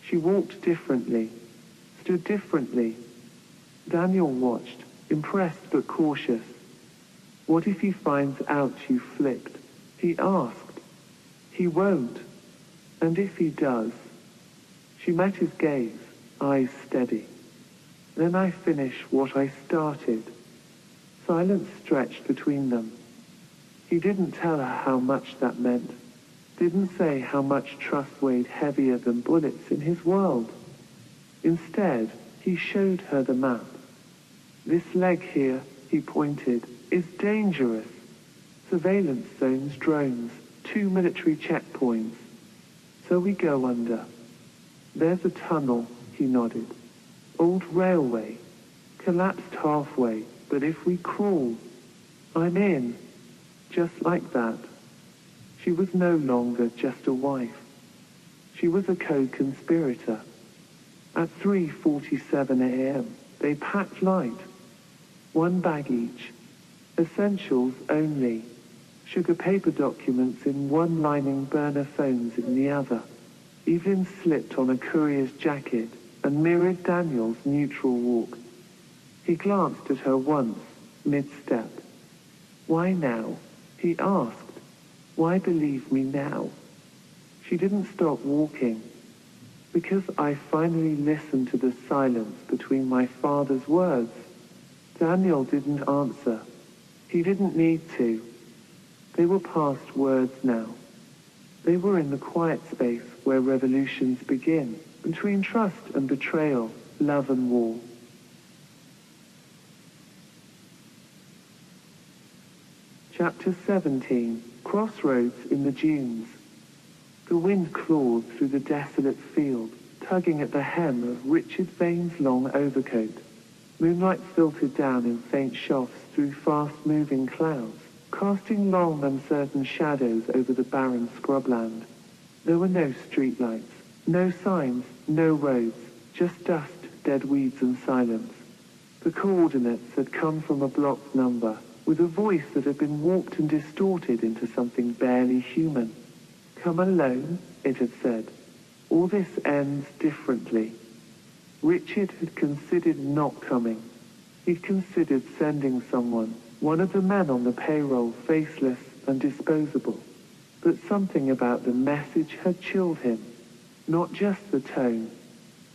A: She walked differently, stood differently. Daniel watched, impressed but cautious. What if he finds out you flipped? He asked. He won't. And if he does? She met his gaze, eyes steady. Then I finish what I started. Silence stretched between them. He didn't tell her how much that meant. Didn't say how much trust weighed heavier than bullets in his world. Instead, he showed her the map. This leg here, he pointed, is dangerous. Surveillance zones, drones, 2 military checkpoints. So we go under. There's a tunnel, he nodded. Old railway. Collapsed halfway, but if we crawl, I'm in. Just like that. She was no longer just a wife. She was a co-conspirator. At 3:47 a.m., they packed light. 1 bag each. Essentials only. Sugar paper documents in one lining, burner phones in the other. Evelyn slipped on a courier's jacket and mirrored Daniel's neutral walk. He glanced at her once, mid-step. Why now? He asked. Why believe me now? She didn't stop walking. Because I finally listened to the silence between my father's words. Daniel didn't answer. He didn't need to. They were past words now. They were in the quiet space where revolutions begin, between trust and betrayal, love and war. Chapter 17. Crossroads in the Dunes. The wind clawed through the desolate field, tugging at the hem of Richard Vane's long overcoat. Moonlight filtered down in faint shafts through fast-moving clouds, casting long, uncertain shadows over the barren scrubland. There were no streetlights, no signs, no roads, just dust, dead weeds and silence. The coordinates had come from a blocked number, with a voice that had been warped and distorted into something barely human. Come alone, it had said. All this ends differently. Richard had considered not coming. He'd considered sending someone, one of the men on the payroll, faceless and disposable. But something about the message had chilled him. Not just the tone,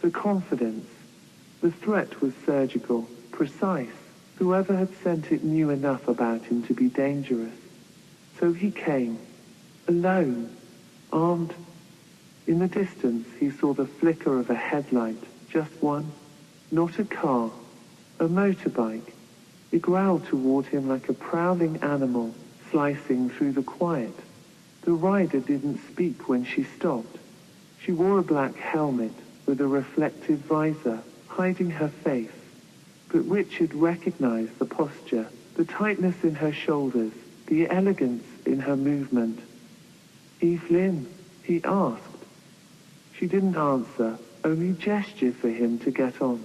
A: the confidence. The threat was surgical, precise. Whoever had sent it knew enough about him to be dangerous. So he came, alone, armed. In the distance, he saw the flicker of a headlight, just one. Not a car, a motorbike. It growled toward him like a prowling animal, slicing through the quiet. The rider didn't speak when she stopped. She wore a black helmet with a reflective visor, hiding her face. But Richard recognized the posture, the tightness in her shoulders, the elegance in her movement. Evelyn, he asked. She didn't answer, only gestured for him to get on.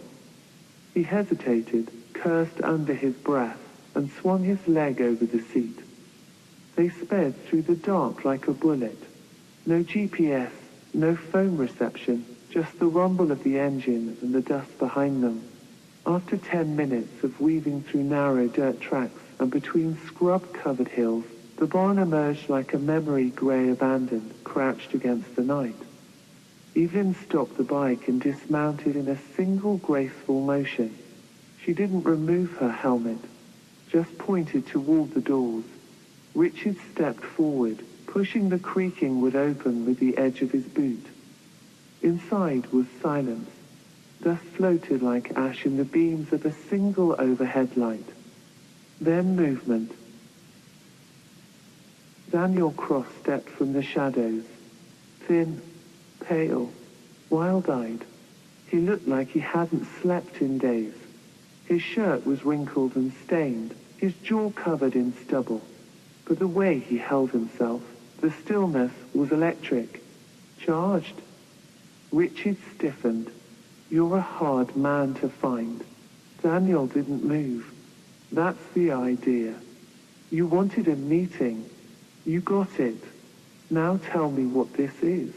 A: He hesitated, cursed under his breath, and swung his leg over the seat. They sped through the dark like a bullet. No GPS, no phone reception, just the rumble of the engine and the dust behind them. After 10 minutes of weaving through narrow dirt tracks and between scrub-covered hills, the barn emerged like a memory grey abandoned, crouched against the night. Evelyn stopped the bike and dismounted in a single graceful motion. She didn't remove her helmet, just pointed toward the doors. Richard stepped forward, pushing the creaking wood open with the edge of his boot. Inside was silence. Dust floated like ash in the beams of a single overhead light. Then movement. Daniel Cross stepped from the shadows, thin, pale, wild-eyed. He looked like he hadn't slept in days. His shirt was wrinkled and stained, his jaw covered in stubble. But the way he held himself, the stillness was electric, charged. Richard stiffened. You're a hard man to find. Daniel didn't move. That's the idea. You wanted a meeting. You got it. Now tell me what this is.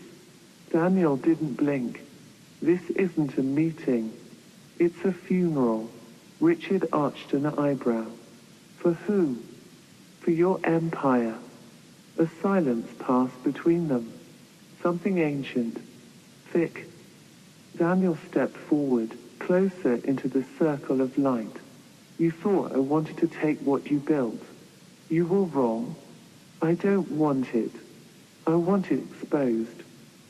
A: Daniel didn't blink. This isn't a meeting. It's a funeral. Richard arched an eyebrow. For who? For your empire. A silence passed between them. Something ancient, thick. Daniel stepped forward, closer into the circle of light. You thought I wanted to take what you built. You were wrong. I don't want it. I want it exposed.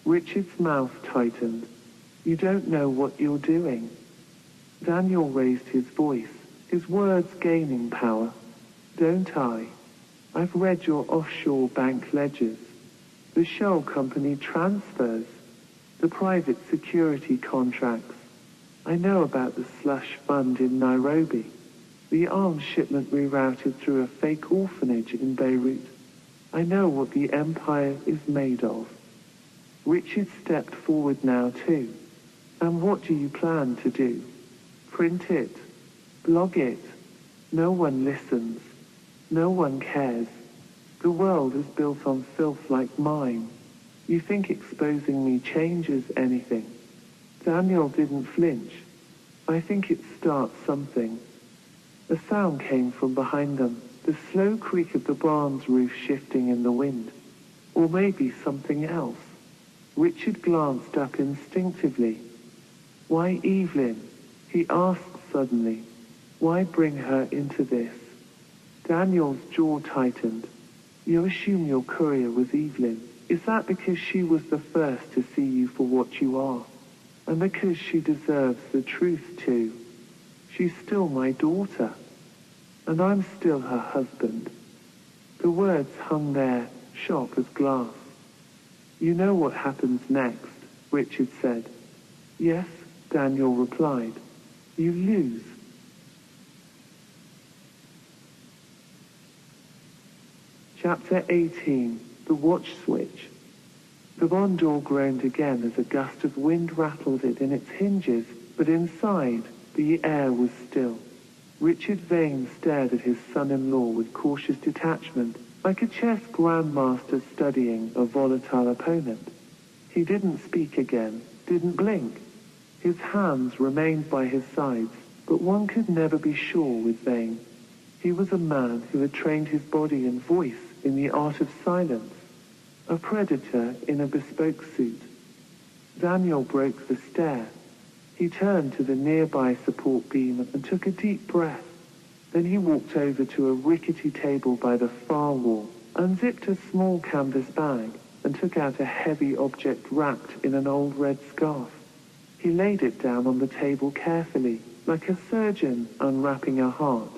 A: Richard's mouth tightened. You don't know what you're doing. Daniel raised his voice, his words gaining power. Don't I? I've read your offshore bank ledgers, the shell company transfers, the private security contracts. I know about the slush fund in Nairobi, the arms shipment rerouted through a fake orphanage in Beirut. I know what the empire is made of. Richard stepped forward now too. And what do you plan to do? Print it? Blog it? No one listens. No one cares. The world is built on filth like mine. You think exposing me changes anything? Daniel didn't flinch. I think it starts something. A sound came from behind them, the slow creak of the barn's roof shifting in the wind. Or maybe something else. Richard glanced up instinctively. Why Evelyn? He asked suddenly. Why bring her into this? Daniel's jaw tightened. You assume your courier was Evelyn. Is that because she was the first to see you for what you are? And because she deserves the truth too? She's still my daughter. And I'm still her husband. The words hung there, sharp as glass. You know what happens next, Richard said. Yes, Daniel replied. You lose. Chapter 18. The Watch Switch. The barn door groaned again as a gust of wind rattled it in its hinges, but inside, the air was still. Richard Vane stared at his son-in-law with cautious detachment, like a chess grandmaster studying a volatile opponent. He didn't speak again, didn't blink. His hands remained by his sides, but one could never be sure with Vane. He was a man who had trained his body and voice in the art of silence, a predator in a bespoke suit. Daniel broke the stare. He turned to the nearby support beam and took a deep breath. Then he walked over to a rickety table by the far wall, unzipped a small canvas bag, and took out a heavy object wrapped in an old red scarf. He laid it down on the table carefully, like a surgeon unwrapping a heart.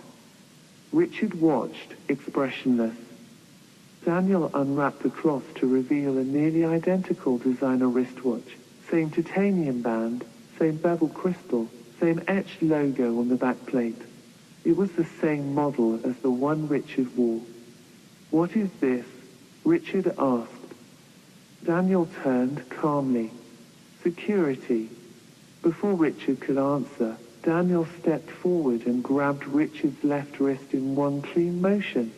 A: Richard watched, expressionless. Daniel unwrapped the cloth to reveal a nearly identical designer wristwatch. Same titanium band, same bevel crystal, same etched logo on the back plate. It was the same model as the one Richard wore. What is this? Richard asked. Daniel turned calmly. Security. Before Richard could answer, Daniel stepped forward and grabbed Richard's left wrist in one clean motion.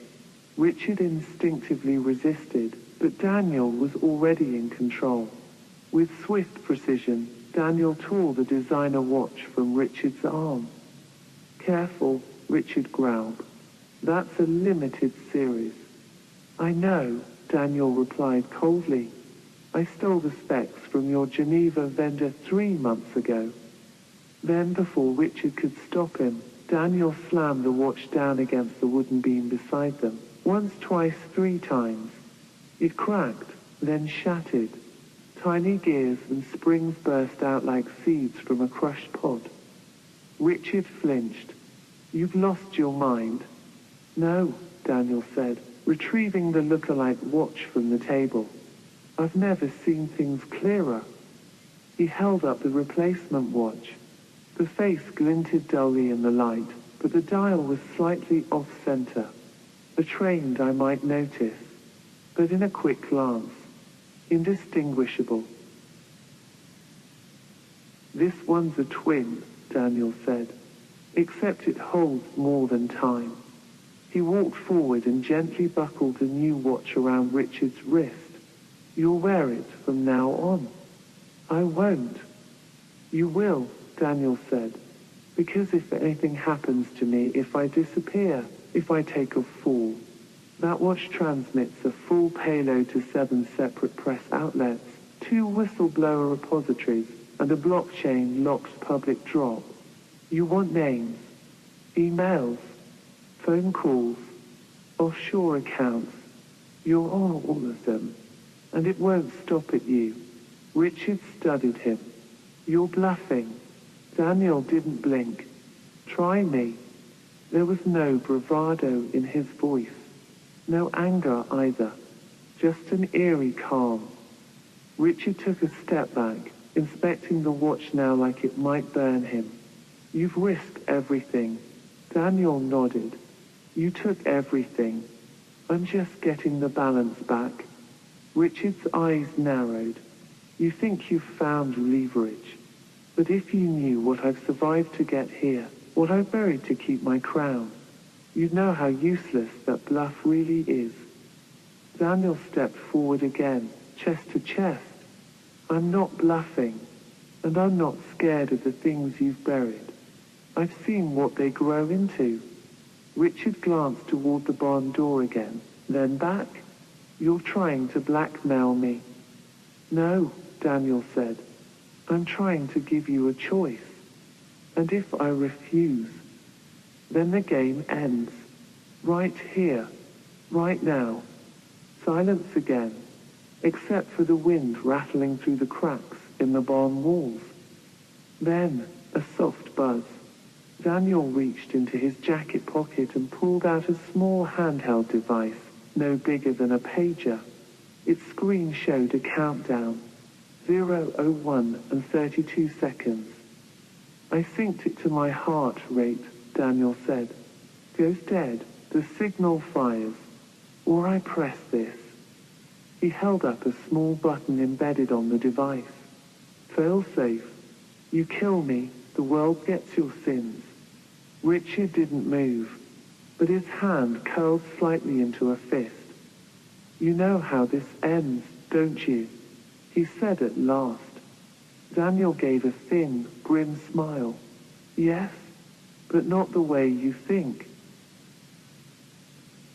A: Richard instinctively resisted, but Daniel was already in control. With swift precision, Daniel tore the designer watch from Richard's arm. Careful, Richard growled. That's a limited series. I know, Daniel replied coldly. I stole the specs from your Geneva vendor 3 months ago. Then, before Richard could stop him, Daniel slammed the watch down against the wooden beam beside them. Once, twice, 3 times. It cracked, then shattered. Tiny gears and springs burst out like seeds from a crushed pod. Richard flinched. You've lost your mind. No, Daniel said, retrieving the look-alike watch from the table. I've never seen things clearer. He held up the replacement watch. The face glinted dully in the light, but the dial was slightly off-center. A trained eye might notice, but in a quick glance, indistinguishable. This one's a twin, Daniel said, except it holds more than time. He walked forward and gently buckled the new watch around Richard's wrist. You'll wear it from now on. I won't. You will, Daniel said, because if anything happens to me, if I disappear, if I take a fall, that watch transmits a full payload to 7 separate press outlets, 2 whistleblower repositories, and a blockchain locked public drop. You want names, emails, phone calls, offshore accounts. You're on all of them, and it won't stop at you. Richard studied him. You're bluffing. Daniel didn't blink. Try me. There was no bravado in his voice. No anger either. Just an eerie calm. Richard took a step back, inspecting the watch now like it might burn him. You've risked everything. Daniel nodded. You took everything. I'm just getting the balance back. Richard's eyes narrowed. You think you've found leverage. But if you knew what I've survived to get here, what I've buried to keep my crown, you'd know how useless that bluff really is. Daniel stepped forward again, chest to chest. I'm not bluffing, and I'm not scared of the things you've buried. I've seen what they grow into. Richard glanced toward the barn door again, then back. You're trying to blackmail me. No, Daniel said. I'm trying to give you a choice. And if I refuse, then the game ends. Right here, right now. Silence again, except for the wind rattling through the cracks in the barn walls. Then, a soft buzz. Daniel reached into his jacket pocket and pulled out a small handheld device, no bigger than a pager. Its screen showed a countdown, 0:01 and 32 seconds. I synced it to my heart rate, Daniel said. Goes dead, the signal fires. Or I press this. He held up a small button embedded on the device. Fail safe. You kill me, the world gets your sins. Richard didn't move, but his hand curled slightly into a fist. You know how this ends, don't you? He said at last. Daniel gave a thin, grim smile. Yes, but not the way you think.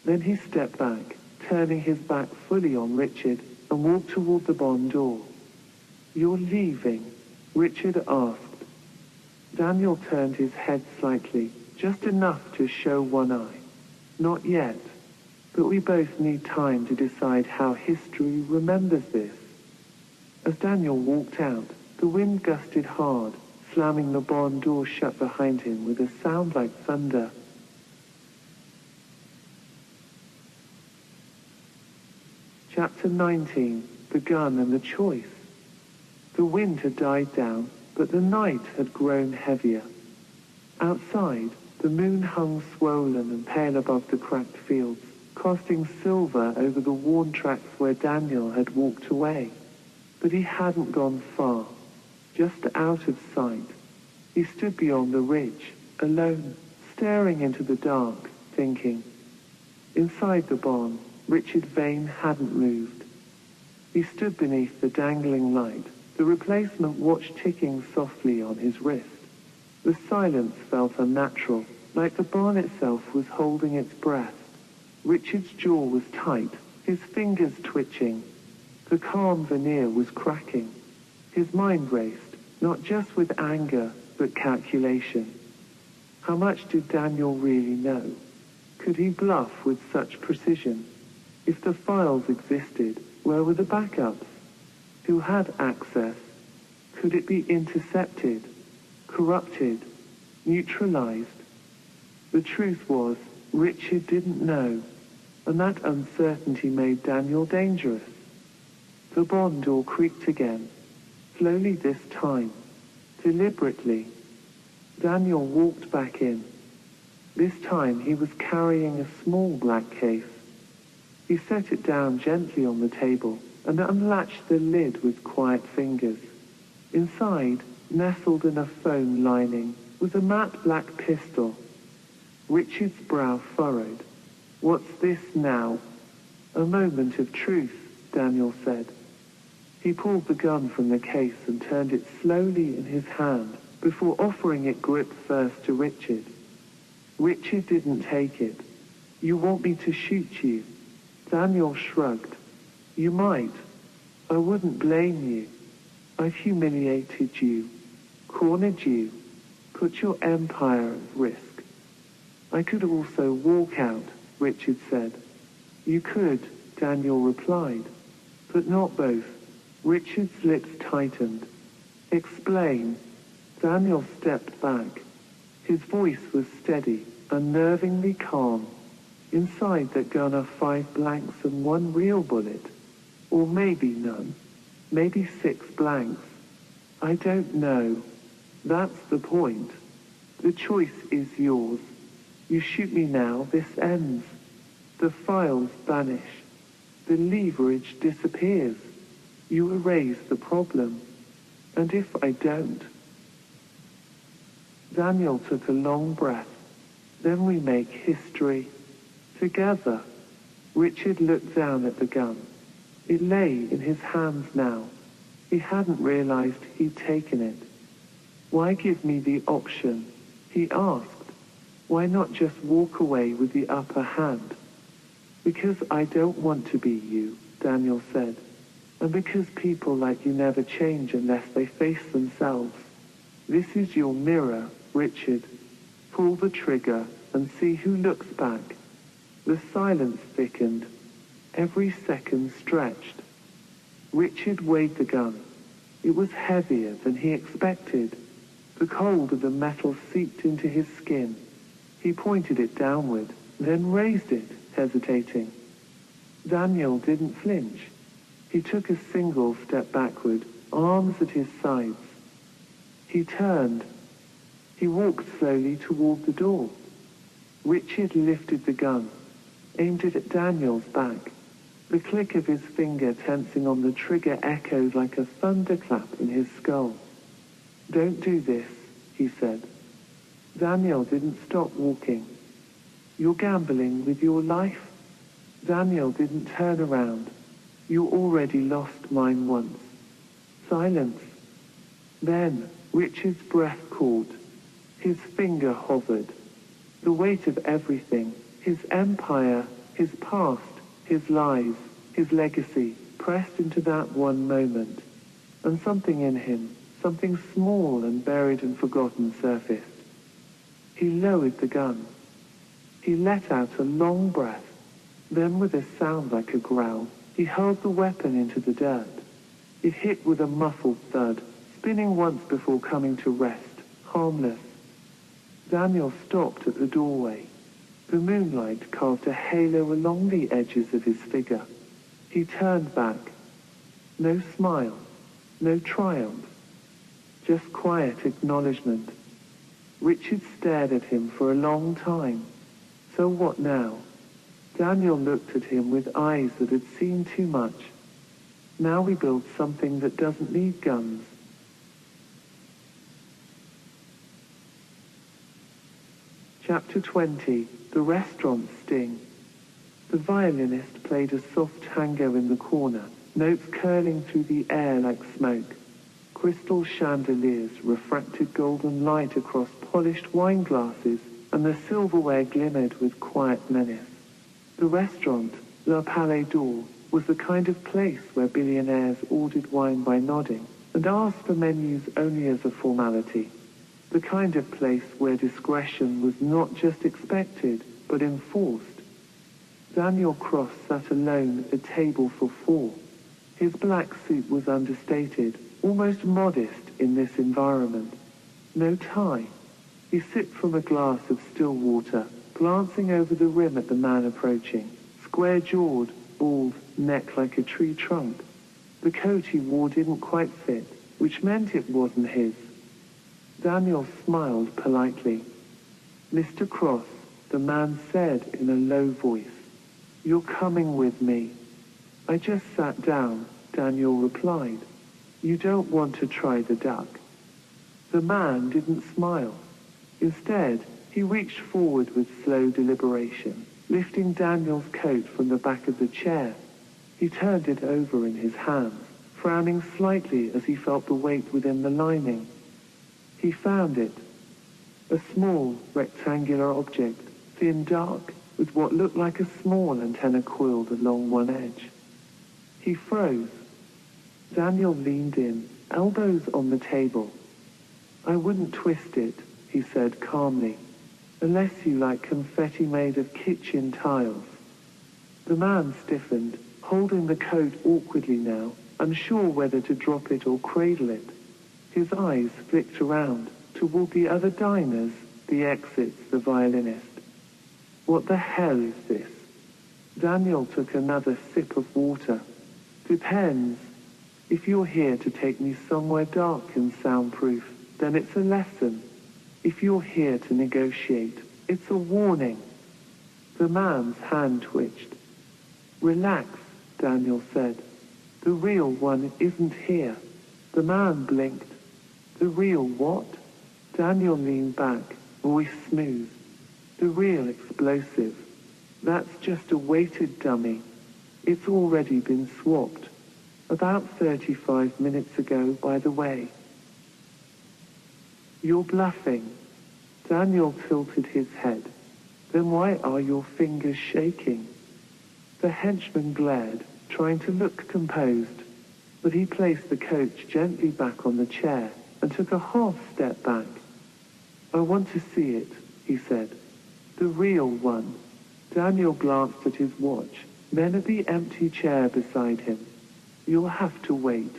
A: Then he stepped back, turning his back fully on Richard, and walked toward the barn door. You're leaving? Richard asked. Daniel turned his head slightly, just enough to show one eye. Not yet, but we both need time to decide how history remembers this. As Daniel walked out, the wind gusted hard, slamming the barn door shut behind him with a sound like thunder. Chapter 19, The Gun and the Choice. The wind had died down, but the night had grown heavier. Outside, the moon hung swollen and pale above the cracked fields, casting silver over the worn tracks where Daniel had walked away. But he hadn't gone far, just out of sight. He stood beyond the ridge, alone, staring into the dark, thinking. Inside the barn, Richard Vane hadn't moved. He stood beneath the dangling light, the replacement watch ticking softly on his wrist. The silence felt unnatural, like the barn itself was holding its breath. Richard's jaw was tight, his fingers twitching. The calm veneer was cracking. His mind raced, not just with anger, but calculation. How much did Daniel really know? Could he bluff with such precision? If the files existed, where were the backups? Who had access? Could it be intercepted, corrupted, neutralized? The truth was, Richard didn't know, and that uncertainty made Daniel dangerous. The barn door creaked again, slowly this time, deliberately. Daniel walked back in. This time he was carrying a small black case. He set it down gently on the table and unlatched the lid with quiet fingers. Inside, nestled in a foam lining, was a matte black pistol. Richard's brow furrowed. What's this now? A moment of truth, Daniel said. He pulled the gun from the case and turned it slowly in his hand before offering it grip first to Richard. Richard didn't take it. You want me to shoot you? Daniel shrugged. You might. I wouldn't blame you. I've humiliated you, cornered you, put your empire at risk. I could also walk out, Richard said. You could, Daniel replied, but not both. Richard's lips tightened. Explain. Daniel stepped back. His voice was steady, unnervingly calm. Inside that gun are 5 blanks and 1 real bullet. Or maybe none. Maybe 6 blanks. I don't know. That's the point. The choice is yours. You shoot me now, this ends. The files vanish. The leverage disappears. You erase the problem. And if I don't? Daniel took a long breath. Then we make history. Together. Richard looked down at the gun. It lay in his hands now. He hadn't realized he'd taken it. Why give me the option? He asked. Why not just walk away with the upper hand? Because I don't want to be you, Daniel said. And because people like you never change unless they face themselves. This is your mirror, Richard. Pull the trigger and see who looks back. The silence thickened. Every second stretched. Richard weighed the gun. It was heavier than he expected. The cold of the metal seeped into his skin. He pointed it downward, then raised it, hesitating. Daniel didn't flinch. He took a single step backward, arms at his sides. He turned. He walked slowly toward the door. Richard lifted the gun, aimed it at Daniel's back. The click of his finger tensing on the trigger echoed like a thunderclap in his skull. Don't do this, he said. Daniel didn't stop walking. You're gambling with your life? Daniel didn't turn around. You already lost mine once. Silence. Then Richard's breath caught. His finger hovered. The weight of everything, his empire, his past, his lies, his legacy, pressed into that one moment. And something in him, something small and buried and forgotten, surfaced. He lowered the gun. He let out a long breath. Then with a sound like a growl, he hurled the weapon into the dirt. It hit with a muffled thud, spinning once before coming to rest, harmless. Daniel stopped at the doorway. The moonlight carved a halo along the edges of his figure. He turned back. No smile, no triumph, just quiet acknowledgement. Richard stared at him for a long time. So what now? Daniel looked at him with eyes that had seen too much. Now we build something that doesn't need guns. Chapter 20. The Restaurant Sting. The violinist played a soft tango in the corner, notes curling through the air like smoke. Crystal chandeliers refracted golden light across polished wine glasses, and the silverware glimmered with quiet menace. The restaurant, La Palais d'Or, was the kind of place where billionaires ordered wine by nodding and asked for menus only as a formality. The kind of place where discretion was not just expected, but enforced. Daniel Cross sat alone at a table for 4. His black suit was understated, almost modest in this environment. No tie. He sipped from a glass of still water, glancing over the rim at the man approaching. Square-jawed, bald, neck like a tree trunk. The coat he wore didn't quite fit, which meant it wasn't his. Daniel smiled politely. Mr. Cross, the man said in a low voice. You're coming with me. I just sat down, Daniel replied. You don't want to try the duck. The man didn't smile. Instead, he reached forward with slow deliberation. lifting Daniel's coat from the back of the chair. He turned it over in his hands, frowning slightly as he felt the weight within the lining. He found it. A small, rectangular object, thin dark, with what looked like a small antenna coiled along one edge. He froze. Daniel leaned in, elbows on the table. "I wouldn't twist it," he said calmly, "unless you like confetti made of kitchen tiles." The man stiffened, holding the coat awkwardly now, unsure whether to drop it or cradle it. His eyes flicked around, toward the other diners, the exits, the violinist. "What the hell is this?" Daniel took another sip of water. "Depends. If you're here to take me somewhere dark and soundproof, then it's a lesson. If you're here to negotiate, it's a warning." The man's hand twitched. "Relax," Daniel said. "The real one isn't here." The man blinked. "The real what?" Daniel leaned back, voice smooth. "The real explosive. That's just a weighted dummy. It's already been swapped. About 35 minutes ago, by the way." "You're bluffing." Daniel tilted his head. "Then why are your fingers shaking?" The henchman glared, trying to look composed, but he placed the coach gently back on the chair and took a half step back. "I want to see it," he said. "The real one." Daniel glanced at his watch, then at the empty chair beside him. "You'll have to wait.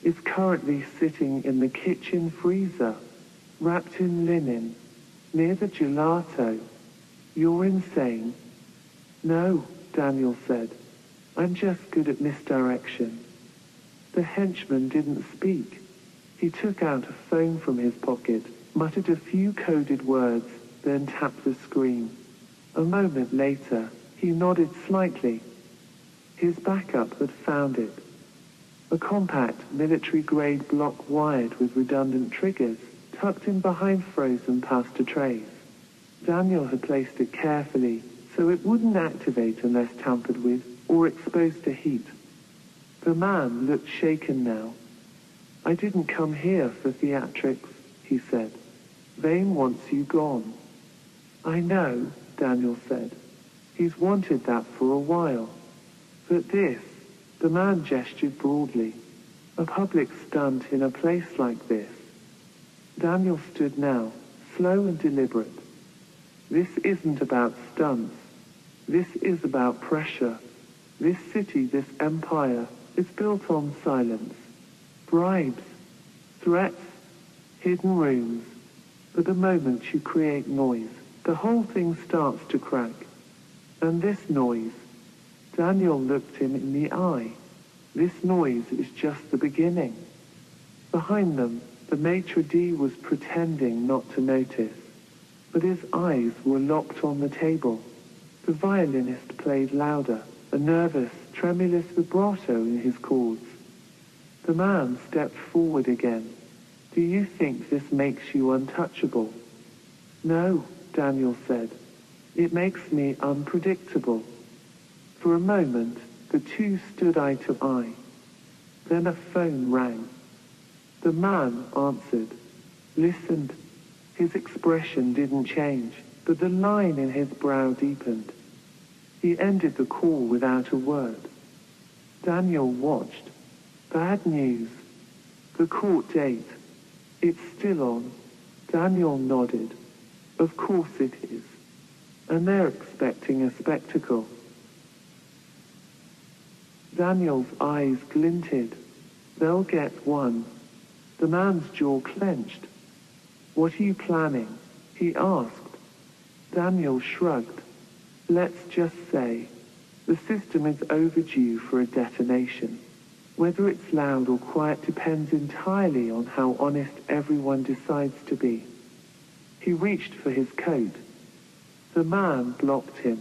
A: It's currently sitting in the kitchen freezer, wrapped in linen, near the gelato. You're insane." "No," Daniel said. "I'm just good at misdirection." The henchman didn't speak. He took out a phone from his pocket, muttered a few coded words, then tapped the screen. A moment later, he nodded slightly. His backup had found it. A compact, military-grade block wired with redundant triggers, tucked in behind frozen pasta trays. Daniel had placed it carefully, so it wouldn't activate unless tampered with or exposed to heat. The man looked shaken now. "I didn't come here for theatrics," he said. "Vane wants you gone." "I know," Daniel said. "He's wanted that for a while. But this," the man gestured broadly, "a public stunt in a place like this." Daniel stood now, slow and deliberate. "This isn't about stunts. This is about pressure. This city, this empire, is built on silence. Bribes, threats, hidden rooms. But the moment you create noise, the whole thing starts to crack. And this noise," Daniel looked him in the eye, "this noise is just the beginning." Behind them, the maitre d' was pretending not to notice, but his eyes were locked on the table. The violinist played louder, a nervous, tremulous vibrato in his chords. The man stepped forward again. "Do you think this makes you untouchable?" "No," Daniel said. "It makes me unpredictable." For a moment, the two stood eye to eye. Then a phone rang. The man answered, listened. His expression didn't change, but the line in his brow deepened. He ended the call without a word. Daniel watched. "Bad news. The court date. It's still on." Daniel nodded. "Of course it is. And they're expecting a spectacle." Daniel's eyes glinted. "They'll get one." The man's jaw clenched. "What are you planning?" he asked. Daniel shrugged. "Let's just say, the system is overdue for a detonation. Whether it's loud or quiet depends entirely on how honest everyone decides to be." He reached for his coat. The man blocked him.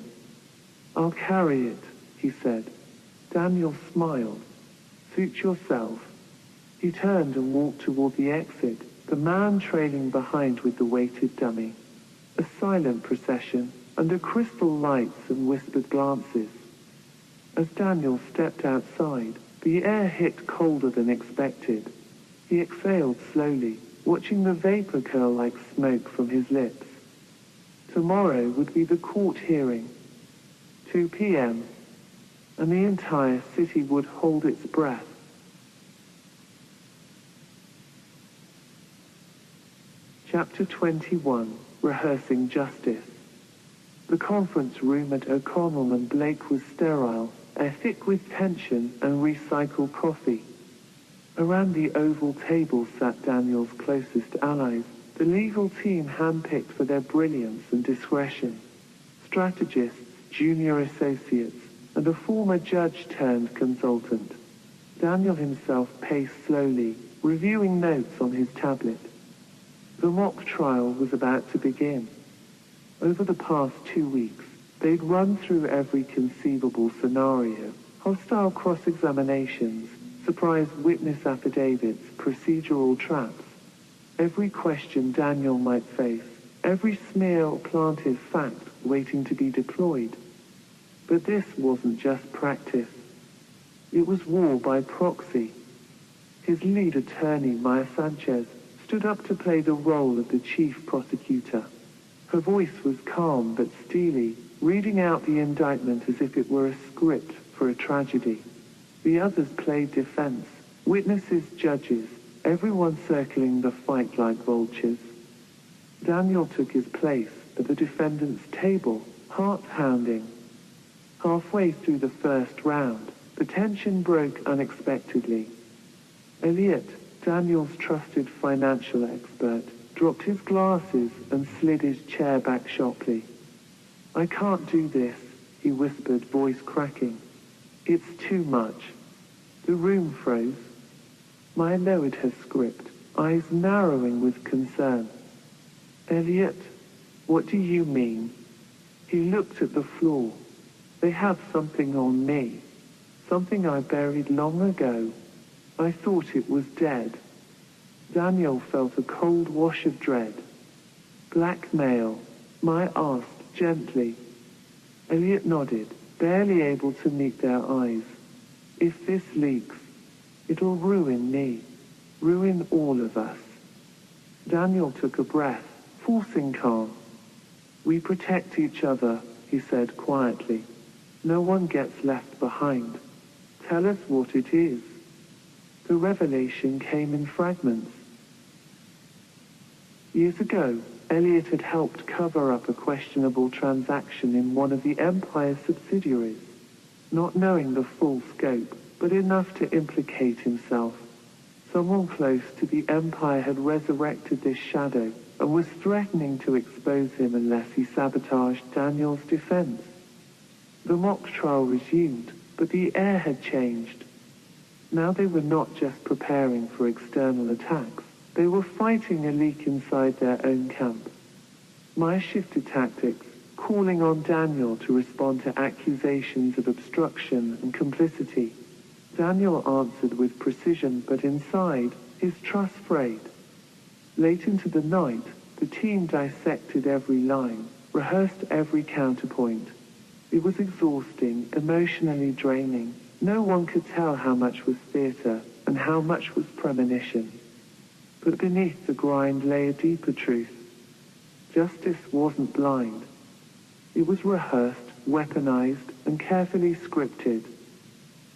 A: "I'll carry it," he said. Daniel smiled. "Suit yourself." He turned and walked toward the exit, the man trailing behind with the weighted dummy. A silent procession, under crystal lights and whispered glances. As Daniel stepped outside, the air hit colder than expected. He exhaled slowly, watching the vapor curl like smoke from his lips. Tomorrow would be the court hearing. 2 p.m., and the entire city would hold its breath. Chapter 21, Rehearsing Justice. The conference room at O'Connell and Blake was sterile, thick with tension and recycled coffee. Around the oval table sat Daniel's closest allies, the legal team handpicked for their brilliance and discretion. Strategists, junior associates, and a former judge-turned-consultant. Daniel himself paced slowly, reviewing notes on his tablet. The mock trial was about to begin. Over the past 2 weeks, they'd run through every conceivable scenario: hostile cross-examinations, surprise witness affidavits, procedural traps. Every question Daniel might face, every smear or planted fact waiting to be deployed. But this wasn't just practice. It was war by proxy. His lead attorney, Maya Sanchez, stood up to play the role of the chief prosecutor. Her voice was calm but steely, reading out the indictment as if it were a script for a tragedy. The others played defense, witnesses, judges, everyone circling the fight like vultures. Daniel took his place at the defendant's table, heart pounding. Halfway through the first round, the tension broke unexpectedly. Elliot, Daniel's trusted financial expert, dropped his glasses and slid his chair back sharply. "I can't do this," he whispered, voice cracking. "It's too much." The room froze. Maya lowered her script, eyes narrowing with concern. "Elliot, what do you mean?" He looked at the floor. "They have something on me. Something I buried long ago. I thought it was dead." Daniel felt a cold wash of dread. "Blackmail?" Maya asked gently. Elliot nodded, barely able to meet their eyes. "If this leaks, it'll ruin me. Ruin all of us." Daniel took a breath, forcing calm. "We protect each other," he said quietly. "No one gets left behind. Tell us what it is." The revelation came in fragments. Years ago, Elliot had helped cover up a questionable transaction in one of the Empire's subsidiaries, not knowing the full scope, but enough to implicate himself. Someone close to the Empire had resurrected this shadow and was threatening to expose him unless he sabotaged Daniel's defense. The mock trial resumed, but the air had changed. Now they were not just preparing for external attacks, they were fighting a leak inside their own camp. Maya shifted tactics, calling on Daniel to respond to accusations of obstruction and complicity. Daniel answered with precision, but inside, his trust frayed. Late into the night, the team dissected every line, rehearsed every counterpoint. It was exhausting, emotionally draining. No one could tell how much was theater and how much was premonition. But beneath the grind lay a deeper truth. Justice wasn't blind. It was rehearsed, weaponized, and carefully scripted.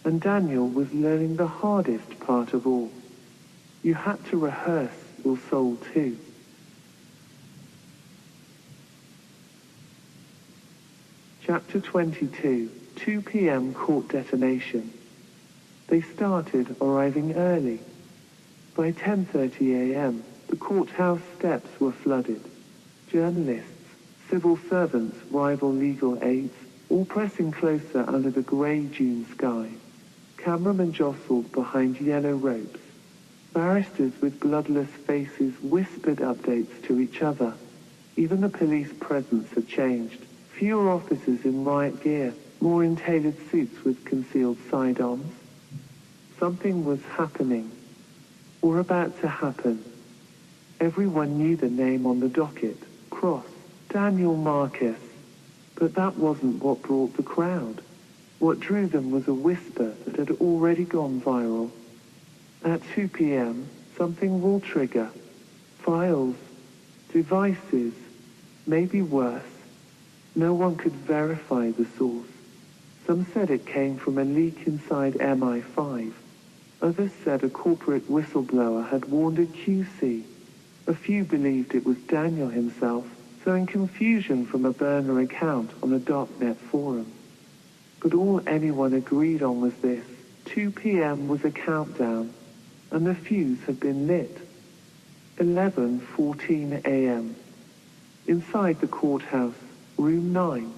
A: And Daniel was learning the hardest part of all. You had to rehearse your soul too. Chapter 22, 2 p.m. court detonation. They started arriving early. By 10:30 a.m., the courthouse steps were flooded. Journalists, civil servants, rival legal aides, all pressing closer under the grey June sky. Cameramen jostled behind yellow ropes. Barristers with bloodless faces whispered updates to each other. Even the police presence had changed. Fewer officers in riot gear, more in tailored suits with concealed sidearms. Something was happening, or about to happen. Everyone knew the name on the docket. Cross, Daniel Marcus. But that wasn't what brought the crowd. What drew them was a whisper that had already gone viral. At 2 p.m., something will trigger. Files, devices, maybe worse. No one could verify the source. Some said it came from a leak inside MI5. Others said a corporate whistleblower had warned a QC. A few believed it was Daniel himself, sowing confusion from a burner account on a darknet forum. But all anyone agreed on was this: 2 p.m. was a countdown, and the fuse had been lit. 11:14 a.m. Inside the courthouse, room 9.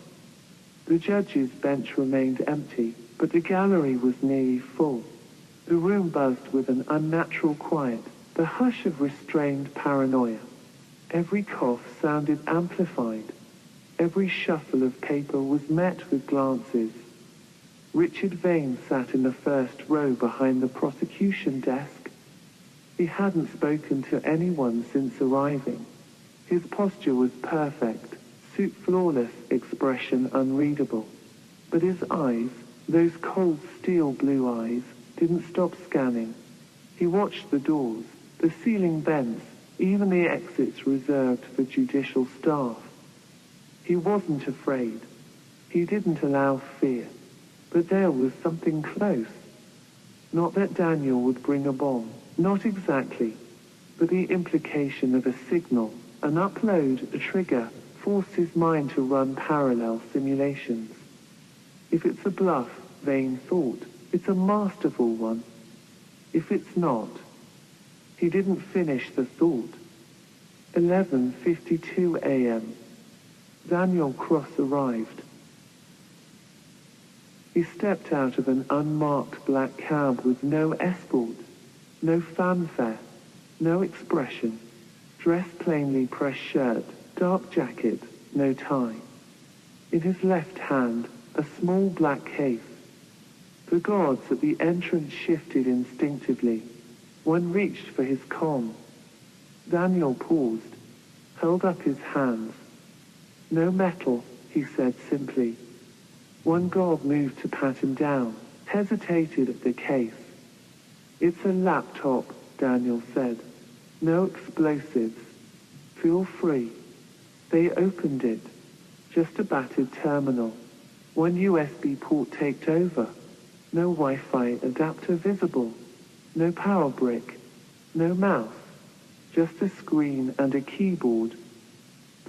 A: The judge's bench remained empty, but the gallery was nearly full. The room buzzed with an unnatural quiet, the hush of restrained paranoia. Every cough sounded amplified. Every shuffle of paper was met with glances. Richard Vane sat in the first row behind the prosecution desk. He hadn't spoken to anyone since arriving. His posture was perfect, suit flawless, expression unreadable. But his eyes, those cold steel blue eyes, didn't stop scanning. He watched the doors, the ceiling vents, even the exits reserved for judicial staff. He wasn't afraid. He didn't allow fear. But there was something close. Not that Daniel would bring a bomb, not exactly, but the implication of a signal, an upload, a trigger, forced his mind to run parallel simulations. If it's a bluff, Vane thought, it's a masterful one. If it's not, he didn't finish the thought. 11:52 a.m. Daniel Cross arrived. He stepped out of an unmarked black cab with no escort, no fanfare, no expression. Dressed plainly, pressed shirt, dark jacket, no tie. In his left hand, a small black case. The guards at the entrance shifted instinctively. One reached for his comm. Daniel paused, held up his hands. No metal, he said simply. One guard moved to pat him down, hesitated at the case. It's a laptop, Daniel said. No explosives. Feel free. They opened it. Just a battered terminal. One USB port taped over. No Wi-Fi adapter visible. No power brick. No mouse. Just a screen and a keyboard.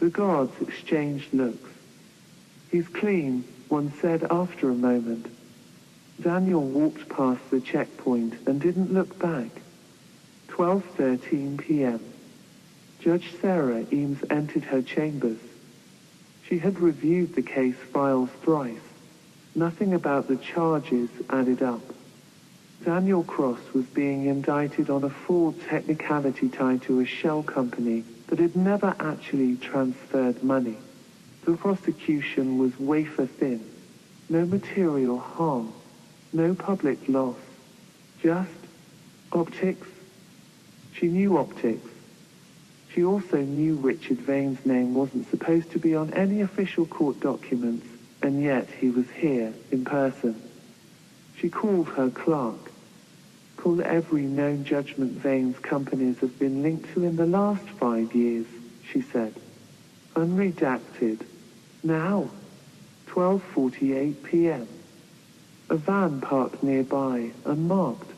A: The guards exchanged looks. He's clean, one said after a moment. Daniel walked past the checkpoint and didn't look back. 12:13 p.m. Judge Sarah Eames entered her chambers. She had reviewed the case files thrice. Nothing about the charges added up. Daniel Cross was being indicted on a fraud technicality tied to a shell company that had never actually transferred money. The prosecution was wafer thin. No material harm. No public loss. Just optics. She knew optics. She also knew Richard Vane's name wasn't supposed to be on any official court documents, and yet he was here in person. She called her clerk. Call every known judgment Vane's companies have been linked to in the last 5 years, she said. Unredacted. Now. 12:48 p.m. A van parked nearby, unmarked.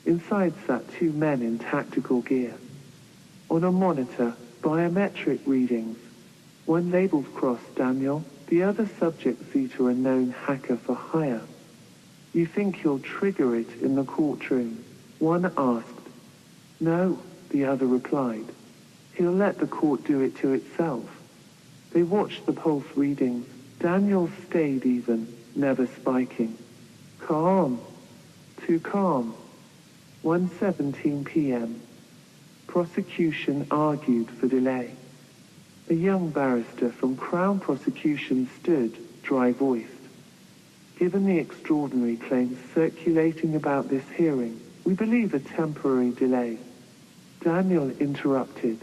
A: Inside sat 2 men in tactical gear. On a monitor, biometric readings. One labeled Cross Daniel, the other subject Zeta, a known hacker for hire. You think he'll trigger it in the courtroom? One asked. No, the other replied. He'll let the court do it to itself. They watched the pulse readings. Daniel stayed even, never spiking. Calm. Too calm. 1:17 p.m. Prosecution argued for delay. A young barrister from Crown Prosecution stood, dry-voiced. Given the extraordinary claims circulating about this hearing, we believe a temporary delay. Daniel interrupted.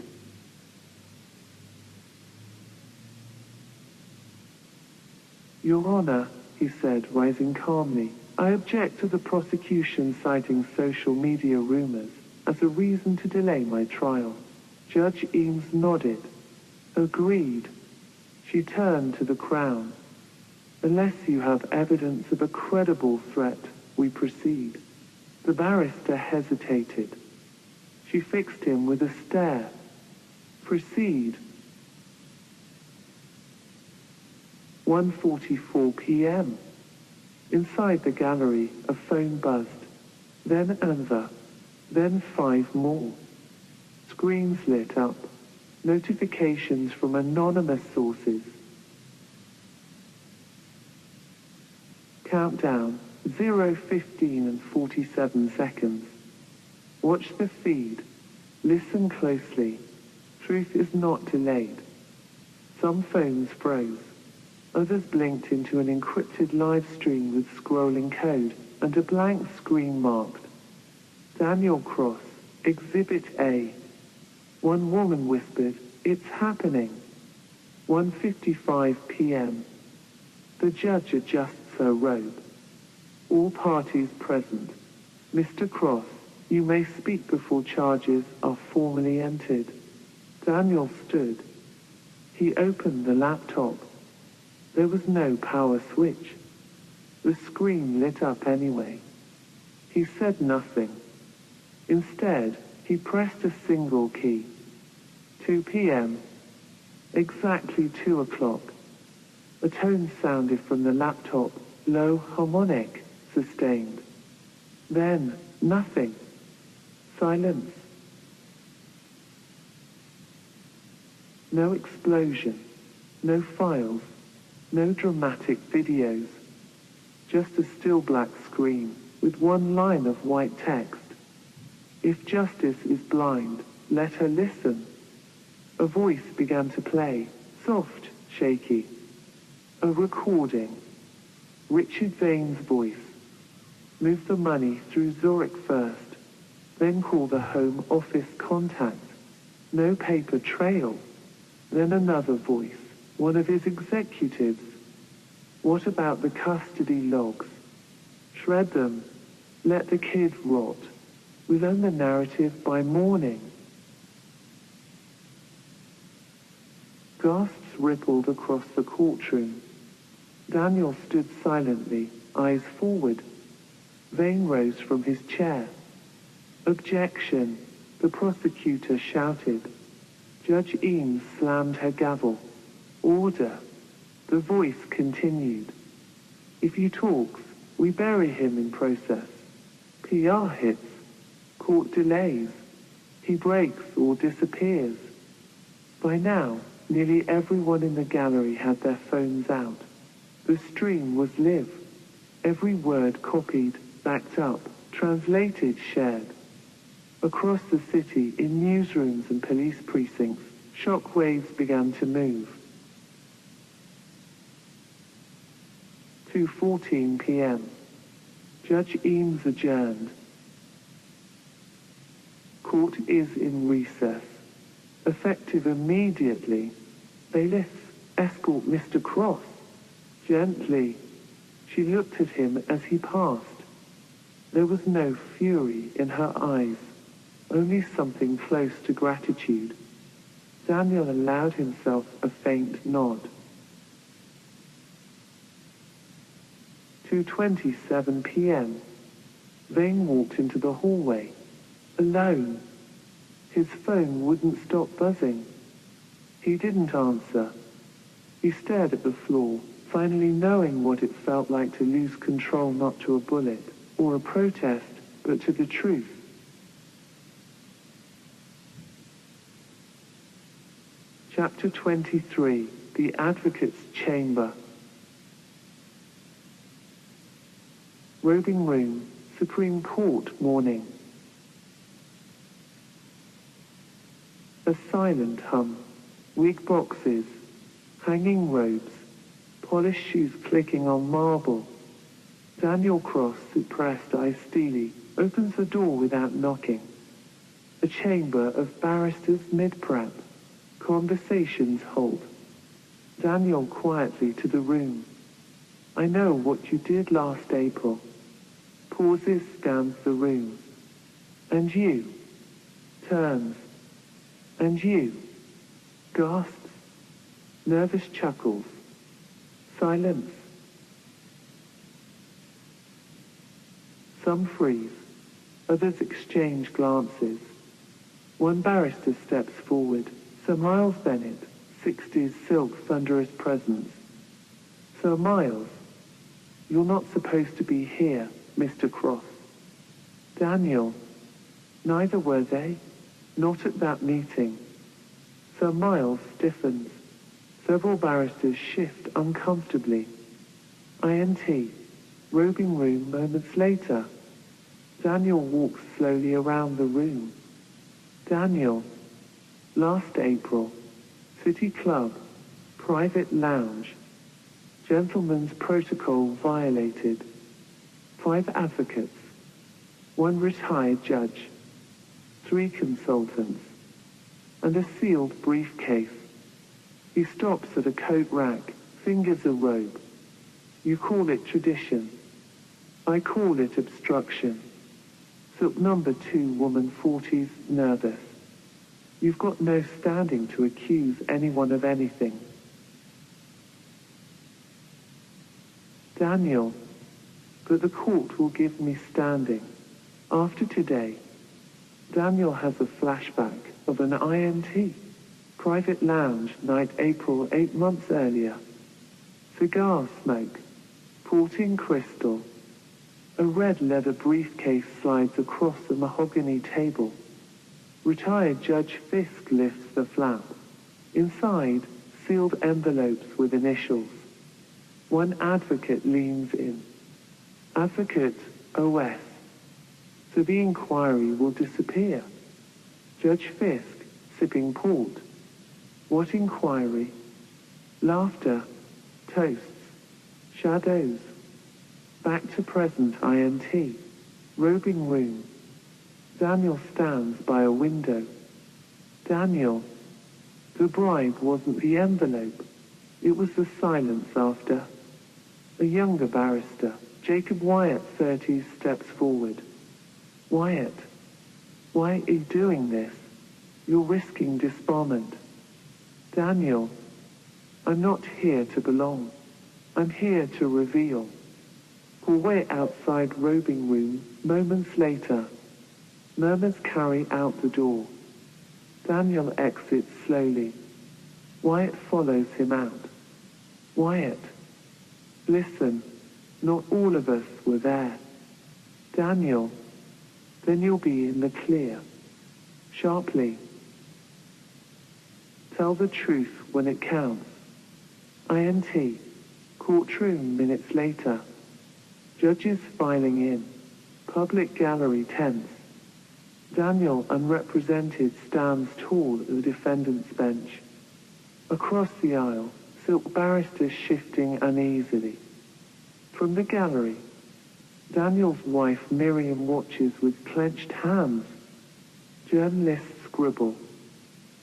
A: Your Honor, he said, rising calmly, I object to the prosecution citing social media rumors as a reason to delay my trial. Judge Eames nodded. Agreed. She turned to the Crown. Unless you have evidence of a credible threat, we proceed. The barrister hesitated. She fixed him with a stare. Proceed. 1:44 p.m. Inside the gallery, a phone buzzed. Then another. Then 5 more. Screens lit up. Notifications from anonymous sources. Countdown, 0:15 and 47 seconds. Watch the feed. Listen closely. Truth is not delayed. Some phones froze. Others blinked into an encrypted live stream with scrolling code and a blank screen marked Daniel Cross, Exhibit A. One woman whispered, "It's happening." 1:55 p.m. The judge adjusts her robe. All parties present. Mr. Cross, you may speak before charges are formally entered. Daniel stood. He opened the laptop. There was no power switch. The screen lit up anyway. He said nothing. Instead, he pressed a single key. 2 p.m. Exactly 2 o'clock. A tone sounded from the laptop, low, harmonic, sustained. Then, nothing. Silence. No explosion. No files. No dramatic videos. Just a still black screen with one line of white text. If justice is blind, let her listen. A voice began to play, soft, shaky. A recording. Richard Vane's voice. Move the money through Zurich first, then call the Home Office contact. No paper trail. Then another voice, one of his executives. What about the custody logs? Shred them. Let the kid rot. We'll own the narrative by morning. Gasps rippled across the courtroom. Daniel stood silently, eyes forward. Vane rose from his chair. Objection, the prosecutor shouted. Judge Eames slammed her gavel. Order. The voice continued. If he talks, we bury him in process. PR hits. Court delays. He breaks or disappears. By now, nearly everyone in the gallery had their phones out. The stream was live. Every word copied, backed up, translated, shared. Across the city, in newsrooms and police precincts, shockwaves began to move. 2:14 p.m. Judge Eames adjourned. Court is in recess. Effective immediately. Bailiffs, escort Mr. Cross. Gently. She looked at him as he passed. There was no fury in her eyes, only something close to gratitude. Daniel allowed himself a faint nod. 2:27 p.m. Vane walked into the hallway, alone. His phone wouldn't stop buzzing. He didn't answer. He stared at the floor, finally knowing what it felt like to lose control not to a bullet, or a protest, but to the truth. Chapter 23, The Advocate's Chamber. Robing Room, Supreme Court morning. A silent hum. Wig boxes, hanging robes, polished shoes clicking on marble. Daniel Cross, suppressed eyes steely, opens the door without knocking. A chamber of barristers mid-prep. Conversations hold. Daniel quietly to the room. I know what you did last April. Pauses, scans the room. And you. Turns. And you. Gasps. Nervous chuckles. Silence. Some freeze. Others exchange glances. One barrister steps forward. Sir Miles Bennet, 60s silk thunderous presence. Sir Miles, you're not supposed to be here, Mr. Cross. Daniel, neither were they. Not at that meeting. Sir Miles stiffens. Several barristers shift uncomfortably. INT, robing room moments later. Daniel walks slowly around the room. Daniel, last April, City Club, private lounge, gentleman's protocol violated, 5 advocates, 1 retired judge, 3 consultants, and a sealed briefcase. He stops at a coat rack, fingers a robe. You call it tradition. I call it obstruction. Silk number 2, woman 40s, nervous. You've got no standing to accuse anyone of anything. Daniel, but the court will give me standing. After today, Daniel has a flashback of an INT. Private lounge, night April 8 months earlier. Cigar smoke. Porting crystal. A red leather briefcase slides across a mahogany table. Retired Judge Fisk lifts the flap. Inside, sealed envelopes with initials. One advocate leans in. Advocate OS. So the inquiry will disappear. Judge Fisk, sipping port. What inquiry? Laughter, toasts, shadows. Back to present INT. Robing room. Daniel stands by a window. Daniel. The bribe wasn't the envelope. It was the silence after. A younger barrister, Jacob Wyatt, 30s, steps forward. Wyatt, why are you doing this? You're risking disbarment. Daniel, I'm not here to belong. I'm here to reveal. Hallway outside robing room, moments later. Murmurs carry out the door. Daniel exits slowly. Wyatt follows him out. Wyatt, listen, not all of us were there. Daniel, then you'll be in the clear. Sharply. Tell the truth when it counts. INT, courtroom minutes later. Judges filing in. Public gallery tense. Daniel, unrepresented, stands tall at the defendant's bench. Across the aisle, silk barristers shifting uneasily. From the gallery, Daniel's wife Miriam watches with clenched hands. Journalists scribble.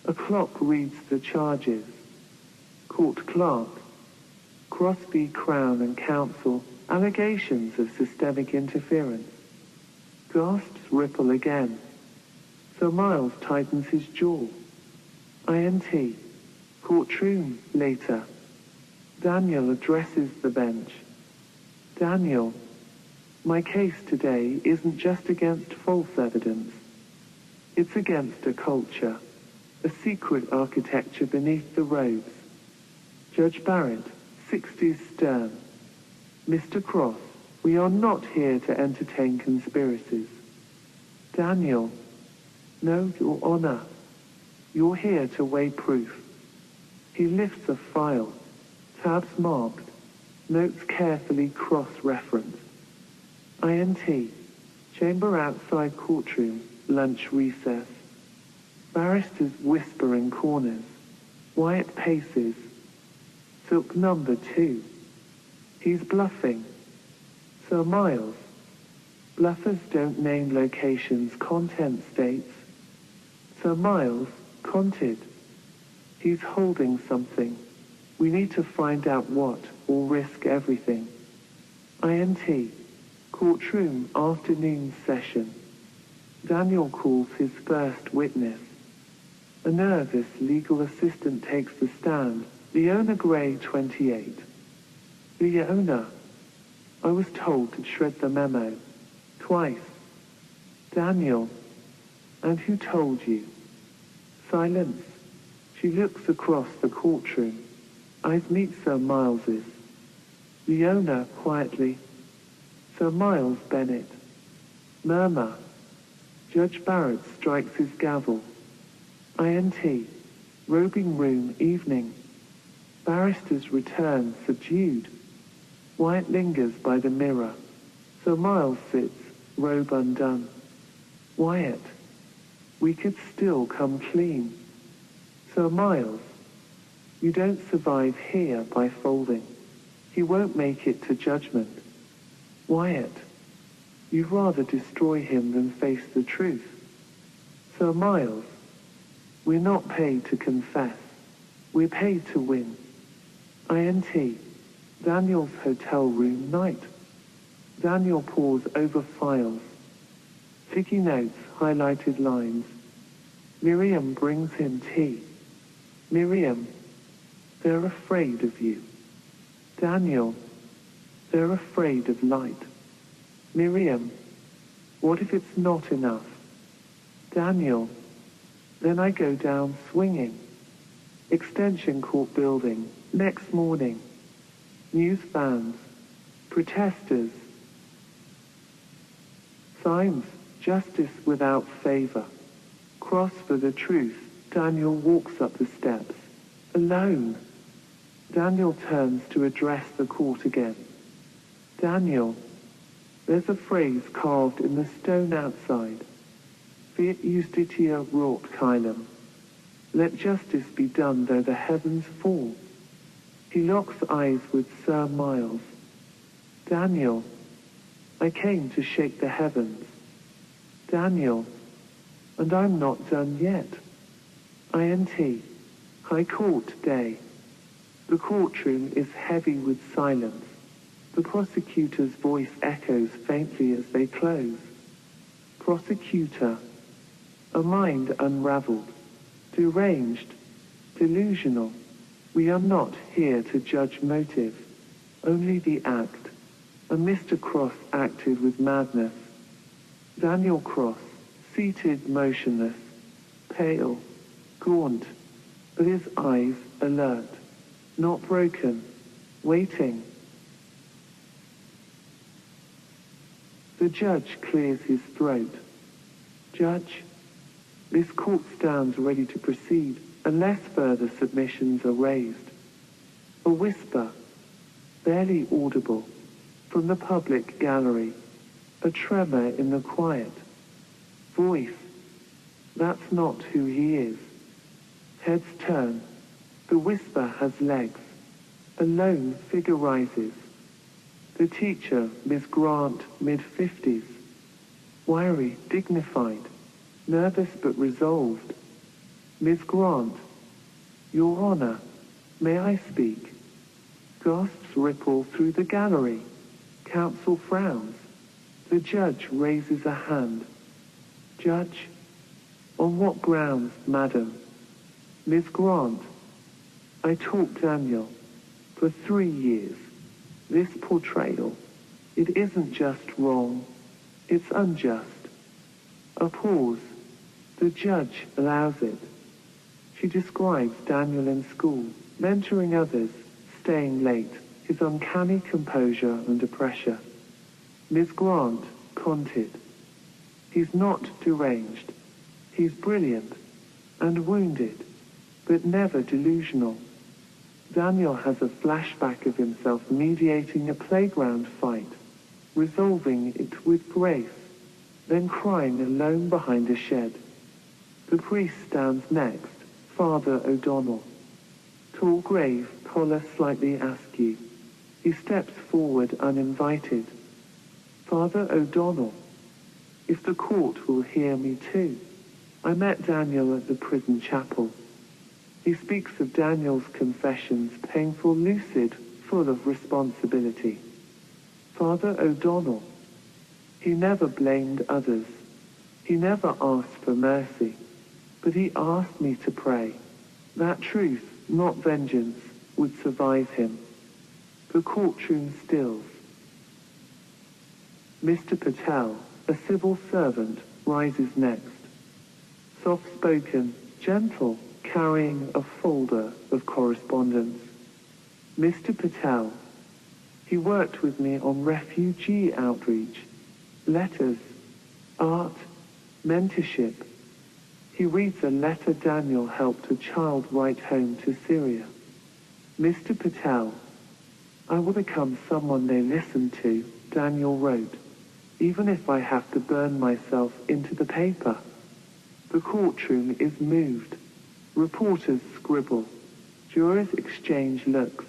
A: A clock reads the charges. Court clerk. Cross v. Crown and Counsel, allegations of systemic interference. Gasps ripple again. Sir Miles tightens his jaw. INT. Courtroom, later. Daniel addresses the bench. Daniel, my case today isn't just against false evidence. It's against a culture, a secret architecture beneath the robes. Judge Barrett, 60s stern. Mr. Cross, we are not here to entertain conspiracies. Daniel, no, Your Honor. You're here to weigh proof. He lifts a file, tabs marked, notes carefully cross-referenced. INT, chamber outside courtroom, lunch recess. Barristers whisper in corners. Wyatt paces. Silk number 2. He's bluffing. Sir Miles. Bluffers don't name locations, content states. Sir Miles, conted. He's holding something. We need to find out what, or risk everything. INT. Courtroom afternoon session. Daniel calls his first witness. A nervous legal assistant takes the stand. Leona Gray, 28. Leona. I was told to shred the memo. Twice. Daniel. And who told you? Silence. She looks across the courtroom. Eyes meet Sir Miles's. Leona, quietly. Sir Miles Bennett. Murmur. Judge Barrett strikes his gavel. INT. Robing room, evening. Barristers return, subdued. Wyatt lingers by the mirror. Sir Miles sits, robe undone. Wyatt. We could still come clean. Sir Miles. You don't survive here by folding. He won't make it to judgment. Wyatt. You'd rather destroy him than face the truth. Sir Miles. We're not paid to confess. We're paid to win. INT. Daniel's hotel room night. Daniel pores over files. Sticky notes, highlighted lines. Miriam brings him tea. Miriam. They're afraid of you. Daniel. They're afraid of light. Miriam. What if it's not enough? Daniel. Then I go down swinging. Extension Court building, next morning. News vans. Protesters. Signs, justice without favor. Cross for the truth. Daniel walks up the steps. Alone. Daniel turns to address the court again. Daniel. There's a phrase carved in the stone outside. Fiat justitia rort caelum. Let justice be done though the heavens fall. He locks eyes with Sir Miles. Daniel. I came to shake the heavens. Daniel. And I'm not done yet. INT. High Court Day. The courtroom is heavy with silence. The prosecutor's voice echoes faintly as they close. Prosecutor. A mind unraveled, deranged, delusional. We are not here to judge motive, only the act. And Mr. Cross acted with madness. Daniel Cross, seated motionless, pale, gaunt, but his eyes alert, not broken, waiting. The judge clears his throat. Judge, this court stands ready to proceed unless further submissions are raised. A whisper, barely audible, from the public gallery, a tremor in the quiet. Voice, that's not who he is. Heads turn, the whisper has legs. A lone figure rises. The teacher, Miss Grant, mid-50s. Wiry, dignified, nervous but resolved. Miss Grant, Your Honor, may I speak? Gasps ripple through the gallery. Counsel frowns. The judge raises a hand. Judge, on what grounds, madam? Miss Grant, I taught Daniel for 3 years. This portrayal, it isn't just wrong, it's unjust. A pause. The judge allows it. She describes Daniel in school, mentoring others, staying late, his uncanny composure under pressure. Miss Grant, conted. He's not deranged. He's brilliant and wounded, but never delusional. Daniel has a flashback of himself mediating a playground fight, resolving it with grace, then crying alone behind a shed. The priest stands next, Father O'Donnell. Tall, grave, collar slightly askew. He steps forward uninvited. Father O'Donnell, if the court will hear me too. I met Daniel at the prison chapel. He speaks of Daniel's confessions, painful, lucid, full of responsibility. Father O'Donnell. He never blamed others. He never asked for mercy, but he asked me to pray that truth, not vengeance, would survive him. The courtroom stills. Mr. Patel, a civil servant, rises next. Soft-spoken, gentle, carrying a folder of correspondence. Mr. Patel. He worked with me on refugee outreach, letters, art, mentorship. He reads a letter Daniel helped a child write home to Syria. Mr. Patel. I will become someone they listen to, Daniel wrote, even if I have to burn myself into the paper. The courtroom is moved. Reporters scribble. Jurors exchange looks.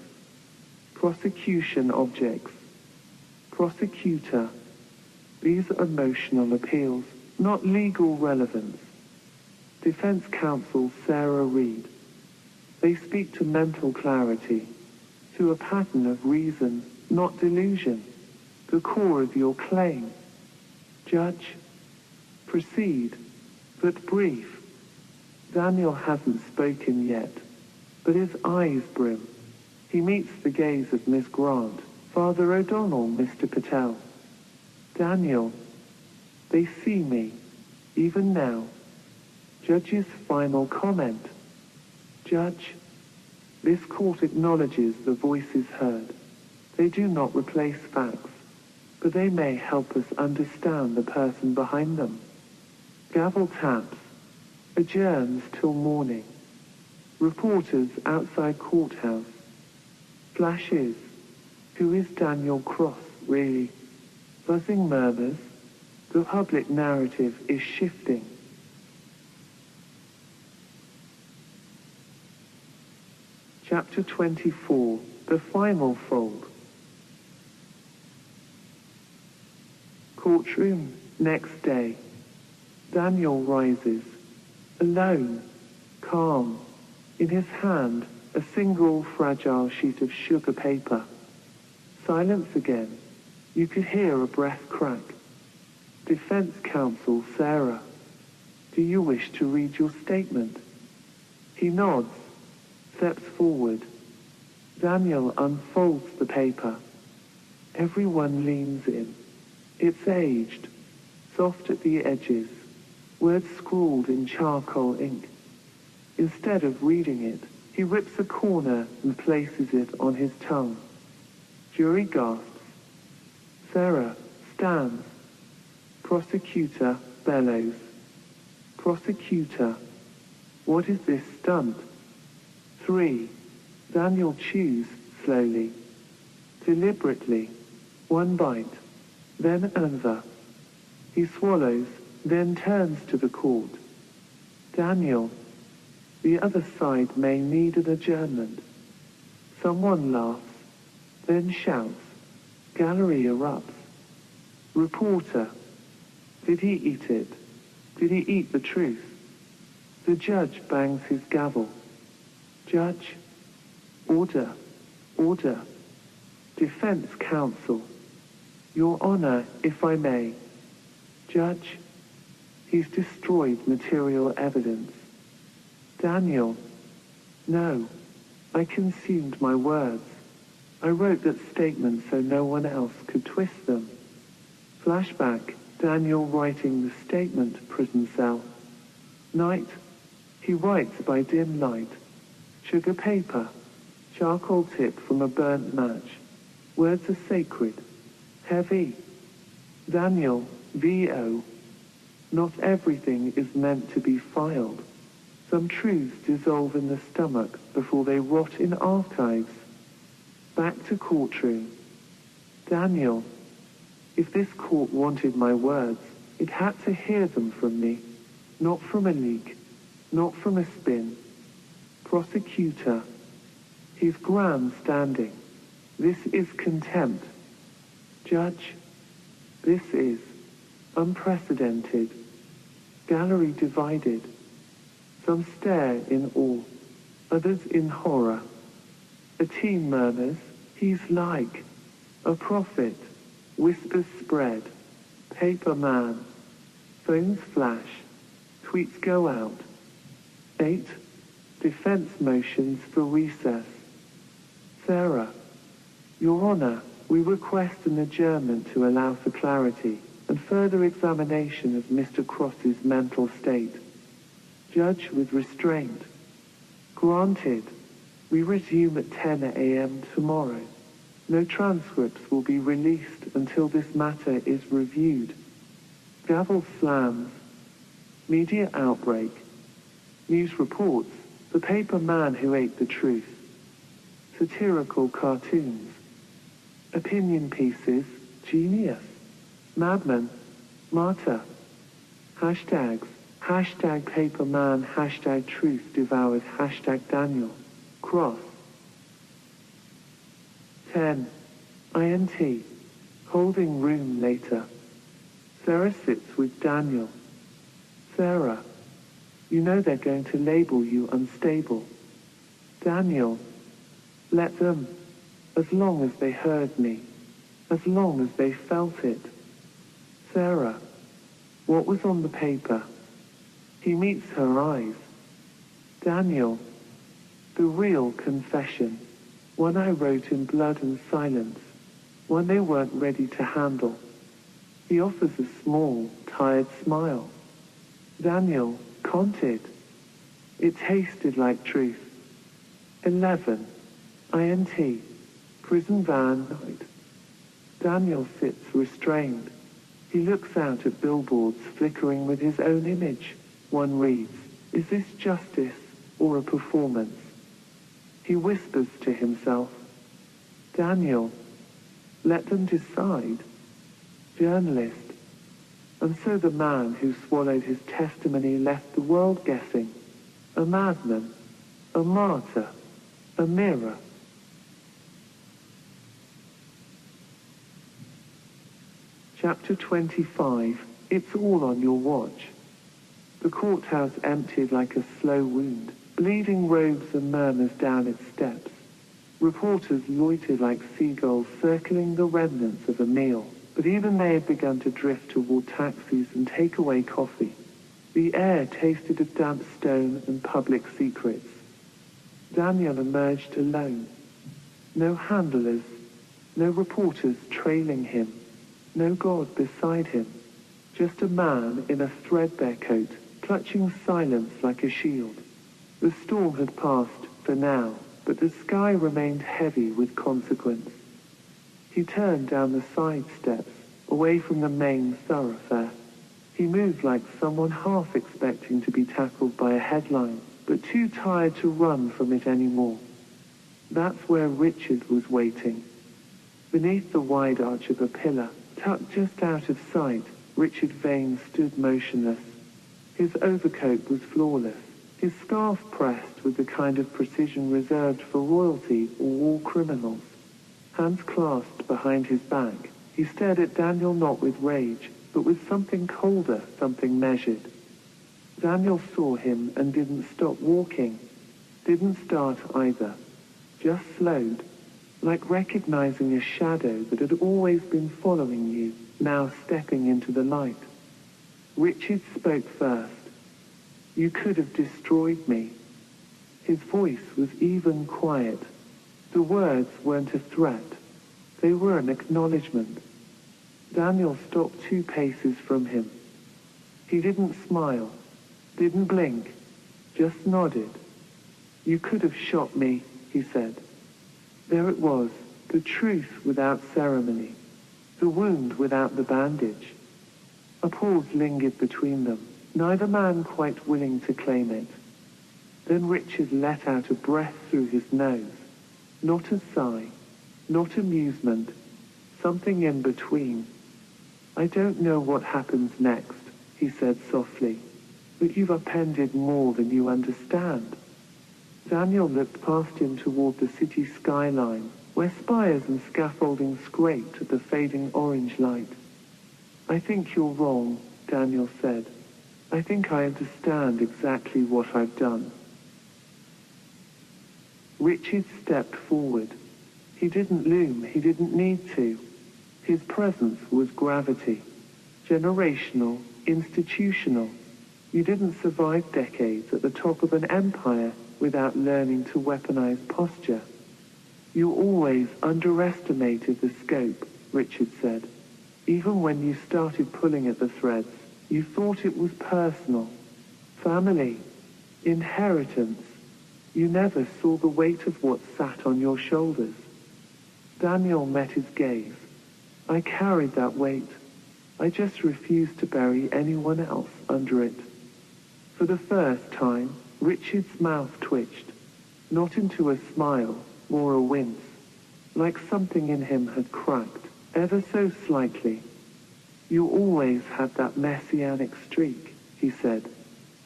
A: Prosecution objects. Prosecutor. These are emotional appeals, not legal relevance. Defense counsel Sarah Reed. They speak to mental clarity, to a pattern of reason, not delusion, the core of your claim. Judge. Proceed, but brief. Daniel hasn't spoken yet, but his eyes brim. He meets the gaze of Miss Grant, Father O'Donnell, Mr. Patel. Daniel. They see me, even now. Judge's final comment. Judge. This court acknowledges the voices heard. They do not replace facts, but they may help us understand the person behind them. Gavel taps. Adjourns till morning. Reporters outside courthouse. Flashes. Who is Daniel Cross, really? Buzzing murmurs. The public narrative is shifting. Chapter 24. The final fold. Courtroom, next day. Daniel rises. Alone. Calm. In his hand, a single fragile sheet of sugar paper. Silence again. You could hear a breath crack. Defense counsel Sarah. Do you wish to read your statement? He nods. Steps forward. Daniel unfolds the paper. Everyone leans in. It's aged, soft at the edges, words scrawled in charcoal ink. Instead of reading it, he rips a corner and places it on his tongue. Jury gasps. Sarah stands. Prosecutor bellows. Prosecutor. What is this stunt? 3. Daniel chews slowly, deliberately, one bite, then another. He swallows, then turns to the court. Daniel. The other side may need an adjournment. Someone laughs, then shouts. Gallery erupts. Reporter. Did he eat it? Did he eat the truth? The judge bangs his gavel. Judge. Order. Order. Defense counsel. Your Honor, if I may. Judge. He's destroyed material evidence. Daniel. No. I consumed my words. I wrote that statement so no one else could twist them. Flashback. Daniel writing the statement, prison cell. Night. He writes by dim light. Sugar paper. Charcoal tip from a burnt match. Words are sacred. Heavy. Daniel. V.O. Not everything is meant to be filed. Some truths dissolve in the stomach before they rot in archives. Back to courtroom. Daniel. If this court wanted my words, it had to hear them from me. Not from a leak. Not from a spin. Prosecutor. He's grandstanding. This is contempt. Judge. This is unprecedented. Gallery divided. Some stare in awe, others in horror. A team murmurs, he's like a prophet. Whispers spread. Paper man. Phones flash. Tweets go out. 8. Defense motions for recess. Sarah. Your Honor, we request an adjournment to allow for clarity and further examination of Mr. Cross's mental state. Judge with restraint. Granted. We resume at 10 a.m. tomorrow. No transcripts will be released until this matter is reviewed. Gavel slams. Media outbreak. News reports. The paper man who ate the truth. Satirical cartoons. Opinion pieces. Genius. Madman. Martyr. Hashtags. Hashtag paper man. Hashtag truth devours. Hashtag Daniel. Cross. 10. INT. Holding room later. Sarah sits with Daniel. Sarah. You know they're going to label you unstable. Daniel. Let them. As long as they heard me. As long as they felt it. Sarah. What was on the paper? He meets her eyes. Daniel. The real confession. One I wrote in blood and silence. One they weren't ready to handle. He offers a small, tired smile. Daniel, conted. It tasted like truth. 11. INT. Prison van night. Daniel sits restrained. He looks out at billboards flickering with his own image. One reads, is this justice or a performance? He whispers to himself, Daniel, let them decide. Journalist. And so the man who swallowed his testimony left the world guessing. A madman, a martyr, a mirror. Chapter 25. It's all on your watch. The courthouse emptied like a slow wound, bleeding robes and murmurs down its steps. Reporters loitered like seagulls circling the remnants of a meal, but even they had begun to drift toward taxis and takeaway coffee. The air tasted of damp stone and public secrets. Daniel emerged alone. No handlers, no reporters trailing him, no God beside him. Just a man in a threadbare coat, clutching silence like a shield. The storm had passed, for now, but the sky remained heavy with consequence. He turned down the side steps, away from the main thoroughfare. He moved like someone half expecting to be tackled by a headline, but too tired to run from it anymore. That's where Richard was waiting. Beneath the wide arch of a pillar, tucked just out of sight, Richard Vane stood motionless. His overcoat was flawless, his scarf pressed with the kind of precision reserved for royalty or war criminals. Hands clasped behind his back, he stared at Daniel not with rage, but with something colder, something measured. Daniel saw him and didn't stop walking. Didn't start either. Just slowed, like recognizing a shadow that had always been following you, now stepping into the light. Richard spoke first. You could have destroyed me. His voice was even quiet. The words weren't a threat. They were an acknowledgement. Daniel stopped 2 paces from him. He didn't smile, didn't blink, just nodded. You could have shot me, he said. There it was, the truth without ceremony, the wound without the bandage. A pause lingered between them, neither man quite willing to claim it. Then Richard let out a breath through his nose. Not a sigh, not amusement, something in between. I don't know what happens next, he said softly, but you've upended more than you understand. Daniel looked past him toward the city skyline, where spires and scaffolding scraped at the fading orange light. I think you're wrong, Daniel said. I think I understand exactly what I've done. Richard stepped forward. He didn't loom, he didn't need to. His presence was gravity. Generational, institutional. You didn't survive decades at the top of an empire without learning to weaponize posture. You always underestimated the scope, Richard said. Even when you started pulling at the threads, you thought it was personal. Family. Inheritance. You never saw the weight of what sat on your shoulders. Daniel met his gaze. I carried that weight. I just refused to bury anyone else under it. For the first time, Richard's mouth twitched, not into a smile, more a wince, like something in him had cracked, ever so slightly. You always had that messianic streak, he said,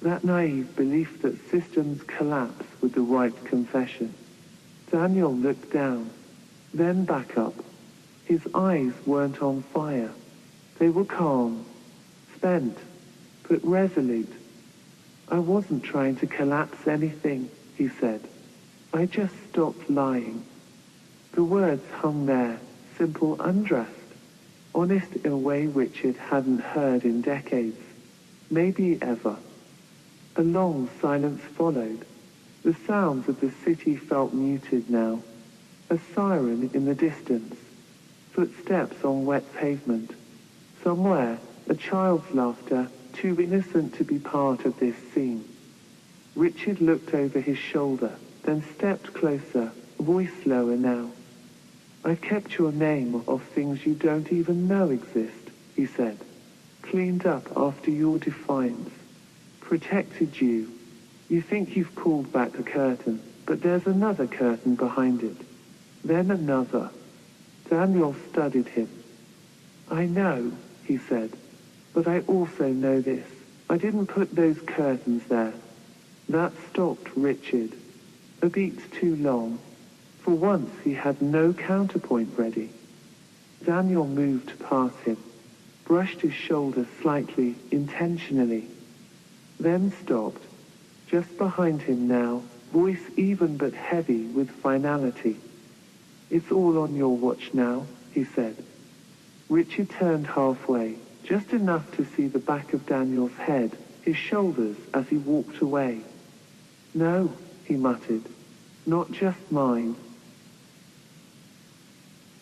A: that naive belief that systems collapse with the right confession. Daniel looked down, then back up. His eyes weren't on fire. They were calm, spent, but resolute. I wasn't trying to collapse anything, he said. I just stopped lying. The words hung there, simple, undressed, honest in a way Richard hadn't heard in decades, maybe ever. A long silence followed. The sounds of the city felt muted now. A siren in the distance. Footsteps on wet pavement. Somewhere, a child's laughter, too innocent to be part of this scene. Richard looked over his shoulder, then stepped closer, voice lower now. I've kept your name off things you don't even know exist, he said. Cleaned up after your defiance. Protected you. You think you've pulled back the curtain, but there's another curtain behind it. Then another. Daniel studied him. I know, he said, but I also know this. I didn't put those curtains there. That stopped Richard. A beat too long. For once he had no counterpoint ready. Daniel moved past him, brushed his shoulder slightly, intentionally, then stopped. Just behind him now, voice even but heavy with finality. It's all on your watch now, he said. Richard turned halfway, just enough to see the back of Daniel's head, his shoulders as he walked away. No, he muttered, not just mine.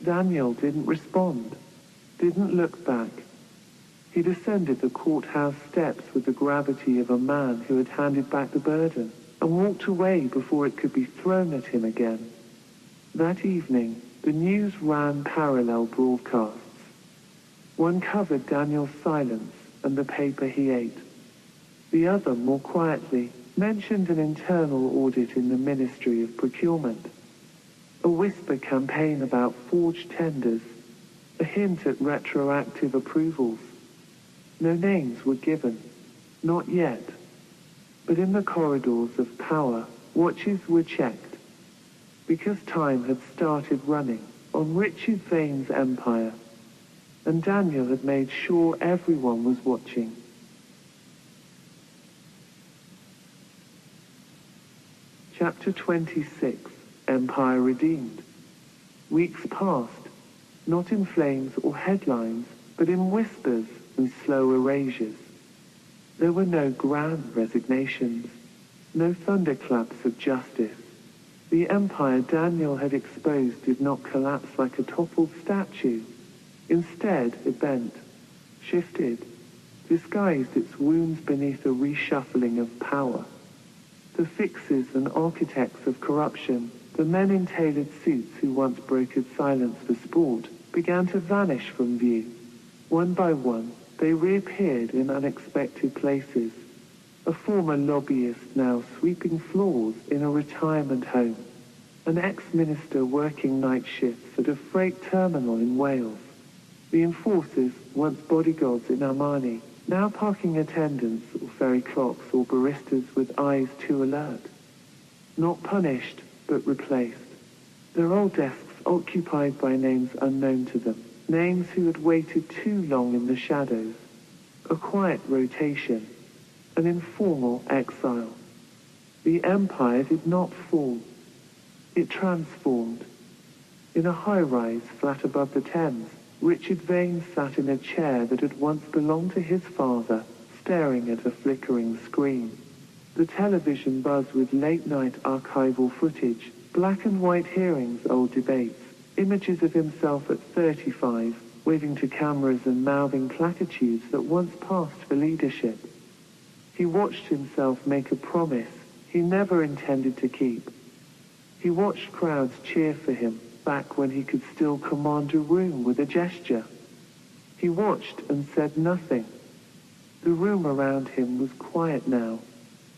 A: Daniel didn't respond, didn't look back. He descended the courthouse steps with the gravity of a man who had handed back the burden, and walked away before it could be thrown at him again. That evening, the news ran parallel broadcasts. One covered Daniel's silence and the paper he ate. The other, more quietly, mentioned an internal audit in the Ministry of Procurement. A whisper campaign about forged tenders, a hint at retroactive approvals. No names were given, not yet. But in the corridors of power, watches were checked. Because time had started running on Richard Vane's empire, and Daniel had made sure everyone was watching. Chapter 26, Empire Redeemed. Weeks passed, not in flames or headlines, but in whispers and slow erasures. There were no grand resignations, no thunderclaps of justice. The empire Daniel had exposed did not collapse like a toppled statue. Instead, it bent, shifted, disguised its wounds beneath a reshuffling of power. The fixers and architects of corruption, the men in tailored suits who once brokered silence for sport, began to vanish from view. One by one, they reappeared in unexpected places. A former lobbyist now sweeping floors in a retirement home. An ex-minister working night shifts at a freight terminal in Wales. The enforcers, once bodyguards in Armani, now parking attendants or ferry clocks or baristas with eyes too alert. Not punished, but replaced. Their old desks occupied by names unknown to them. Names who had waited too long in the shadows. A quiet rotation. An informal exile. The empire did not fall. It transformed. In a high-rise flat above the Thames, Richard Vane sat in a chair that had once belonged to his father, staring at a flickering screen. The television buzzed with late-night archival footage, black and white hearings, old debates, images of himself at 35, waving to cameras and mouthing platitudes that once passed for leadership. He watched himself make a promise he never intended to keep. He watched crowds cheer for him, back when he could still command a room with a gesture. He watched and said nothing. The room around him was quiet now.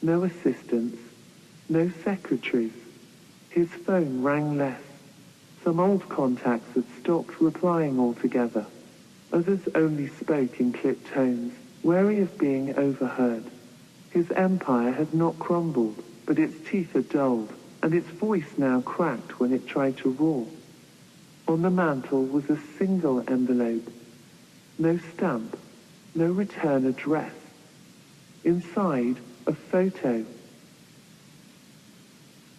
A: No assistants, no secretaries. His phone rang less. Some old contacts had stopped replying altogether. Others only spoke in clipped tones, wary of being overheard. His empire had not crumbled, but its teeth had dulled, and its voice now cracked when it tried to roar. On the mantel was a single envelope. No stamp, no return address. Inside, a photo.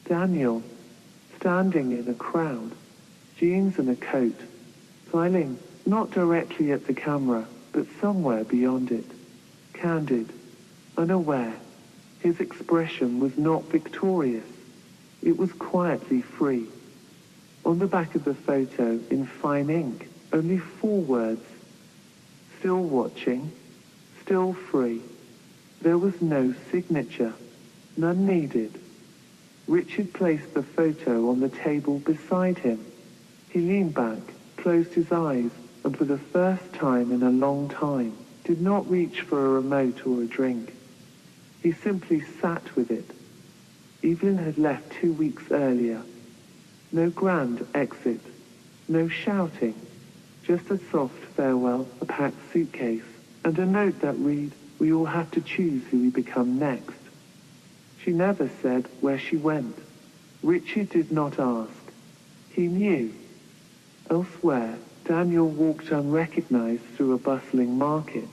A: Daniel, standing in a crowd, jeans and a coat, smiling not directly at the camera, but somewhere beyond it. Candid, unaware, his expression was not victorious. It was quietly free. On the back of the photo, in fine ink, only 4 words. Still watching, still free. There was no signature, none needed. Richard placed the photo on the table beside him. He leaned back, closed his eyes, and for the first time in a long time, did not reach for a remote or a drink. He simply sat with it. Evelyn had left 2 weeks earlier. No grand exit, no shouting, just a soft farewell, a packed suitcase, and a note that read, "We all have to choose who we become next." She never said where she went. Richard did not ask. He knew. Elsewhere, Daniel walked unrecognized through a bustling market.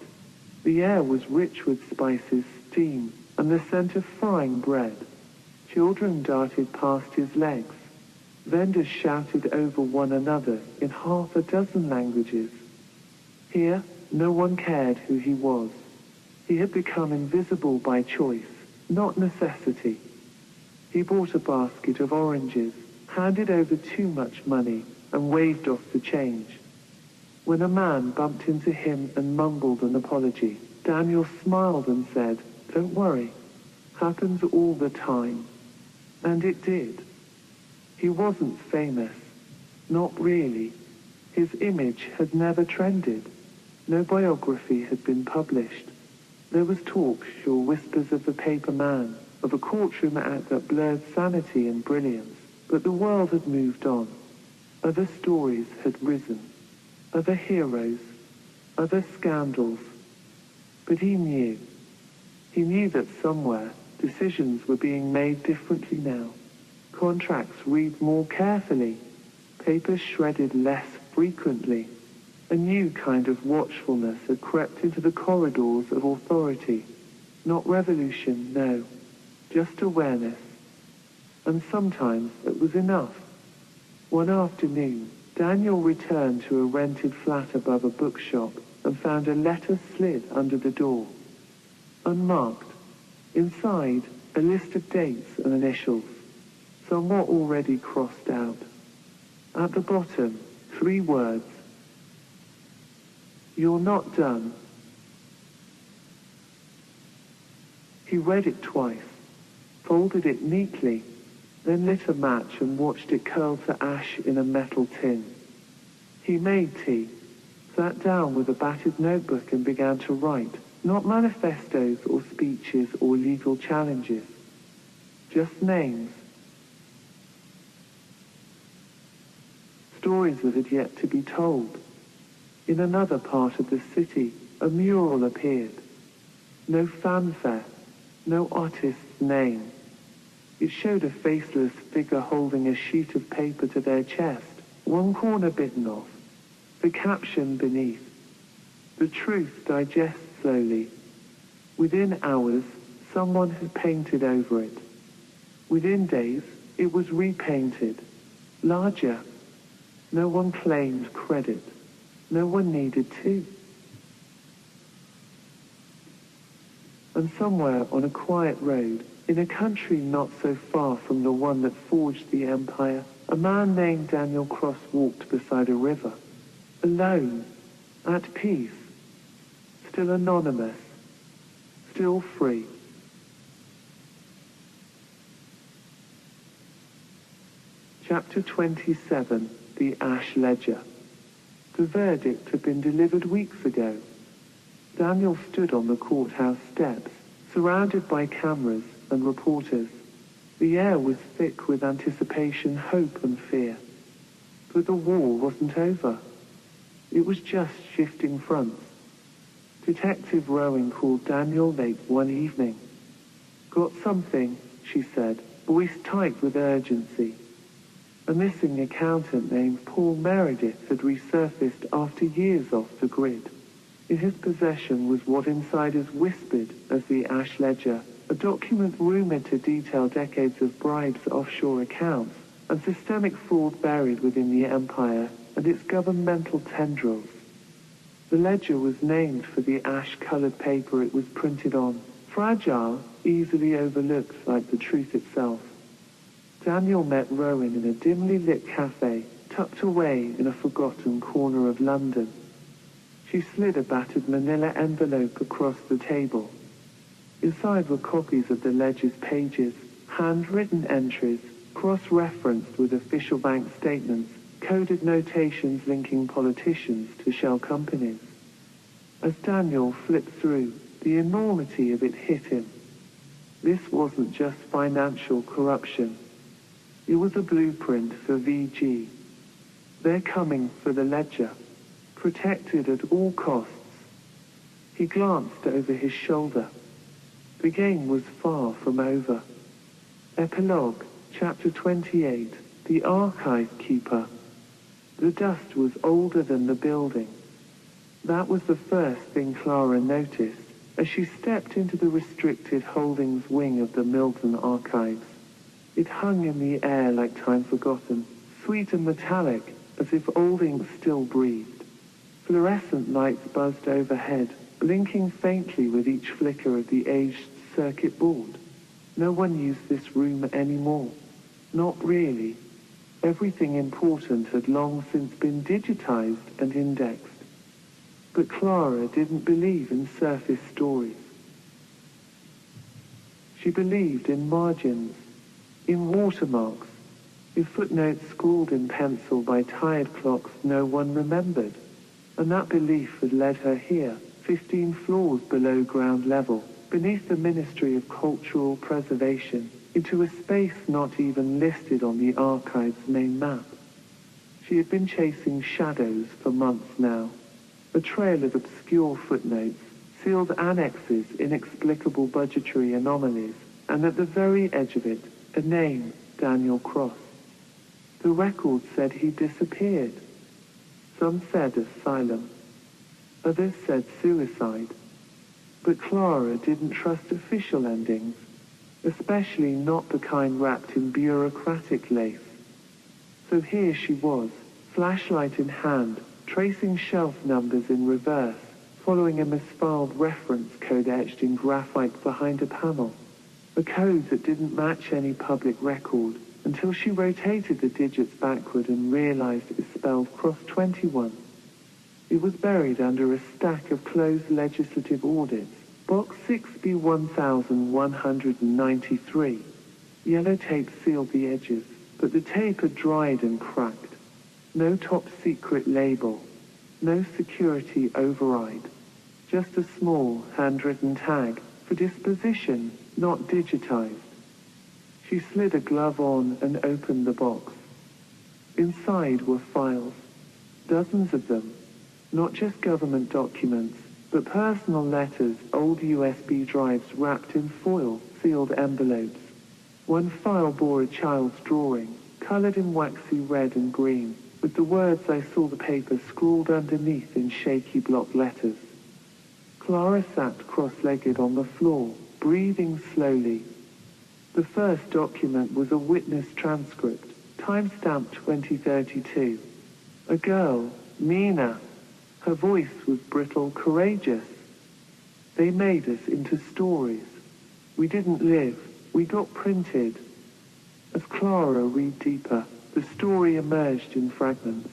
A: The air was rich with spices, steam, and the scent of frying bread. Children darted past his legs. Vendors shouted over one another in half a dozen languages. Here, no one cared who he was. He had become invisible by choice, not necessity. He bought a basket of oranges, handed over too much money, and waved off the change. When a man bumped into him and mumbled an apology, Daniel smiled and said, "Don't worry, happens all the time." And it did. He wasn't famous. Not really. His image had never trended. No biography had been published. There was talk, sure, whispers of the paper man, of a courtroom act that blurred sanity and brilliance, but the world had moved on. Other stories had risen, other heroes, other scandals. But he knew. He knew that somewhere decisions were being made differently now. Contracts read more carefully, papers shredded less frequently. A new kind of watchfulness had crept into the corridors of authority. Not revolution, no, just awareness. And sometimes it was enough. One afternoon, Daniel returned to a rented flat above a bookshop and found a letter slid under the door. Unmarked. Inside, a list of dates and initials. Some were already crossed out. At the bottom, 3 words. "You're not done." He read it twice, folded it neatly, then lit a match and watched it curl to ash in a metal tin. He made tea, sat down with a battered notebook and began to write, not manifestos or speeches or legal challenges, just names. Stories that had yet to be told. In another part of the city, a mural appeared. No fanfare, no artist's name. It showed a faceless figure holding a sheet of paper to their chest, one corner bitten off. The caption beneath, "The truth digests slowly." Within hours, someone had painted over it. Within days, it was repainted, larger. No one claimed credit. No one needed to. And somewhere on a quiet road, in a country not so far from the one that forged the empire, a man named Daniel Cross walked beside a river, alone, at peace, still anonymous, still free. Chapter 27, The Ash Ledger. The verdict had been delivered weeks ago. Daniel stood on the courthouse steps, surrounded by cameras and reporters. The air was thick with anticipation, hope, and fear. But the war wasn't over. It was just shifting fronts. Detective Rowan called Daniel late one evening. "Got something," she said, voice tight with urgency. A missing accountant named Paul Meredith had resurfaced after years off the grid. In his possession was what insiders whispered as the Ash Ledger, a document rumored to detail decades of bribes, offshore accounts, and systemic fraud buried within the empire and its governmental tendrils. The ledger was named for the ash-colored paper it was printed on, fragile, easily overlooked like the truth itself. Daniel met Rowan in a dimly lit cafe, tucked away in a forgotten corner of London. She slid a battered manila envelope across the table. Inside were copies of the ledger's pages, handwritten entries, cross-referenced with official bank statements, coded notations linking politicians to shell companies. As Daniel flipped through, the enormity of it hit him. This wasn't just financial corruption. It was a blueprint for VG. They're coming for the ledger, protected at all costs. He glanced over his shoulder. The game was far from over. Epilogue, Chapter 28, The Archive Keeper. The dust was older than the building. That was the first thing Clara noticed as she stepped into the restricted holdings wing of the Milton Archives. It hung in the air like time forgotten, sweet and metallic, as if old ink still breathed. Fluorescent lights buzzed overhead, blinking faintly with each flicker of the aged circuit board. No one used this room anymore. Not really. Everything important had long since been digitized and indexed. But Clara didn't believe in surface stories. She believed in margins, in watermarks, in footnotes scrawled in pencil by tired clocks no one remembered. And that belief had led her here, 15 floors below ground level, beneath the Ministry of Cultural Preservation, into a space not even listed on the archive's main map. She had been chasing shadows for months now, a trail of obscure footnotes, sealed annexes, inexplicable budgetary anomalies, and at the very edge of it, a name, Daniel Cross. The record said he disappeared. Some said asylum. Others said suicide. But Clara didn't trust official endings, especially not the kind wrapped in bureaucratic lace. So here she was, flashlight in hand, tracing shelf numbers in reverse, following a misfiled reference code etched in graphite behind a panel. A code that didn't match any public record, until she rotated the digits backward and realized it spelled Cross 21. It was buried under a stack of closed legislative audits, Box 6B 1193. Yellow tape sealed the edges, but the tape had dried and cracked. No top secret label, no security override, just a small handwritten tag for disposition, not digitized. She slid a glove on and opened the box. Inside were files, dozens of them, not just government documents, but personal letters, old USB drives wrapped in foil, sealed envelopes. One file bore a child's drawing, colored in waxy red and green, with the words I saw the paper scrawled underneath in shaky block letters. Clara sat cross-legged on the floor, breathing slowly. The first document was a witness transcript, timestamped 2032. A girl, Mina, Her voice was brittle, courageous. They made us into stories. We didn't live, we got printed. As Clara read deeper, the story emerged in fragments.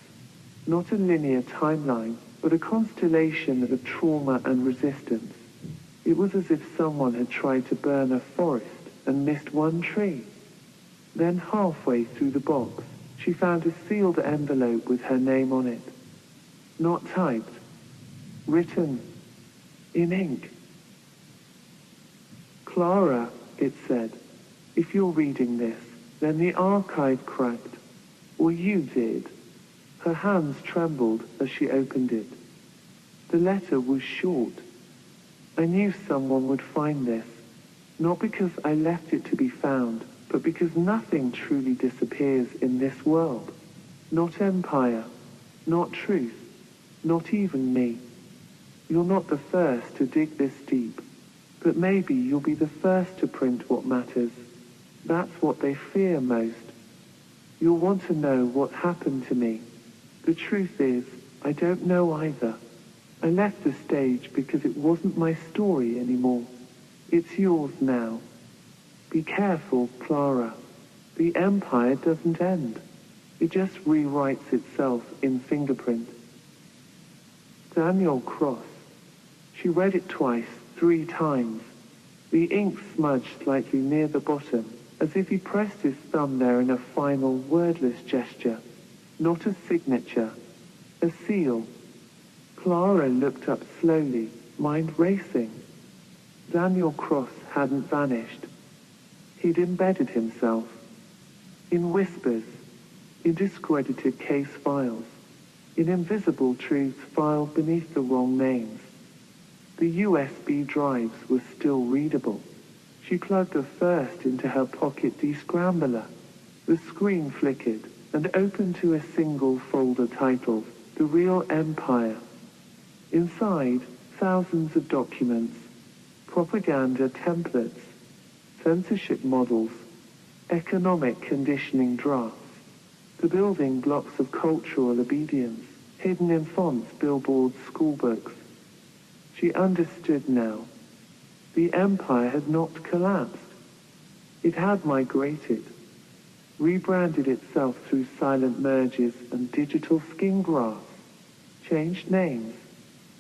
A: Not a linear timeline, but a constellation of trauma and resistance. It was as if someone had tried to burn a forest and missed one tree. Then halfway through the box, she found a sealed envelope with her name on it. Not typed, written in ink. Clara, it said, if you're reading this, then the archive cracked. Or you did. Her hands trembled as she opened it. The letter was short. I knew someone would find this, not because I left it to be found, but because nothing truly disappears in this world. Not empire, not truth, not even me. You're not the first to dig this deep, but maybe you'll be the first to print what matters. That's what they fear most. You'll want to know what happened to me. The truth is, I don't know either. I left the stage because it wasn't my story anymore. It's yours now. Be careful, Clara. The empire doesn't end. It just rewrites itself in fingerprint. Daniel Cross. She read it twice, 3 times. The ink smudged slightly near the bottom, as if he pressed his thumb there in a final, wordless gesture. Not a signature, a seal. Clara looked up slowly, mind racing. Daniel Cross hadn't vanished. He'd embedded himself. In whispers, in discredited case files, in invisible truths filed beneath the wrong names. The USB drives were still readable. She plugged a first into her pocket descrambler. The screen flickered and opened to a single folder titled The Real Empire. Inside, thousands of documents, propaganda templates, censorship models, economic conditioning drafts, the building blocks of cultural obedience, hidden in fonts, billboards, schoolbooks. She understood now. The empire had not collapsed. It had migrated, rebranded itself through silent merges and digital skin grafts, changed names,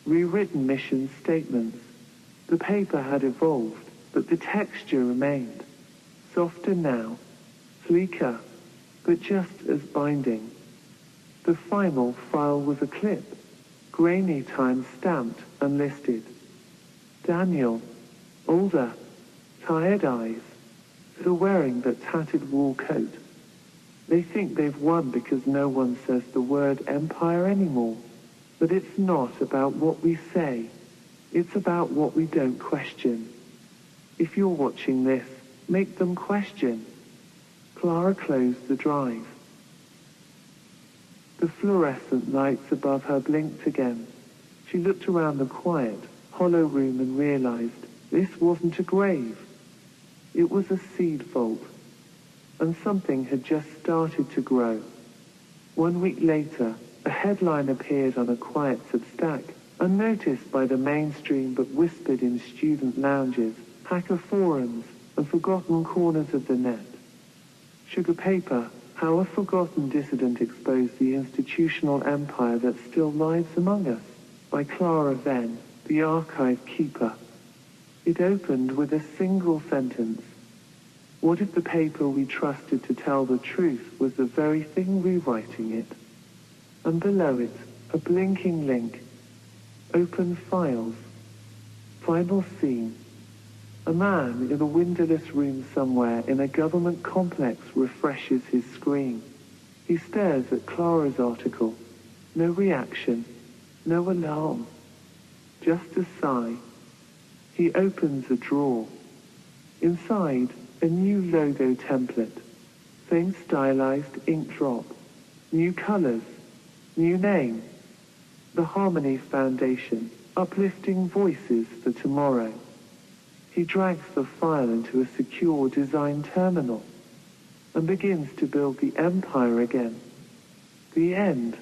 A: rewritten mission statements. The paper had evolved, but the texture remained. Softer now, sleeker, but just as binding. The final file was a clip, grainy, time-stamped and listed. Daniel, older, tired eyes, still wearing that tattered wool coat. They think they've won because no one says the word empire anymore. But it's not about what we say. It's about what we don't question. If you're watching this, make them question. Clara closed the drive. The fluorescent lights above her blinked again. She looked around the quiet, hollow room and realized this wasn't a grave. It was a seed vault. And something had just started to grow. 1 week later, a headline appeared on a quiet Substack, unnoticed by the mainstream but whispered in student lounges, hacker forums, and forgotten corners of the net. Sugar Paper, how a forgotten dissident exposed the institutional empire that still lives among us, by Clara Venn, the archive keeper. It opened with a single sentence. What if the paper we trusted to tell the truth was the very thing rewriting it? And below it, a blinking link. Open files. Final scene. A man in a windowless room somewhere in a government complex refreshes his screen. He stares at Clara's article. No reaction. No alarm. Just a sigh. He opens a drawer. Inside, a new logo template. Same stylized ink drop. New colors. New name. The Harmony Foundation. Uplifting voices for tomorrow. He drags the file into a secure design terminal and begins to build the empire again. The end.